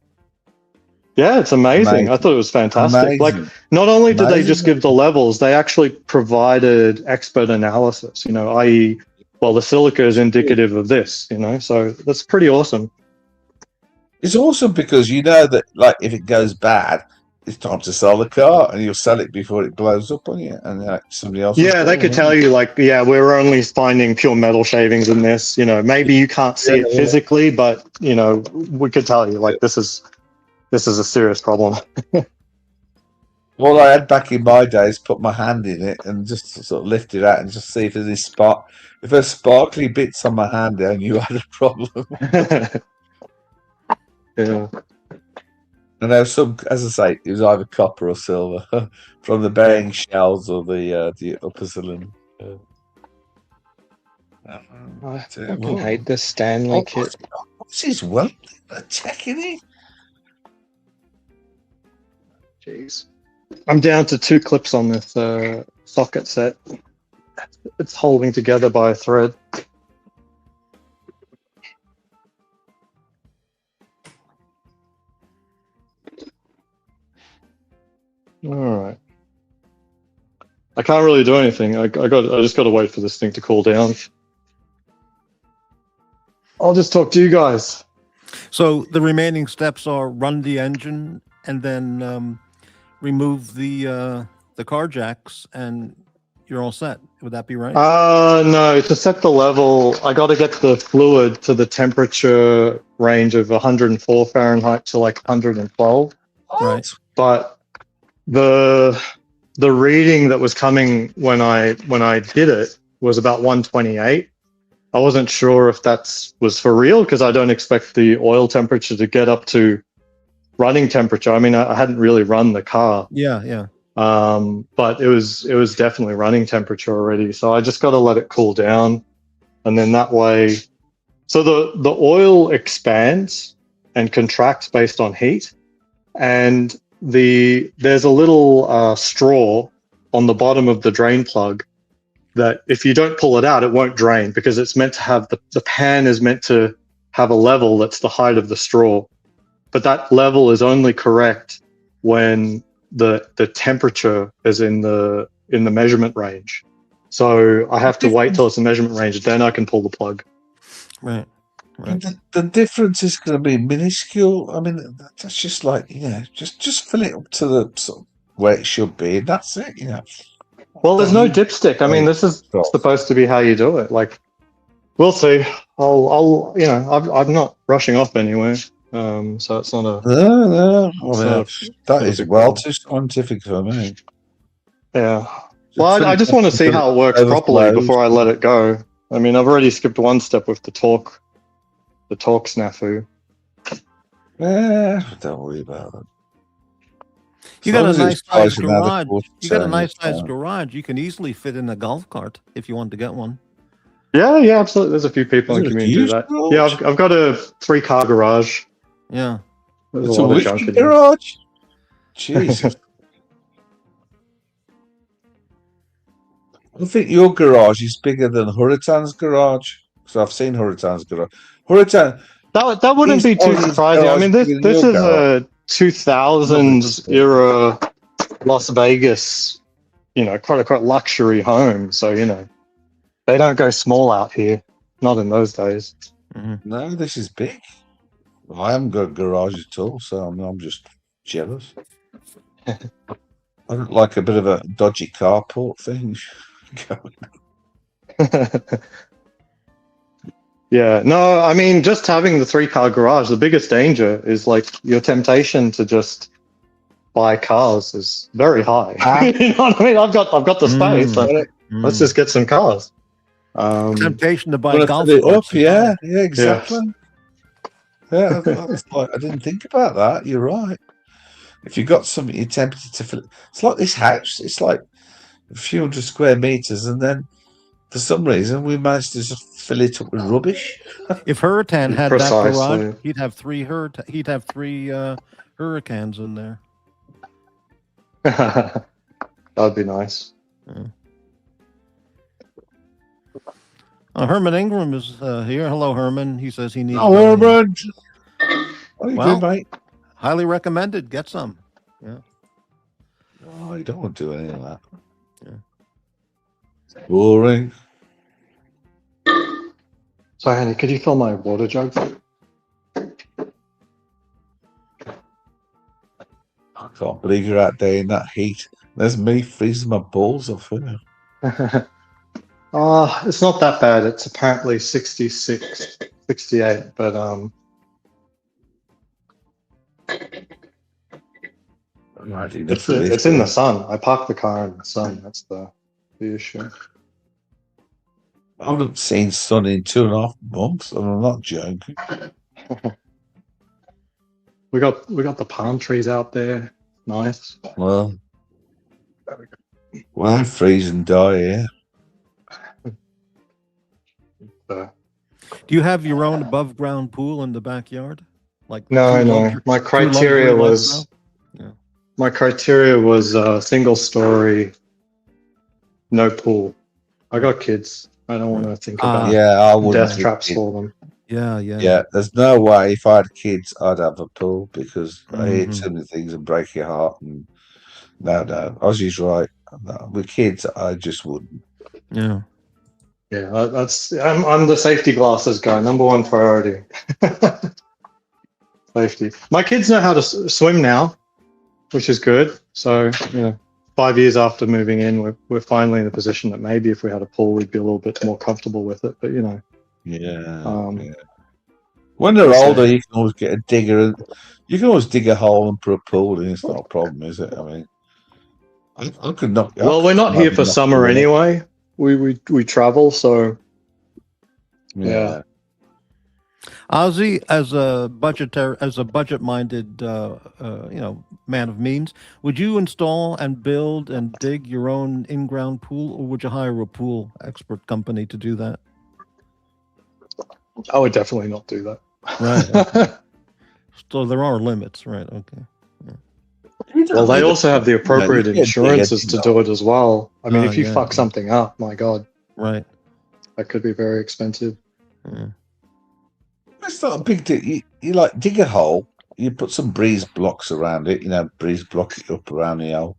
yeah, it's amazing. I thought it was fantastic. Like, not only did they just give the levels, they actually provided expert analysis, i.e., well, the silica is indicative of this, so that's pretty awesome. It's awesome because that, like, if it goes bad, it's time to sell the car, and you'll sell it before it blows up on you, and somebody else. Yeah, they could tell you, like, we're only finding pure metal shavings in this. Maybe you can't see it physically, but we could tell you, like, this is a serious problem. What I had back in my days, put my hand in it and just sort of lift it out and just see if there's any spot. If there's sparkly bits on my hand, I knew I had a problem. Yeah. And there was some, as I say, it was either copper or silver from the bearing shells or the upper cylinder. I fucking hate this Stanley kit. What's his welding? Checking it. Jeez. I'm down to 2 clips on this socket set. It's holding together by a thread. All right. I can't really do anything. I just got to wait for this thing to cool down. I'll just talk to you guys. So the remaining steps are run the engine and then remove the car jacks, and you're all set. Would that be right? No. To set the level, I got to get the fluid to the temperature range of 104 Fahrenheit to like 112. Right. But the reading that was coming when I did it was about 128. I wasn't sure if that was for real because I don't expect the oil temperature to get up to running temperature. I mean, I hadn't really run the car. Yeah. But it was definitely running temperature already. So I just got to let it cool down, and then that way, so the oil expands and contracts based on heat, and there's a little straw on the bottom of the drain plug that if you don't pull it out, it won't drain because it's meant to have the pan is meant to have a level that's the height of the straw, but that level is only correct when the temperature is in the measurement range. So I have to wait till it's in measurement range, then I can pull the plug. Right. The difference is going to be minuscule. I mean, that's just like, just fill it up to the sort of where it should be, and that's it. Well, there's no dipstick. I mean, this is supposed to be how you do it. Like, we'll see. I'll I'm not rushing off anywhere. So it's not a. No. That is well too scientific for me. Yeah. Well, I just want to see how it works properly before I let it go. I mean, I've already skipped one step with the torque snafu. Don't worry about it. You got a nice size garage. You got a nice size garage. You can easily fit in a golf cart if you want to get one. Yeah, absolutely. There's a few people in the community do that. Garage? Yeah, I've got a 3-car garage. Yeah. It's a whiskey garage? Jesus. I think your garage is bigger than Huratan's garage. So I've seen Huratan's garage. Huratan. That wouldn't be too surprising. I mean, this is a 2000s era Las Vegas, quite luxury home. So, they don't go small out here. Not in those days. Mm-hmm. No, this is big. I haven't got a garage at all, so I'm just jealous. I don't like a bit of a dodgy carport thing. Yeah, no, I mean, just having the 3-car garage, the biggest danger is like your temptation to just buy cars is very high. You know what I mean? I've got the space. Let's just get some cars. Temptation to buy golf carts. Yeah, exactly. Yeah, I didn't think about that. You're right. If you've got something you're tempted to fill, it's like this house. It's like a few hundred square meters, and then for some reason we managed to just fill it up with rubbish. If Hurricane had that garage, he'd have three Hurricanes in there. That'd be nice. Yeah. Herman Ingram is here. Hello, Herman. He says he needs. Oh, Herman. What are you doing, mate? Highly recommended. Get some. Yeah. Oh, you don't want to do any of that. Yeah. Boring. Sorry, Andy, could you fill my water jug? I can't believe you're out there in that heat. There's me freezing my balls off here. It's not that bad. It's apparently 66, 68, but it's in the sun. I parked the car in the sun. That's the issue. I haven't seen sun in 2.5 months, and I'm not joking. We got the palm trees out there. Nice. Well, I freeze and die here. Do you have your own above ground pool in the backyard? No. My criteria was single story, no pool. I got kids. I don't want to think about death traps for them. Yeah. There's no way if I had kids I'd have a pool because I hear too many things and break your heart. And No. Aussie's right. No, with kids, I just wouldn't. Yeah. Yeah, I'm the safety glasses guy. Number one priority. Safety. My kids know how to swim now, which is good. So 5 years after moving in, we're finally in a position that maybe if we had a pool, we'd be a little bit more comfortable with it. But Yeah. When they're older, you can always get a digger. You can always dig a hole and put a pool in. It's not a problem, is it? I mean, I could knock. Well, we're not here for summer anyway. We travel, so yeah. Aussie, as a budget-minded, man of means, would you install and build and dig your own in-ground pool, or would you hire a pool expert company to do that? I would definitely not do that. Right. Okay. So there are limits, right? Okay. Yeah. Well, they also have the appropriate insurances to do it as well. I mean, if you fuck something up, my God. Right. That could be very expensive. Yeah. It's not a big deal. You like dig a hole, you put some breeze blocks around it, breeze block it up around the hole.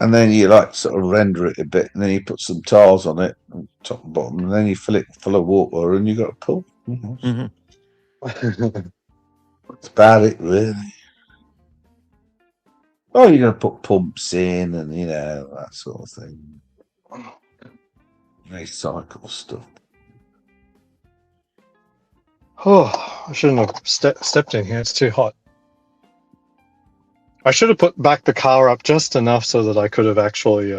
And then you sort of render it a bit, and then you put some tiles on it, top and bottom, and then you fill it full of water, and you got a pool. Mm-hmm. That's about it, really. Oh, you're going to put pumps in and, that sort of thing. Recycle stuff. Oh, I shouldn't have stepped in here. It's too hot. I should have put back the car up just enough so that I could have actually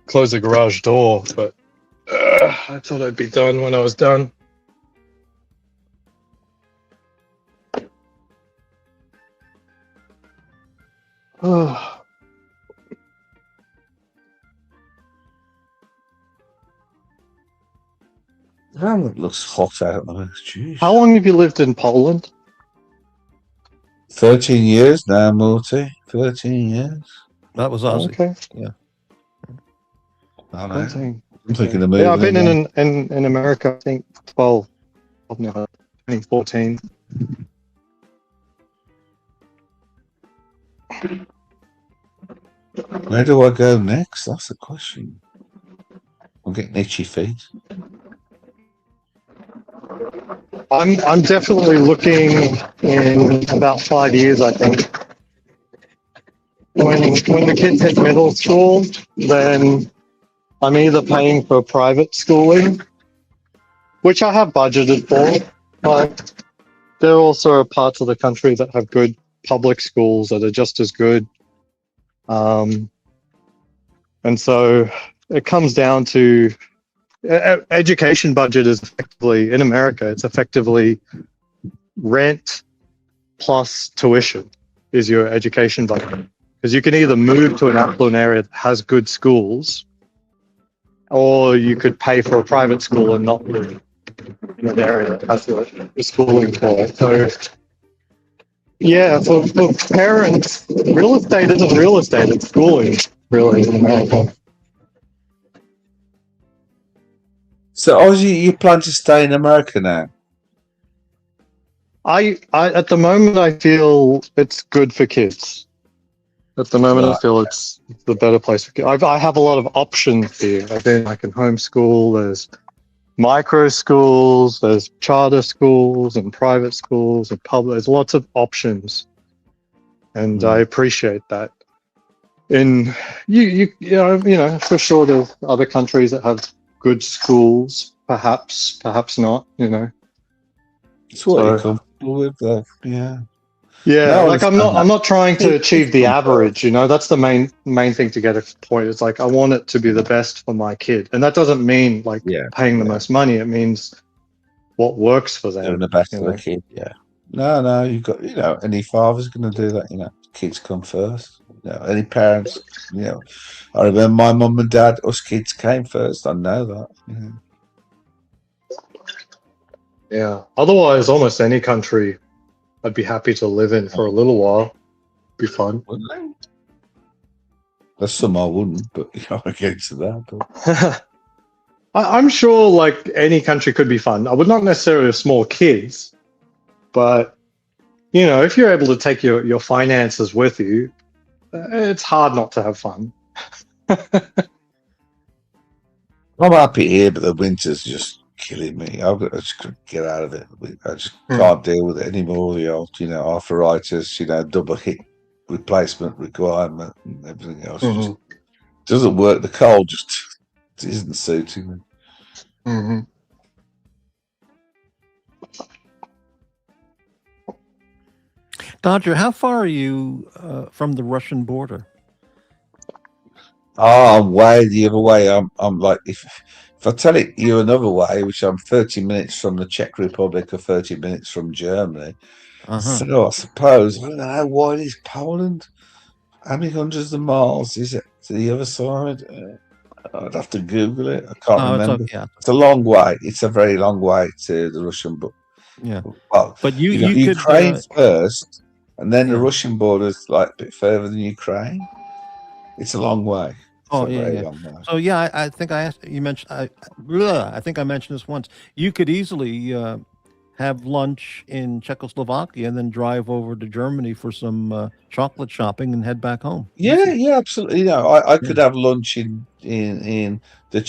closed the garage door, but I thought I'd be done when I was done. Oh. It looks hot out there. Jeez. How long have you lived in Poland? 13 years now, Morty. 13 years. That was Aussie. Okay. Yeah. I know. 13. I'm thinking of moving. Yeah, I've been in America, I think, 2014. Where do I go next? That's the question. I'm getting itchy feet. I'm definitely looking in about 5 years, I think. When the kids hit middle school, then I'm either paying for private schooling, which I have budgeted for, but there also are parts of the country that have good public schools that are just as good. And so it comes down to education budget is effectively, in America, it's effectively rent plus tuition is your education budget. Because you can either move to an affluent area that has good schools, or you could pay for a private school and not live in an area that has the schooling for it. So, yeah, for parents, real estate isn't real estate, it's schooling, really, in America. So, Aussie, you plan to stay in America now? I at the moment, I feel it's good for kids. At the moment, I feel it's the better place for kids. I have a lot of options here. Again, I can homeschool. There's micro schools, there's charter schools and private schools and public. There's lots of options, and I appreciate that. In you know, for sure, there's other countries that have good schools. Perhaps not. You know, it's what you're comfortable with, though. Yeah. Yeah, no, like I'm not trying to achieve the average, you know. That's the main thing to get a point. It's like I want it to be the best for my kid. And that doesn't mean like paying the most money. It means what works for them. Doing the best for the kid, yeah. No, you've got, any father's gonna do that, kids come first. Any parents, I remember my mum and dad, us kids came first. I know that. Yeah. Otherwise, almost any country I'd be happy to live in for a little while. Be fun. There's some I wouldn't, but I get to that. But. I'm sure like any country could be fun. I would not necessarily have small kids, but if you're able to take your finances with you, it's hard not to have fun. I'm happy here, but the winter's just killing me. I just couldn't get out of it. I just can't deal with it anymore. The old, arthritis, double hip replacement requirement and everything else just doesn't work. The cold just isn't suiting me. Mm-hmm. Dodger, how far are you from the Russian border? Oh, I'm way the other way. I'm like, if I tell it you another way, which I'm 30 minutes from the Czech Republic or 30 minutes from Germany. So I suppose, I don't know how wide is Poland? How many hundreds of miles is it to the other side? I'd have to Google it. I can't remember. It's a long way. It's a very long way to the Russian border. Yeah. Well, but you Ukraine could, first, and then the Russian border's like a bit further than Ukraine. It's a long way. Long way. So I think I asked you mentioned. I think I mentioned this once. You could easily have lunch in Czechoslovakia and then drive over to Germany for some chocolate shopping and head back home. Yeah, absolutely. I could have lunch in the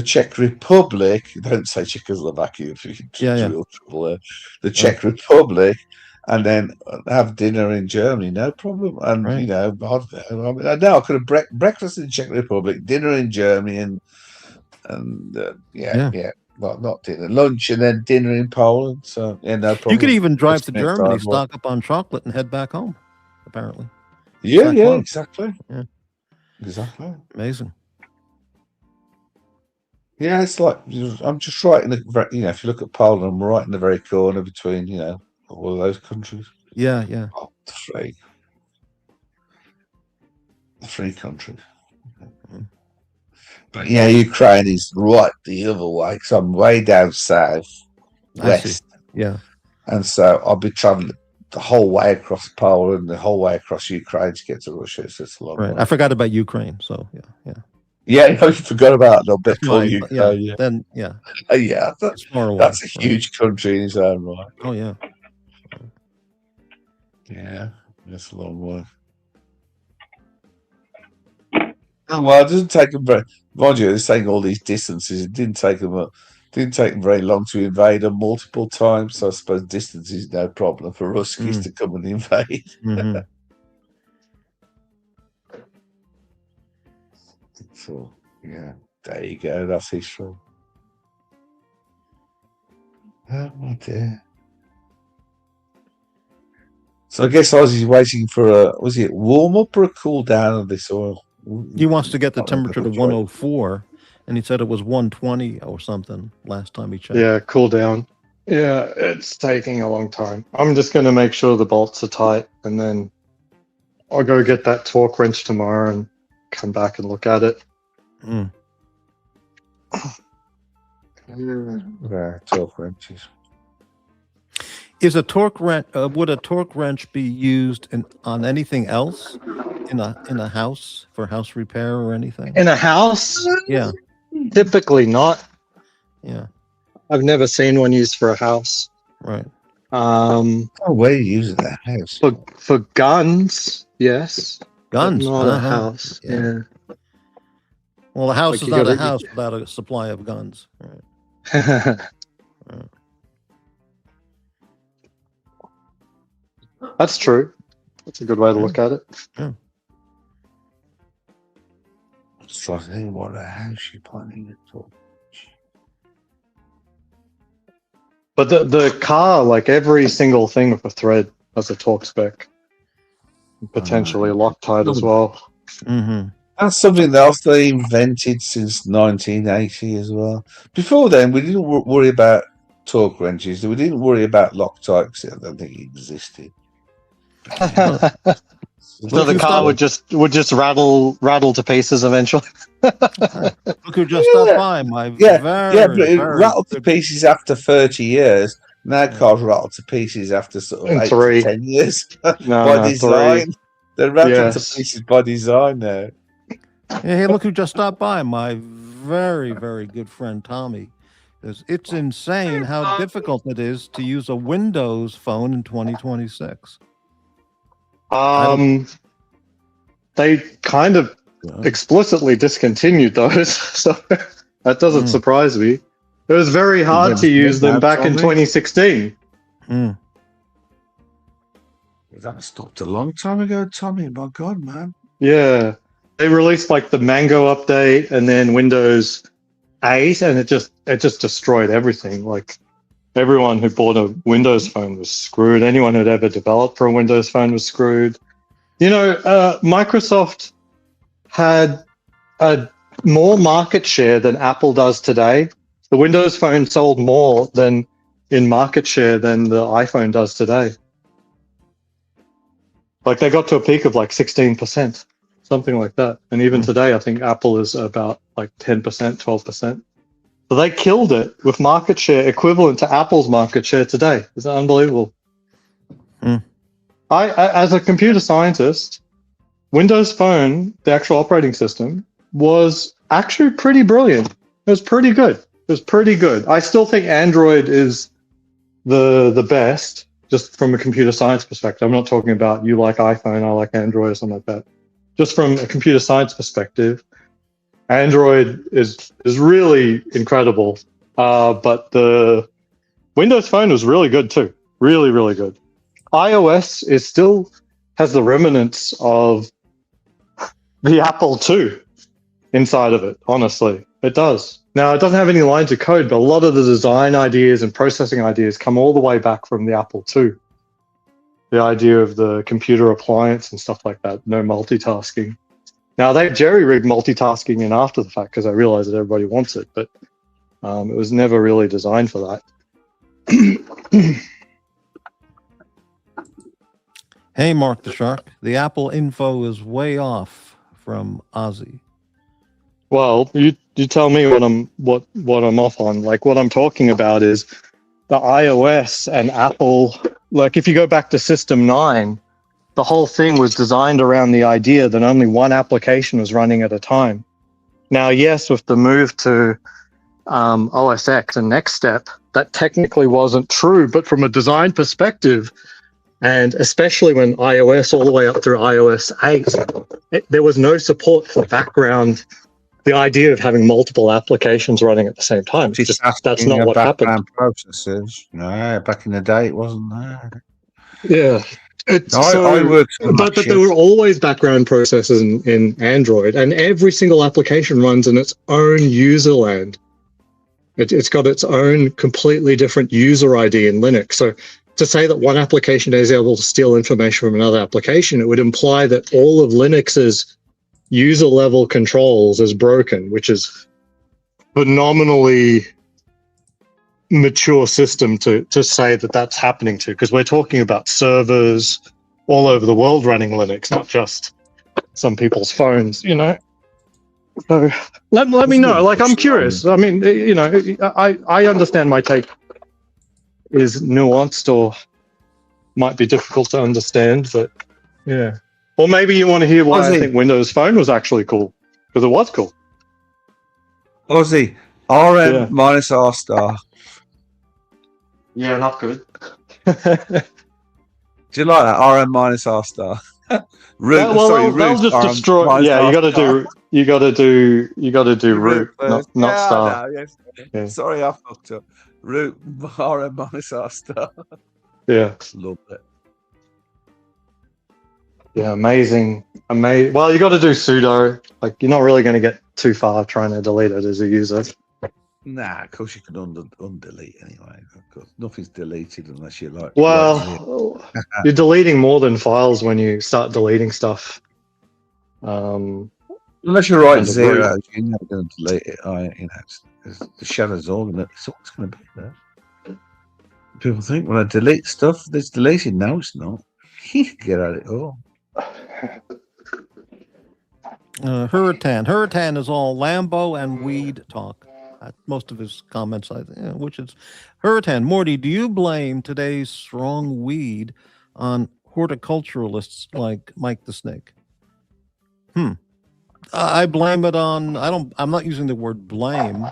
Czech Republic. Don't say Czechoslovakia if you real trouble there. The Czech Republic, and then have dinner in Germany, no problem. And now I could have breakfast in the Czech Republic, dinner in Germany, and not dinner, lunch, and then dinner in Poland. So no problem. You could even drive to Germany, stock up on chocolate, and head back home. Apparently. Yeah, exactly. Yeah, exactly. Amazing. Yeah, it's like I'm just right in the if you look at Poland, I'm right in the very corner between all of those countries. Yeah. Oh, the three countries. But Ukraine is right the other way because I'm way down south, west. Yeah. And so I'll be traveling the whole way across Poland, the whole way across Ukraine to get to Russia. So it's a long way. I forgot about Ukraine. So yeah. Yeah, you forgot about a bit called Ukraine. Yeah. Then that's a huge country in its own right. Oh yeah. Yeah, that's a long way. Oh, well, it doesn't take them very. Mind you, they're saying all these distances. It didn't take them very long to invade them multiple times. So I suppose distance is no problem for Ruskies to come and invade. So there you go. That's history. Oh my dear. So I guess Aussie's waiting for was it warm up or a cool down of this oil? He wants to get the temperature to 104, and he said it was 120 or something last time he checked. Yeah, cool down. Yeah, it's taking a long time. I'm just going to make sure the bolts are tight, and then I'll go get that torque wrench tomorrow and come back and look at it. Torque wrenches. Is a torque wrench? Would a torque wrench be used on anything else in a house for house repair or anything? In a house? Yeah. Typically not. Yeah. I've never seen one used for a house. Right. Where you use it at house? For guns, yes. Guns, but not a house. Yeah. Well, a house is not a house without a supply of guns. Right. That's true. That's a good way to look at it. Yeah. It's like, hey, what a house you're planning it for. But the car, like every single thing with a thread has a torque spec. Potentially Loctite as well. That's something else they invented since 1980 as well. Before then, we didn't worry about torque wrenches. We didn't worry about Loctite because I don't think it existed. So the car would just rattle to pieces eventually. Look who just stopped by. But it rattled to pieces after 30 years. Now cars rattle to pieces after sort of 8 to 10 years. By design. 3. They're rattled to pieces by design now. Hey, look who just stopped by. My very, very good friend Tommy. It's insane how difficult it is to use a Windows phone in 2026. they kind of explicitly discontinued those, so that doesn't surprise me. It was very hard to use them back in 2016. That stopped a long time ago, Tommy. My God, man. Yeah, they released like the Mango update and then Windows 8, and it just destroyed everything. Like everyone who bought a Windows phone was screwed. Anyone who'd ever developed for a Windows phone was screwed. You know, Microsoft had more market share than Apple does today. The Windows phone sold more than in market share than the iPhone does today. Like they got to a peak of like 16%, something like that. And even today, I think Apple is about like 10%, 12%. So they killed it with market share equivalent to Apple's market share today. It's unbelievable. I, as a computer scientist, Windows Phone, the actual operating system, was actually pretty brilliant. It was pretty good. It was pretty good. I still think Android is the best, just from a computer science perspective. I'm not talking about you like iPhone, I like Android or something like that. Just from a computer science perspective, Android is really incredible. But the Windows Phone was really good too. Really, really good. iOS is still has the remnants of the Apple II inside of it, honestly. It does. Now, it doesn't have any lines of code, but a lot of the design ideas and processing ideas come all the way back from the Apple II. The idea of the computer appliance and stuff like that, no multitasking. Now, they jerry-rigged multitasking in after the fact because I realized that everybody wants it, but it was never really designed for that. Hey, Mark the Shark. The Apple info is way off from Aussie. Well, you tell me what I'm off on. Like what I'm talking about is the iOS and Apple. Like if you go back to System 9, the whole thing was designed around the idea that only one application was running at a time. Now, yes, with the move to OS X and Next Step, that technically wasn't true, but from a design perspective, and especially when iOS all the way up through iOS 8, there was no support for background. The idea of having multiple applications running at the same time, that's not what happened. Processes, no, back in the day, it wasn't there. Yeah, but there were always background processes in Android, and every single application runs in its own user land. It's got its own completely different user ID in Linux. So to say that one application is able to steal information from another application, it would imply that all of Linux's user level controls is broken, which is phenomenally mature system to say that that's happening to, because we're talking about servers all over the world running Linux, not just some people's phones, you know. So let me know. Like, I'm curious. I mean, you know, I understand my take is nuanced or might be difficult to understand, but yeah. Or maybe you want to hear why I think Windows Phone was actually cool, because it was cool. Aussie, RM minus R star. Yeah, not good. Do you like that? RM minus R star. Root. They'll just destroy. Yeah, you got to do root, not star. No, yes. Yeah. Sorry, I fucked up. Root RM minus R star. Yeah, love it. Yeah, amazing. Well, you got to do sudo. Like, you're not really going to get too far trying to delete it as a user. Nah, of course you can undelete anyway. Of course, nothing's deleted unless you like. Well, you're deleting more than files when you start deleting stuff. Unless you write zero, you're never going to delete it. You know, the shadow's all in it. It's always going to be there. People think when I delete stuff, it's deleted. No, it's not. You can get at it all. Hurricane is all Lambo and weed talk. Most of his comments, which is Hurricane. Morty, do you blame today's strong weed on horticulturalists like Mike the Snake? I blame it on. I'm not using the word blame,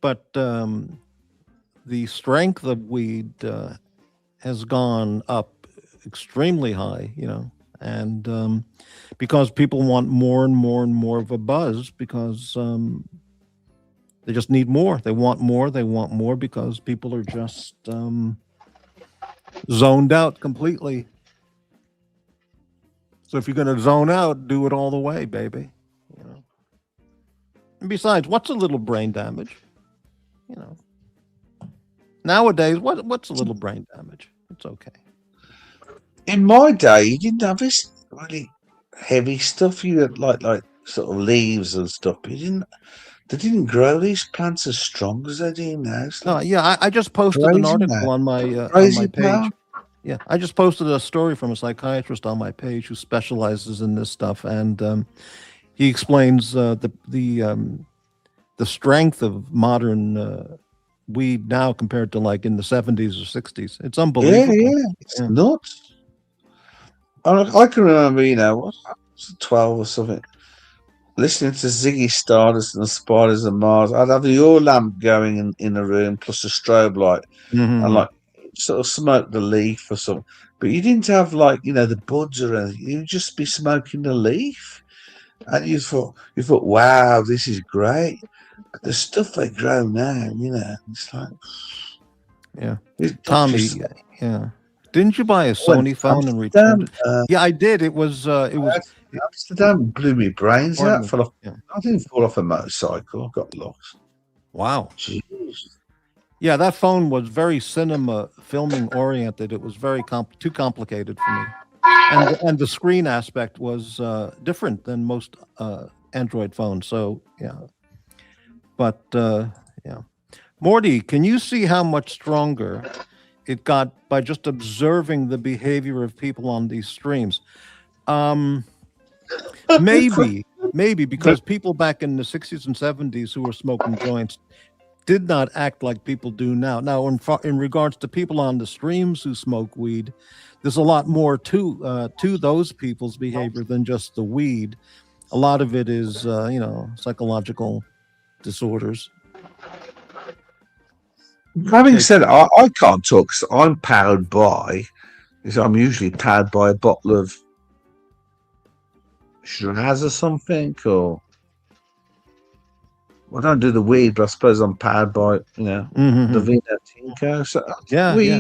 but the strength of weed has gone up extremely high. You know, and because people want more and more and more of a buzz, because they just need more. They want more. They want more because people are just zoned out completely. So if you're going to zone out, do it all the way, baby. You know. And besides, what's a little brain damage? You know. Nowadays, what's a little brain damage? It's okay. In my day, you didn't have this really heavy stuff. You had like sort of leaves and stuff. But they didn't grow these plants as strong as they do now. Yeah, I just posted an article on my page. Pal. Yeah, I just posted a story from a psychiatrist on my page who specializes in this stuff, and he explains the strength of modern weed now compared to like in the 70s or 60s. It's unbelievable. Yeah, it's nuts. I can remember, what was it, 12 or something, listening to Ziggy Stardust and the Spiders of Mars. I'd have the oil lamp going in the room plus a strobe light, and like sort of smoke the leaf or something. But you didn't have like the buds or anything. You'd just be smoking the leaf, and you thought, wow, this is great. But the stuff they grow now, it's like, Tommy, didn't you buy a Sony phone and return it? Yeah, I did. It was Amsterdam blew me brains out. I didn't fall off a motorcycle. I got lost. Wow. Jeez. Yeah, that phone was very cinema filming oriented. It was very too complicated for me, and the screen aspect was different than most Android phones. So yeah, but Morty, can you see how much stronger it got by just observing the behavior of people on these streams? Maybe because people back in the 60s and 70s who were smoking joints did not act like people do now. Now, in regards to people on the streams who smoke weed, there's a lot more to those people's behavior than just the weed. A lot of it is, psychological disorders. Having said, I can't talk because I'm powered by. I'm usually powered by a bottle of Shiraz or something, or I don't do the weed, but I suppose I'm powered by the Vino Tinto. So we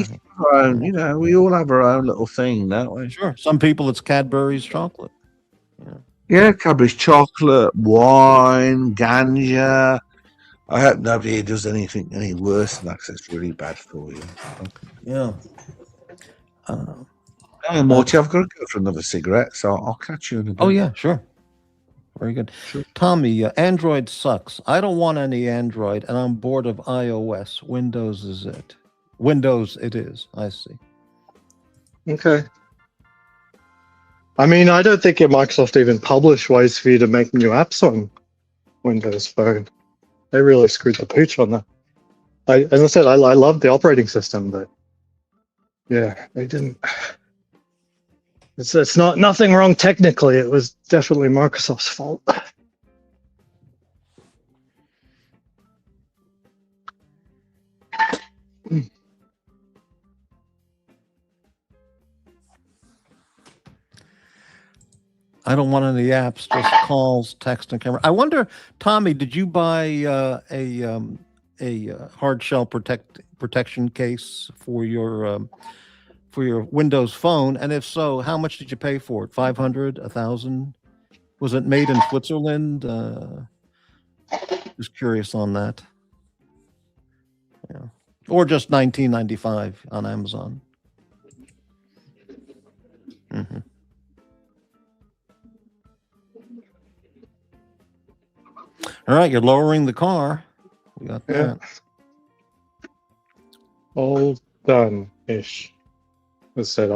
all have our own little thing, don't we? Sure. Some people it's Cadbury's chocolate. Yeah, Cadbury's chocolate, wine, ganja. I hope nobody does anything any worse than that because it's really bad for you. Yeah. Hey, Morty, I've got to go for another cigarette, so I'll catch you in a bit. Oh, yeah, sure. Very good. Sure. Tommy, Android sucks. I don't want any Android, and I'm bored of iOS. Windows is it. Windows it is. I see. Okay. I mean, I don't think Microsoft even published ways for you to make new apps on Windows Phone. They really screwed the pooch on that. As I said, I love the operating system, but yeah, they didn't. It's not nothing wrong technically. It was definitely Microsoft's fault. I don't want any apps, just calls, text, and camera. I wonder, Tommy, did you buy a hard shell protection case for your Windows Phone? And if so, how much did you pay for it? 500, 1,000? Was it made in Switzerland? Just curious on that. Yeah, or just $19.95 on Amazon. Mm-hmm. All right, you're lowering the car. We got that. All done-ish. As I said,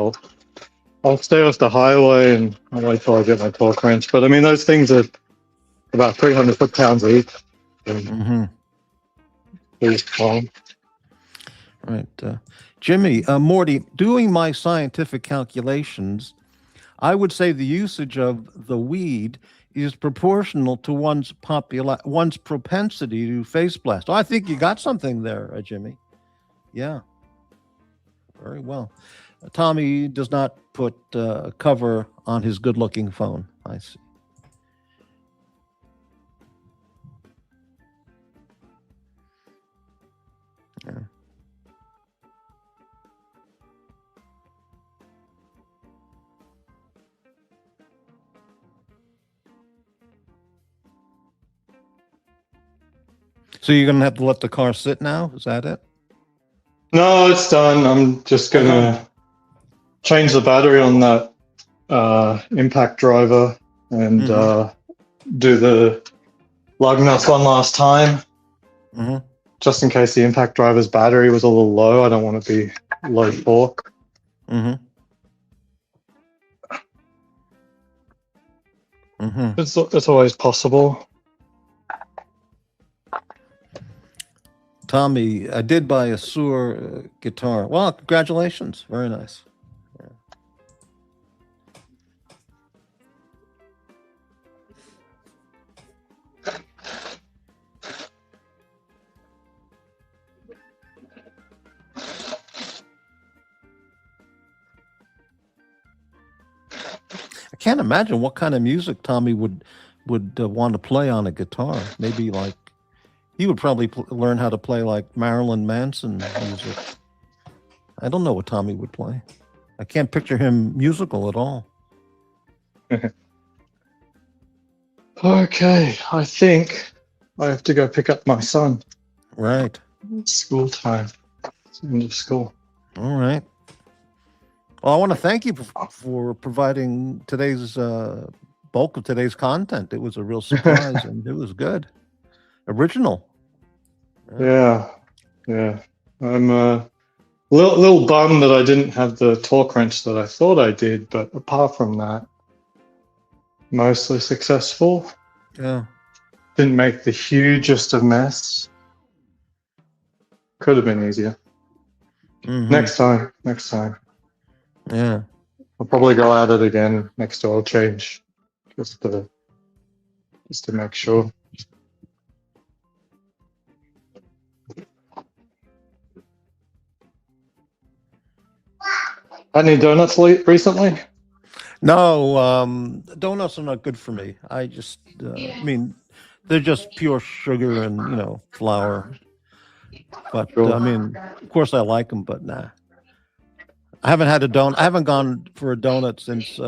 I'll stay off the highway and I'll wait till I get my torque wrench. But I mean, those things are about 300 foot-pounds each. Fine. Right. Jimmy, Morty, doing my scientific calculations, I would say the usage of the weed is proportional to one's propensity to face blast. Oh, I think you got something there, Jimmy. Yeah. Very well. Tommy does not put a cover on his good-looking phone. I see. Yeah. So you're going to have to let the car sit now? Is that it? No, it's done. I'm just gonna change the battery on that impact driver and do the lug nuts one last time. Just in case the impact driver's battery was a little low. I don't want to be low torque. It's always possible. Tommy, I did buy a Sur guitar. Well, congratulations. Very nice. Yeah. I can't imagine what kind of music Tommy would want to play on a guitar. Maybe like he would probably learn how to play like Marilyn Manson music. I don't know what Tommy would play. I can't picture him musical at all. Okay, I think I have to go pick up my son. Right. It's school time. It's the end of school. All right. Well, I want to thank you for providing today's bulk of today's content. It was a real surprise and it was good. Original. Yeah. I'm a little bummed that I didn't have the torque wrench that I thought I did, but apart from that, mostly successful. Yeah. Didn't make the hugest of mess. Could have been easier. Next time. Yeah. I'll probably go at it again next oil change, just to make sure. Had any donuts recently? No, donuts are not good for me. I just, I mean, they're just pure sugar and, flour. But, I mean, of course I like them, but nah. I haven't had a donut. I haven't gone for a donut since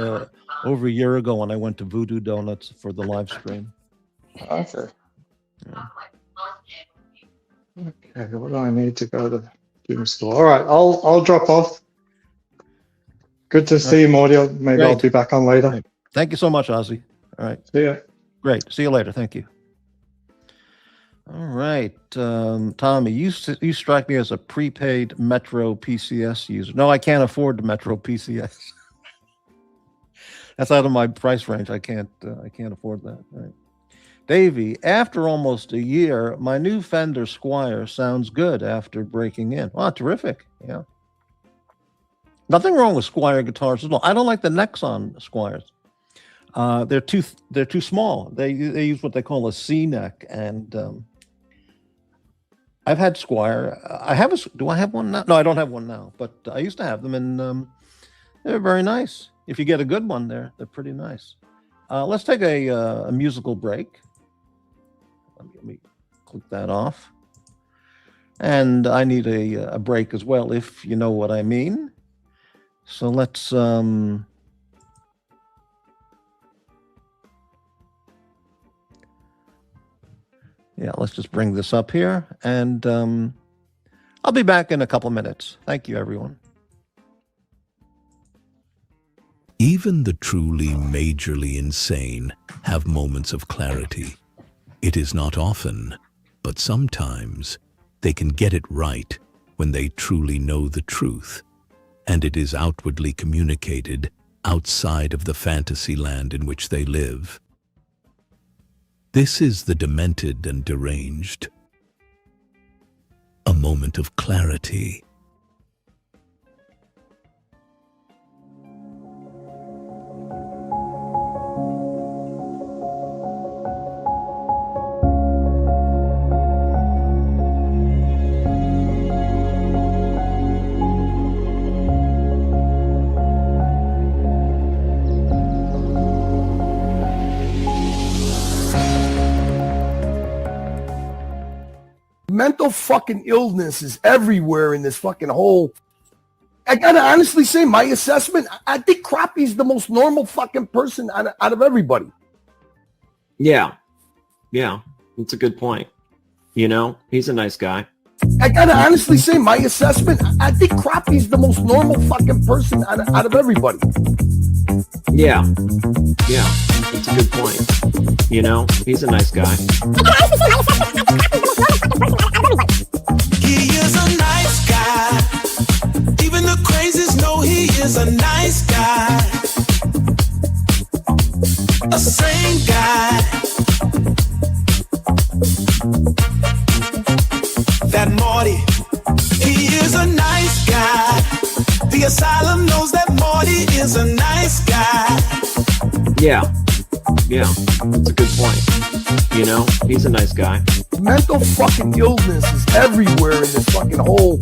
over a year ago when I went to Voodoo Donuts for the live stream. Okay. Yeah. Okay, what do I need to go to the store? All right, I'll drop off. Good to see you, Morty. Maybe I'll be back on later. Great. Thank you so much, Aussie. All right. See ya. Great. See you later. Thank you. All right. Tommy, you strike me as a prepaid Metro PCS user. No, I can't afford the Metro PCS. That's out of my price range. I can't afford that. All right. Davey, after almost a year, my new Fender Squire sounds good after breaking in. Wow, terrific. Yeah. Nothing wrong with Squire guitars at all. I don't like the necks on Squires. They're too small. They use what they call a C neck, and I've had Squire. Do I have one now? No, I don't have one now, but I used to have them, and they're very nice. If you get a good one, they're pretty nice. Let's take a musical break. Let me click that off. And I need a break as well, if you know what I mean. So let's let's just bring this up here, and I'll be back in a couple of minutes. Thank you, everyone. Even the truly majorly insane have moments of clarity. It is not often, but sometimes they can get it right when they truly know the truth, and it is outwardly communicated outside of the fantasy land in which they live. This is the demented and deranged. A moment of clarity. mental fucking illness is everywhere in this fucking whole. I gotta honestly say, my assessment, I think Crappie's the most normal fucking person out of everybody. Yeah. Yeah. That's a good point. You know, he's a nice guy. I gotta honestly say, my assessment, I think Crappie's the most normal fucking person out of everybody. Yeah. Yeah. That's a good point. You know, he's a nice guy. He is a nice guy. Even the crazies know he is a nice guy. A sane guy. That Morty, he is a nice guy. The asylum knows that Morty is a nice guy. Yeah. Yeah. That's a good point. You know, he's a nice guy. Mental fucking illness is everywhere in this fucking whole.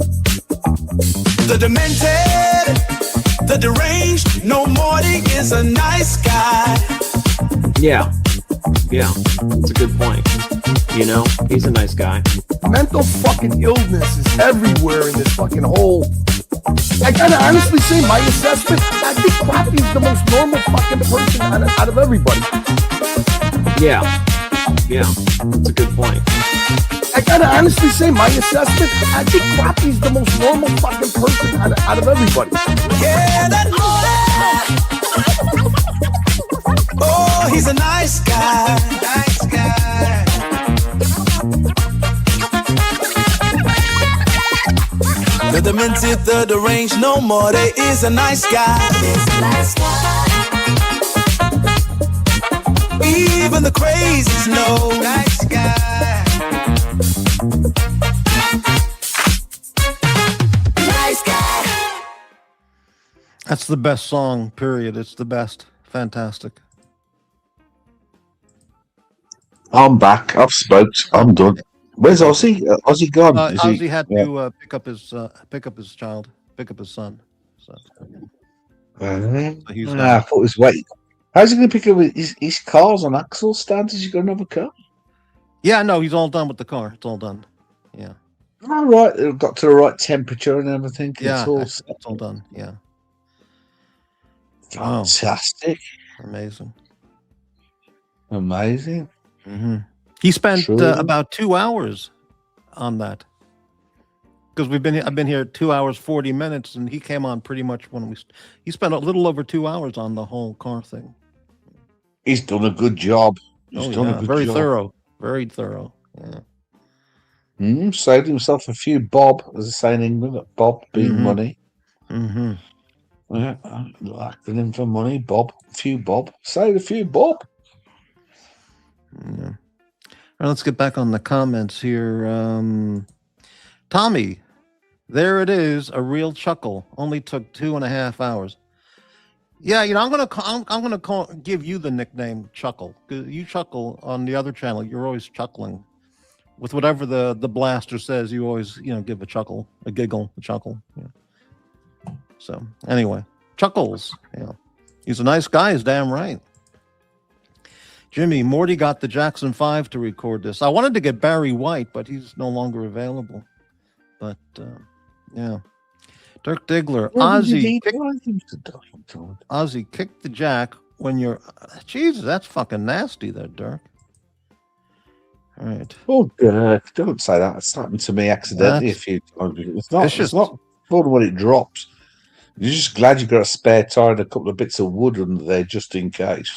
The demented, the deranged, no Morty is a nice guy. Yeah. Yeah. That's a good point. You know, he's a nice guy. Mental fucking illness is everywhere in this fucking whole. I gotta honestly say, my assessment, I think Crappie's the most normal fucking person out of everybody. Yeah. Yeah. That's a good point. I gotta honestly say, my assessment, I think Crappie's the most normal fucking person out of everybody. Yeah, that Morty. Oh, he's a nice guy. Nice guy. The demented, the deranged, no Morty is a nice guy. Even the crazies know. Nice guy. Nice guy. That's the best song, period. It's the best. Fantastic. I'm back. I've smoked. I'm done. Where's Aussie? Aussie gone? Aussie had to pick up his child, pick up his son. So he's I thought it was wait. How's he going to pick up his car's on axle stands? Has he got another car? Yeah, no, he's all done with the car. It's all done. Yeah. All right, it got to the right temperature and everything. Yeah, it's all done. Yeah. Fantastic. Wow. Amazing. Amazing. Mm-hmm. He spent about 2 hours on that because I've been here 2 hours 40 minutes, and he came on pretty much when he spent a little over 2 hours on the whole car thing. He's done a good job. He's done a good very job. thorough, very thorough. Yeah. Saved himself a few bob, as they say in England. Bob being money. Mm-hmm. Yeah, acronym for money. Bob, a few bob. Saved a few bob. Yeah. All right, let's get back on the comments here. Tommy, there it is, a real chuckle. Only took 2.5 hours. Yeah, I'm gonna give you the nickname Chuckle. You chuckle on the other channel. You're always chuckling with whatever the blaster says. You always give a chuckle, a giggle, a chuckle. Yeah. So anyway, Chuckles. Yeah, he's a nice guy. He's damn right. Jimmy, Morty got the Jackson 5 to record this. I wanted to get Barry White, but he's no longer available. But, yeah. Dirk Diggler, Ozzy, kick the jack when you're... Jesus, that's fucking nasty there, Dirk. All right. Oh, Dirk, don't say that. It's happened to me accidentally a few times. It's not fun when it drops. You're just glad you got a spare tire and a couple of bits of wood under there just in case.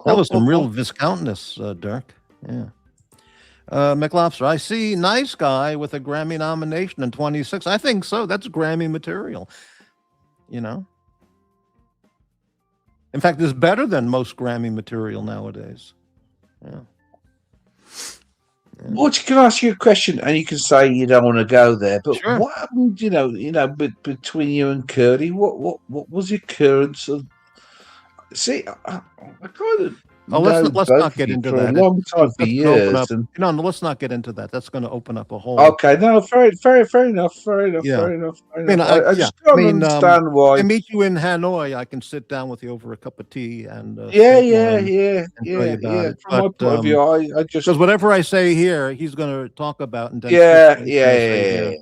That was some real viscountness, Dirk. Yeah. McLobster, I see nice guy with a Grammy nomination in 26. I think so. That's Grammy material. In fact, it's better than most Grammy material nowadays. Yeah. What can I ask you a question, and you can say you don't want to go there, but sure. What happened? Between you and Curdy, what was your occurrence of? See, I kind of Oh, know let's both not of get you into for that. a long time, for That's gonna open years, up. and No, let's not get into that. That's going to open up a whole. okay, no, fair enough, Yeah. fair enough. I mean, I yeah. just don't understand If why. I meet you in Hanoi, I can sit down with you over a cup of tea and Yeah, steak wine and tell you about it. From my point of view, I just because whatever I say here, he's going to talk about and then switch yeah, what he's going to say yeah. here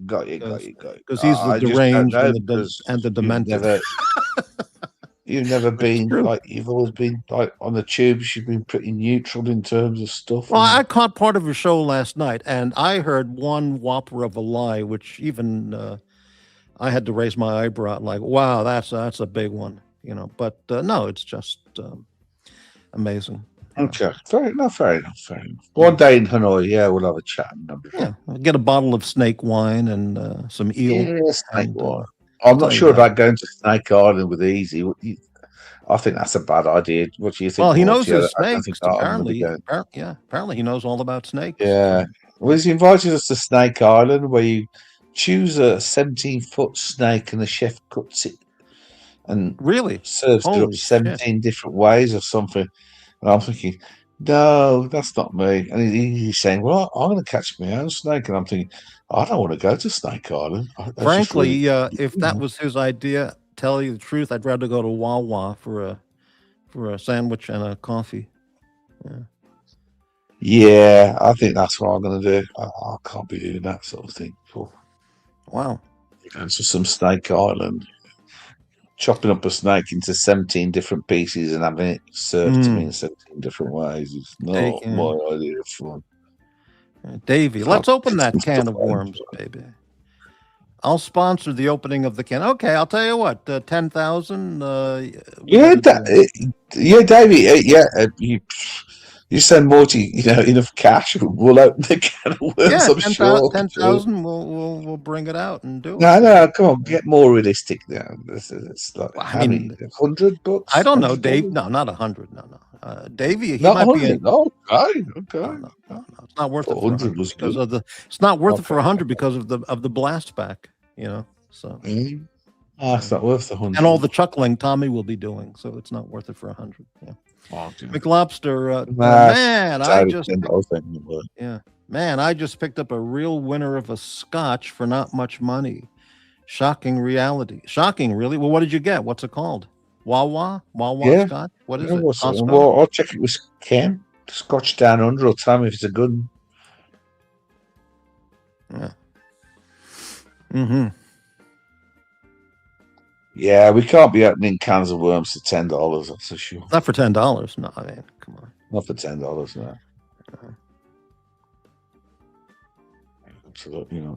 Got you. because he's the I just don't deranged know and the because demented. you've never been true. like you've always been like on the tubes. You've been pretty neutral in terms of stuff. Well, I caught part of your show last night, and I heard one whopper of a lie, which even I had to raise my eyebrow, like, "Wow, that's a big one," you know. But no, it's just amazing. Okay, fair enough. One day in Hanoi, yeah, we'll have a chat. Yeah, I'll get a bottle of snake wine and some eel. Yeah, snake and, wine. I'm not tell you sure that. about going to Snake Island with Easy. I think that's a bad idea. What do you think? Well, he knows Morty? his I don't snakes. think I'm gonna be going. Apparently he knows all about snakes. Yeah. Well, he's invited us to Snake Island, where you choose a 17-foot snake and the chef cuts it and Really serves it up Holy 17 shit. different ways or something. And I'm thinking, no, that's not me. And he's saying, well, I'm going to catch my own snake. And I'm thinking, I don't want to go to Snake Island. Frankly, if that was his idea, tell you the truth, I'd rather go to Wawa for a sandwich and a coffee. Yeah, I think that's what I'm going to do. I can't be doing that sort of thing. Wow. Going to some Snake Island, chopping up a snake into 17 different pieces and having it served to me in 17 different ways is not my idea of fun. Davey, let's open that can of worms, baby. I'll sponsor the opening of the can. Okay, I'll tell you what, 10,000. Yeah, Davey. You send Morty, enough cash, we'll open the can of worms. Yeah, I'm sure 10,000. We'll bring it out and do it. No, come on, get more realistic now. It's like I mean, $100. I don't know, Dave. No, not 100. No. Davey, he Not might 100. be. Okay. No, it's not worth it for 100 100 was because good. of the. It's not worth it for 100 because of the blast back. So. It's not worth the 100. And all the chuckling Tommy will be doing, so it's not worth it for 100. Yeah. McLobster, I just picked up a real winner of a scotch for not much money. Shocking reality. Shocking, really. Well, what did you get? What's it called? Wawa Scotch? What is it? Well, I'll check it with Ken. Scotch Down Under will tell me if it's a good one. Yeah. Mm-hmm. Yeah, we can't be opening cans of worms for $10, that's for sure. Not for $10. No, I mean, come on. Not for $10, no. Absolutely.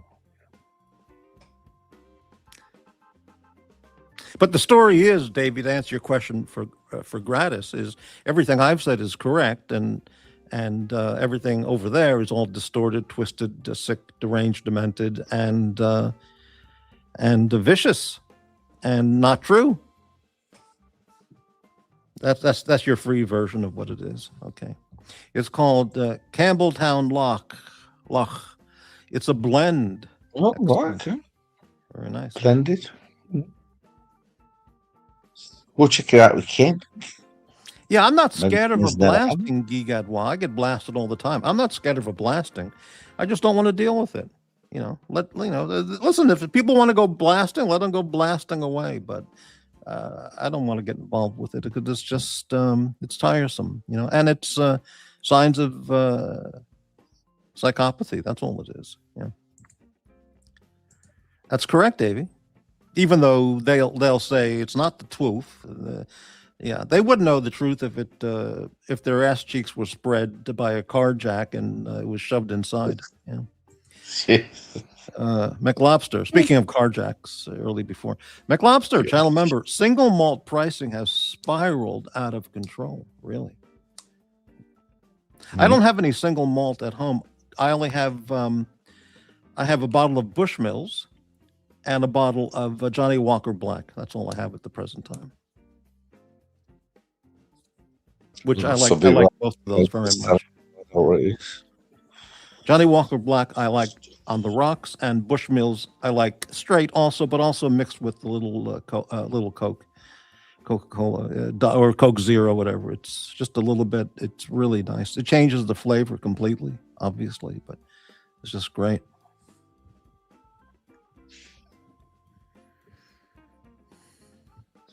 But the story is, Davey, to answer your question for gratis, is everything I've said is correct, and everything over there is all distorted, twisted, sick, deranged, demented, and vicious, and not true. That's your free version of what it is. Okay, it's called Campbelltown Loch. It's a blend. Oh, right, okay. Very nice. Blended. We'll check it out with Ken. Yeah, I'm not scared of a blasting, Gigadwa. I get blasted all the time. I'm not scared of a blasting. I just don't want to deal with it. Listen, if people want to go blasting, let them go blasting away. But I don't want to get involved with it because it's just it's tiresome, and it's signs of psychopathy. That's all it is. Yeah, that's correct, Davey. Even though they'll say it's not the truth. They wouldn't know the truth if their ass cheeks were spread by a car jack and it was shoved inside. Yeah. McLobster. Speaking of car jacks, early before McLobster, channel member. Single malt pricing has spiraled out of control. Really. I don't have any single malt at home. I only have I have a bottle of Bushmills and a bottle of Johnny Walker Black. That's all I have at the present time. Which I like both of those very much. Johnny Walker Black I like on the rocks, and Bushmills I like straight also, but also mixed with the little Coke Coca-Cola or Coke Zero, whatever. It's just a little bit. It's really nice. It changes the flavor completely, obviously, but it's just great.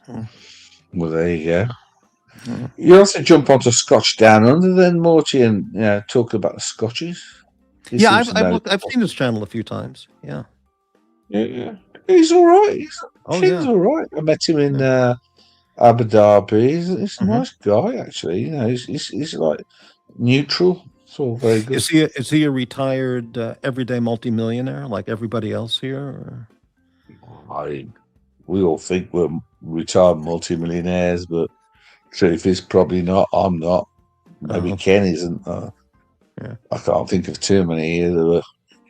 Well, there you go. You also jump onto Scotch Down Under, then Morty, and talk about the Scotches. Yeah, I've seen his channel a few times. Yeah. Yeah. He's all right. He's all right. I met him in Abu Dhabi. He's a nice guy, actually. You know, he's like neutral. It's all very good. Is he a retired everyday multimillionaire like everybody else here? Or? We all think we're retired multimillionaires, but truth is probably not. I'm not. Maybe Ken isn't. I can't think of too many here that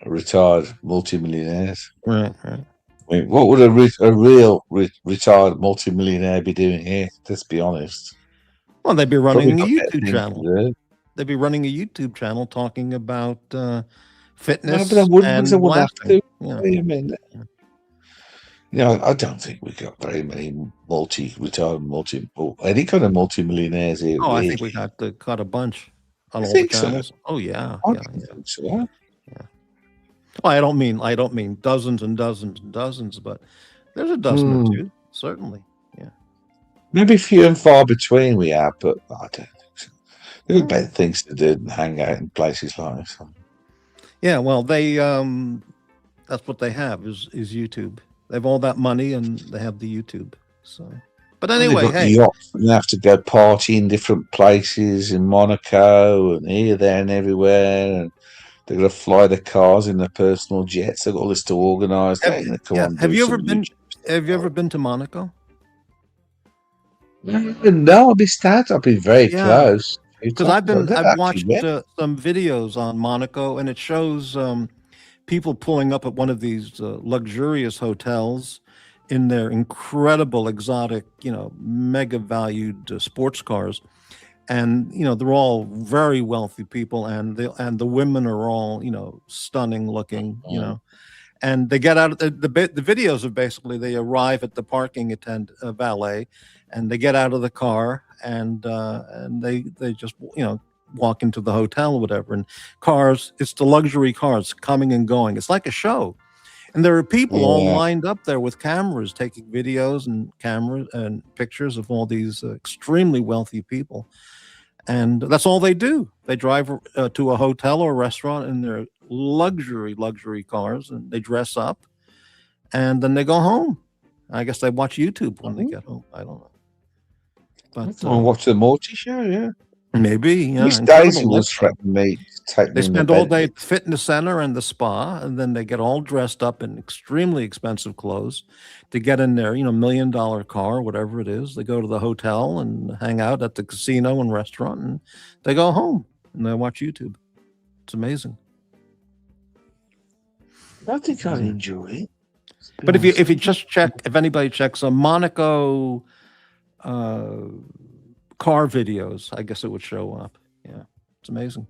are retired multimillionaires. Right. I mean, what would a real retired multimillionaire be doing here? Let's be honest. Well, they'd be running a YouTube channel. They'd be running a YouTube channel talking about fitness. No, but I wouldn't have to. Yeah. I mean, I don't think we got very many retired any kind of multimillionaires here. Oh, I think we got a bunch on all the channels. So? Oh yeah. I think so. Yeah. Well, I don't mean dozens and dozens and dozens, but there's a dozen or two, certainly. Yeah. Maybe few and far between we have, but I don't think so. There's better things to do than hang out in places like this. Yeah, well, they that's what they have is YouTube. They have all that money and they have the YouTube. So, but anyway, you have to go party in different places in Monaco and here, there, and everywhere, and they're going to fly the cars in their personal jets. They've got all this to organise. Have you ever been? Have you ever been to Monaco? No, I've been very close. Because I've watched some videos on Monaco, and it shows people pulling up at one of these luxurious hotels in their incredible, exotic, mega valued sports cars. And, they're all very wealthy people, and the women are all, stunning looking, and they get out of the videos are basically they arrive at the parking valet, and they get out of the car and they just, walk into the hotel or whatever. And cars, it's the luxury cars coming and going. It's like a show. And there are people all lined up there with cameras taking videos and pictures of all these extremely wealthy people. And that's all they do. They drive to a hotel or a restaurant in their luxury cars, and they dress up, and then they go home. I guess they watch YouTube when they get home. I don't know. But watch the Morty show, yeah. Maybe, yeah. Miss Daisy was threatening me. They spend all day at the fitness center and the spa, and then they get all dressed up in extremely expensive clothes to get in their, $1 million car, whatever it is. They go to the hotel and hang out at the casino and restaurant, and they go home and they watch YouTube. It's amazing. I think I'd enjoy it. But if you just check, if anybody checks on Monaco car videos, I guess it would show up. Yeah, it's amazing.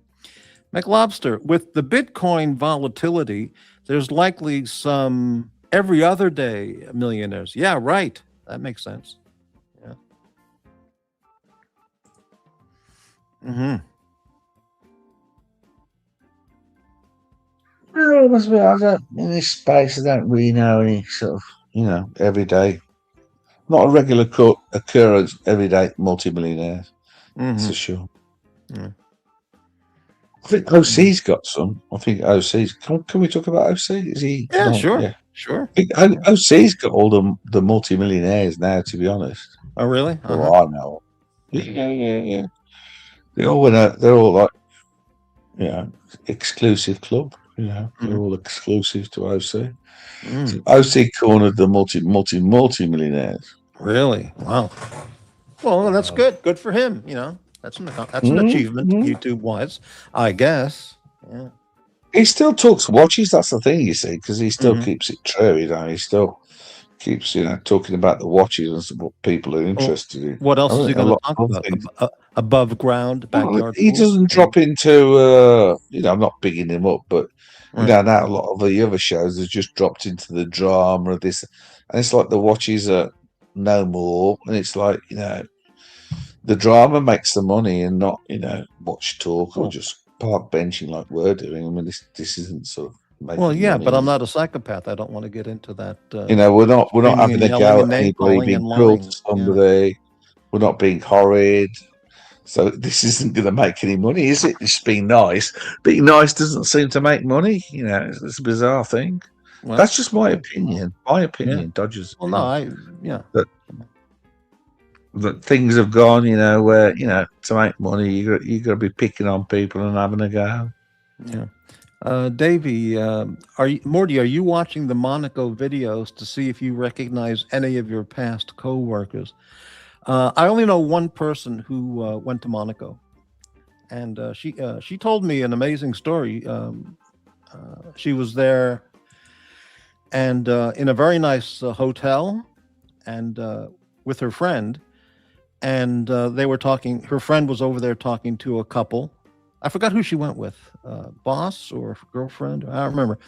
McLobster, with the Bitcoin volatility, there's likely some every other day millionaires. Yeah, right. That makes sense. Yeah. Well, in this space, I don't really know any sort of, everyday, not a regular occurrence, everyday multimillionaires. That's for sure. Yeah. I think OC's got some. I think OC's. Can we talk about OC? Is he? Yeah, sure. Yeah. Sure. I think OC's got all the multimillionaires now, to be honest. Oh, really? Well, I know. Yeah. They all went out. They're all like, exclusive club. They're all exclusive to OC. So OC cornered the multi-millionaires. Really? Wow. Well, that's good. Good for him. That's an achievement, YouTube-wise, I guess. Yeah. He still talks watches. That's the thing, you see, because he still keeps it true. He still keeps, talking about the watches and what people are interested in. What else is he going to talk about? Above ground, backyard. He doesn't drop into. I'm not bigging him up, but now a lot of the other shows have just dropped into the drama of this, and it's like the watches are no more. And it's like, the drama makes the money and not, watch talk or just park benching like we're doing. I mean, this isn't sort of making money. But I'm not a psychopath. I don't want to get into that. We're not having a go at anybody being cruel to somebody. Yeah. We're not being horrid. So this isn't going to make any money, is it? Just being nice. Being nice doesn't seem to make money. It's a bizarre thing. Well, that's just my opinion. Dodgers. Well, no, that things have gone, where to make money, you got to be picking on people and having a go. Yeah. Davey, Morty, are you watching the Monaco videos to see if you recognize any of your past co-workers? I only know one person who went to Monaco, and she told me an amazing story. She was there, and in a very nice hotel, and with her friend, and they were talking. Her friend was over there talking to a couple. I forgot who she went with, boss or girlfriend. I don't remember.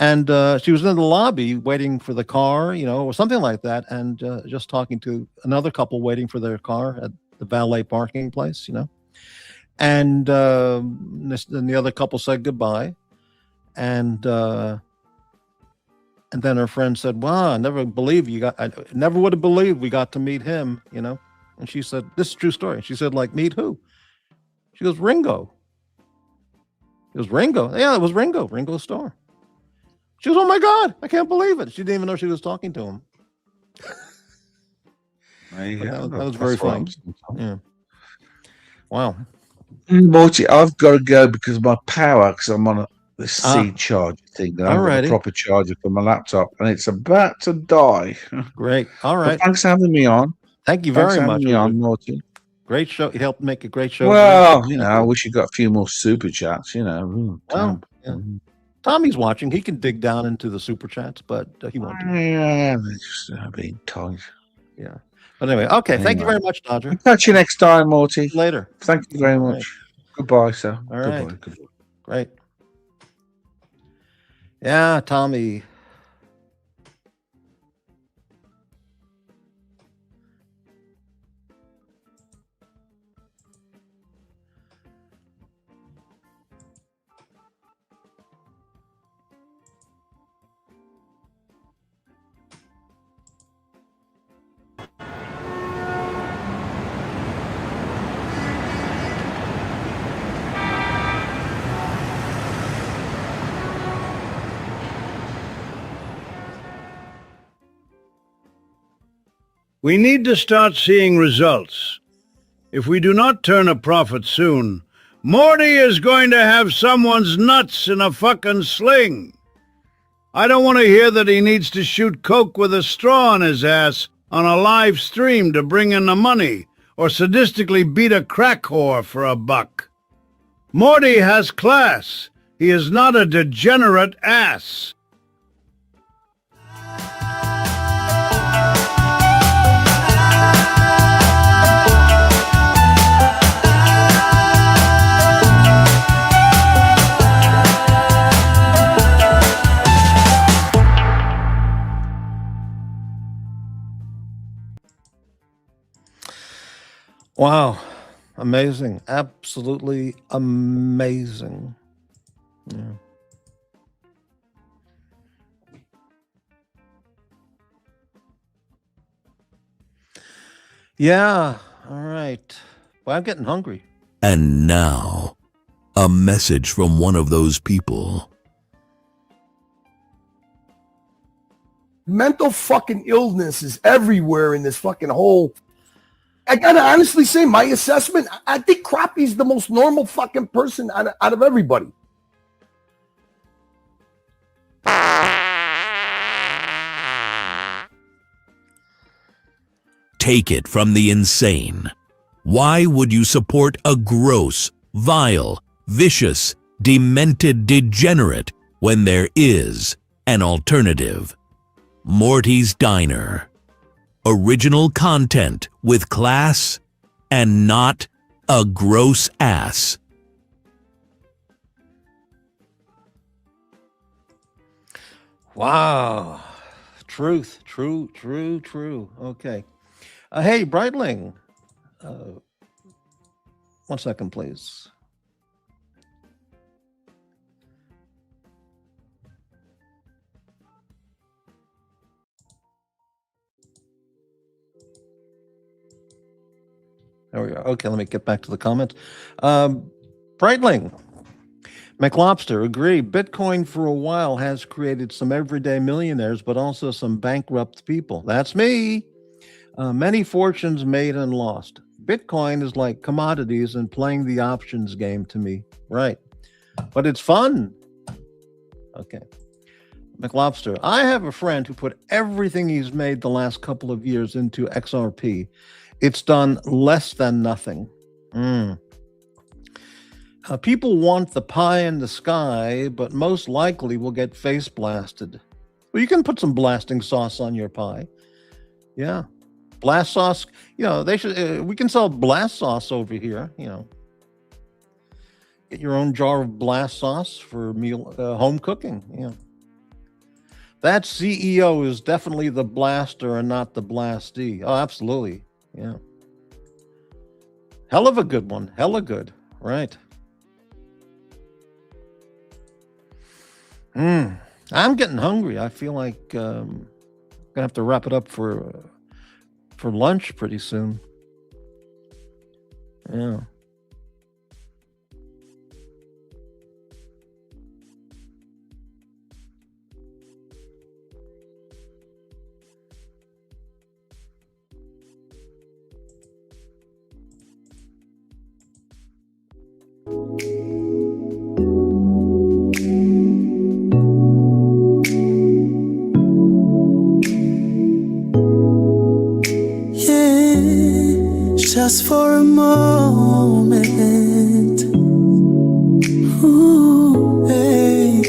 And she was in the lobby waiting for the car, or something like that, and just talking to another couple waiting for their car at the valet parking place, And then the other couple said goodbye, and then her friend said, "Wow, I never would have believed we got to meet him," And she said, "This is a true story." She said, "Like, meet who?" She goes, "Ringo." It was Ringo. Yeah, it was Ringo. Ringo's Starr. She goes, "Oh my God, I can't believe it." She didn't even know she was talking to him. That was very funny. Yeah. Wow. Morty, I've got to go because my power, because I'm on this C charger thing. And I've got a proper charger for my laptop, and it's about to die. Great. All right. But thanks for having me on. Thank you very much. Me on, Morty. Great show. You helped make a great show. Well, I wish you got a few more super chats. Tommy's watching. He can dig down into the super chats, but he won't. Yeah, just being tight. Yeah. But anyway, okay. Thank you very much, Dodger. I'll catch you next time, Morty. Later. Thank you very much. Goodbye, sir. All right. Goodbye. Great. Yeah, Tommy. We need to start seeing results. If we do not turn a profit soon, Morty is going to have someone's nuts in a fucking sling. I don't want to hear that he needs to shoot coke with a straw in his ass on a live stream to bring in the money, or sadistically beat a crack whore for $1. Morty has class. He is not a degenerate ass. Wow. Amazing. Absolutely amazing. Yeah. Yeah. All right. Well, I'm getting hungry. And now, a message from one of those people. Mental fucking illness is everywhere in this fucking whole... I gotta honestly say, my assessment, I think Crappie's the most normal fucking person out of everybody. Take it from the insane. Why would you support a gross, vile, vicious, demented degenerate when there is an alternative? Morty's Diner. Original content with class and not a gross ass. Wow. truth. True. Okay. Hey, Brightling. 1 second, please. There we go. Okay, let me get back to the comments. Brightling. McLobster, agree. Bitcoin for a while has created some everyday millionaires, but also some bankrupt people. That's me. Many fortunes made and lost. Bitcoin is like commodities and playing the options game to me. Right. But it's fun. Okay. McLobster, I have a friend who put everything he's made the last couple of years into XRP. It's done less than nothing. People want the pie in the sky, but most likely will get face blasted. Well, you can put some blasting sauce on your pie. Yeah. Blast sauce, they should. We can sell blast sauce over here, Get your own jar of blast sauce for home cooking, That CEO is definitely the blaster and not the blastee. Oh, absolutely. Yeah. Hell of a good one. Hella good. Right. I'm getting hungry. I feel like I'm gonna have to wrap it up for lunch pretty soon. Yeah. Just for a moment. Ooh, hey.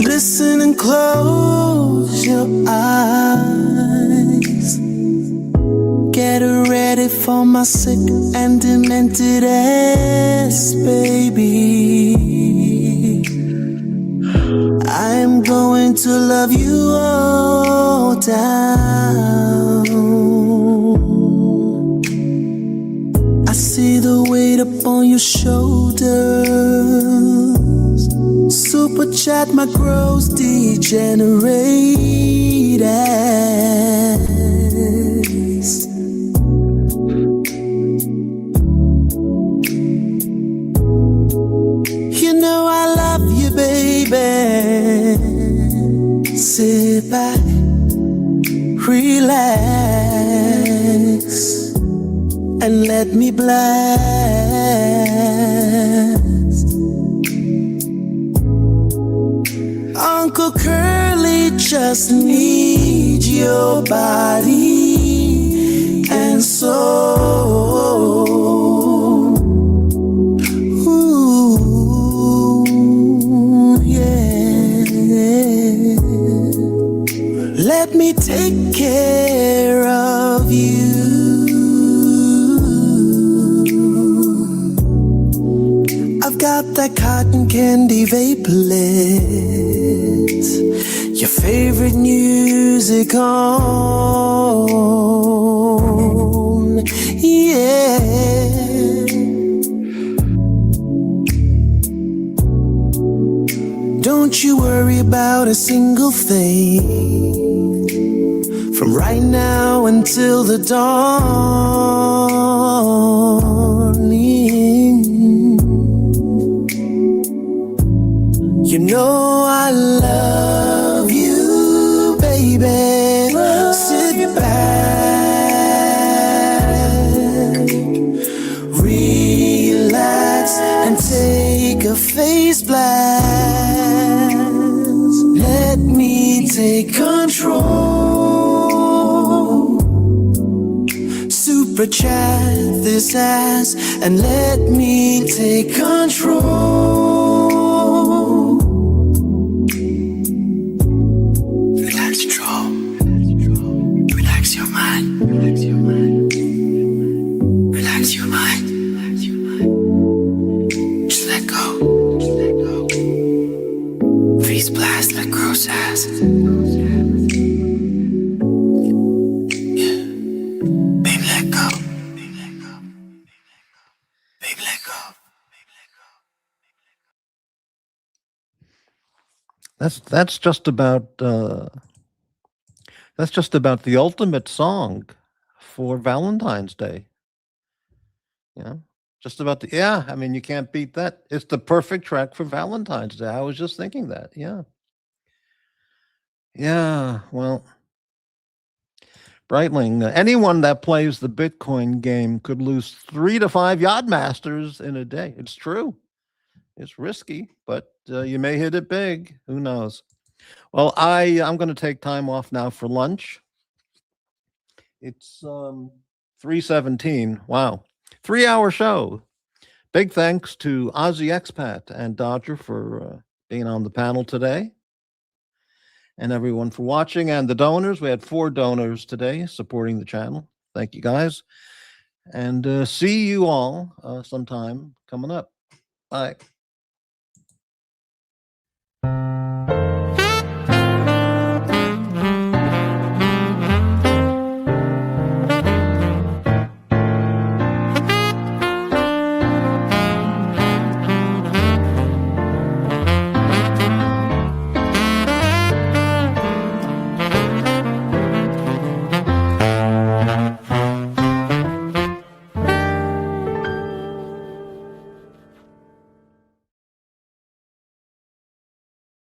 Listen and close your eyes. Get ready for my sick and demented ass, baby. I'm going to love you all down. I see the weight upon your shoulders. Super chat my gross degenerate ass. You know I love you, baby. Sit back, relax, and let me blast. Uncle Curly just needs your body and soul. Ooh, yeah. Let me take care of you. Got that cotton candy vapor lips, your favorite music on, yeah. Don't you worry about a single thing, from right now until the dawning. You know I love you, baby. Sit back, relax, and take a face blast. Let me take control. Super chat this ass and let me take control. Relax your mind. Relax your mind. Relax your mind. Relax your mind. Just let go. Just let go. Face blast that gross ass. That's just about the ultimate song for Valentine's Day. Yeah, just about the yeah. I mean, you can't beat that. It's the perfect track for Valentine's Day. I was just thinking that. Yeah, yeah. Well, Breitling, anyone that plays the Bitcoin game could lose 3 to 5 yacht masters in a day. It's true. It's risky, but you may hit it big. Who knows? Well, I'm going to take time off now for lunch. It's 3:17. Wow. 3-hour show. Big thanks to Aussie Expat and Dodger for being on the panel today. And everyone for watching, and the donors. We had 4 donors today supporting the channel. Thank you, guys. And see you all sometime coming up. Bye.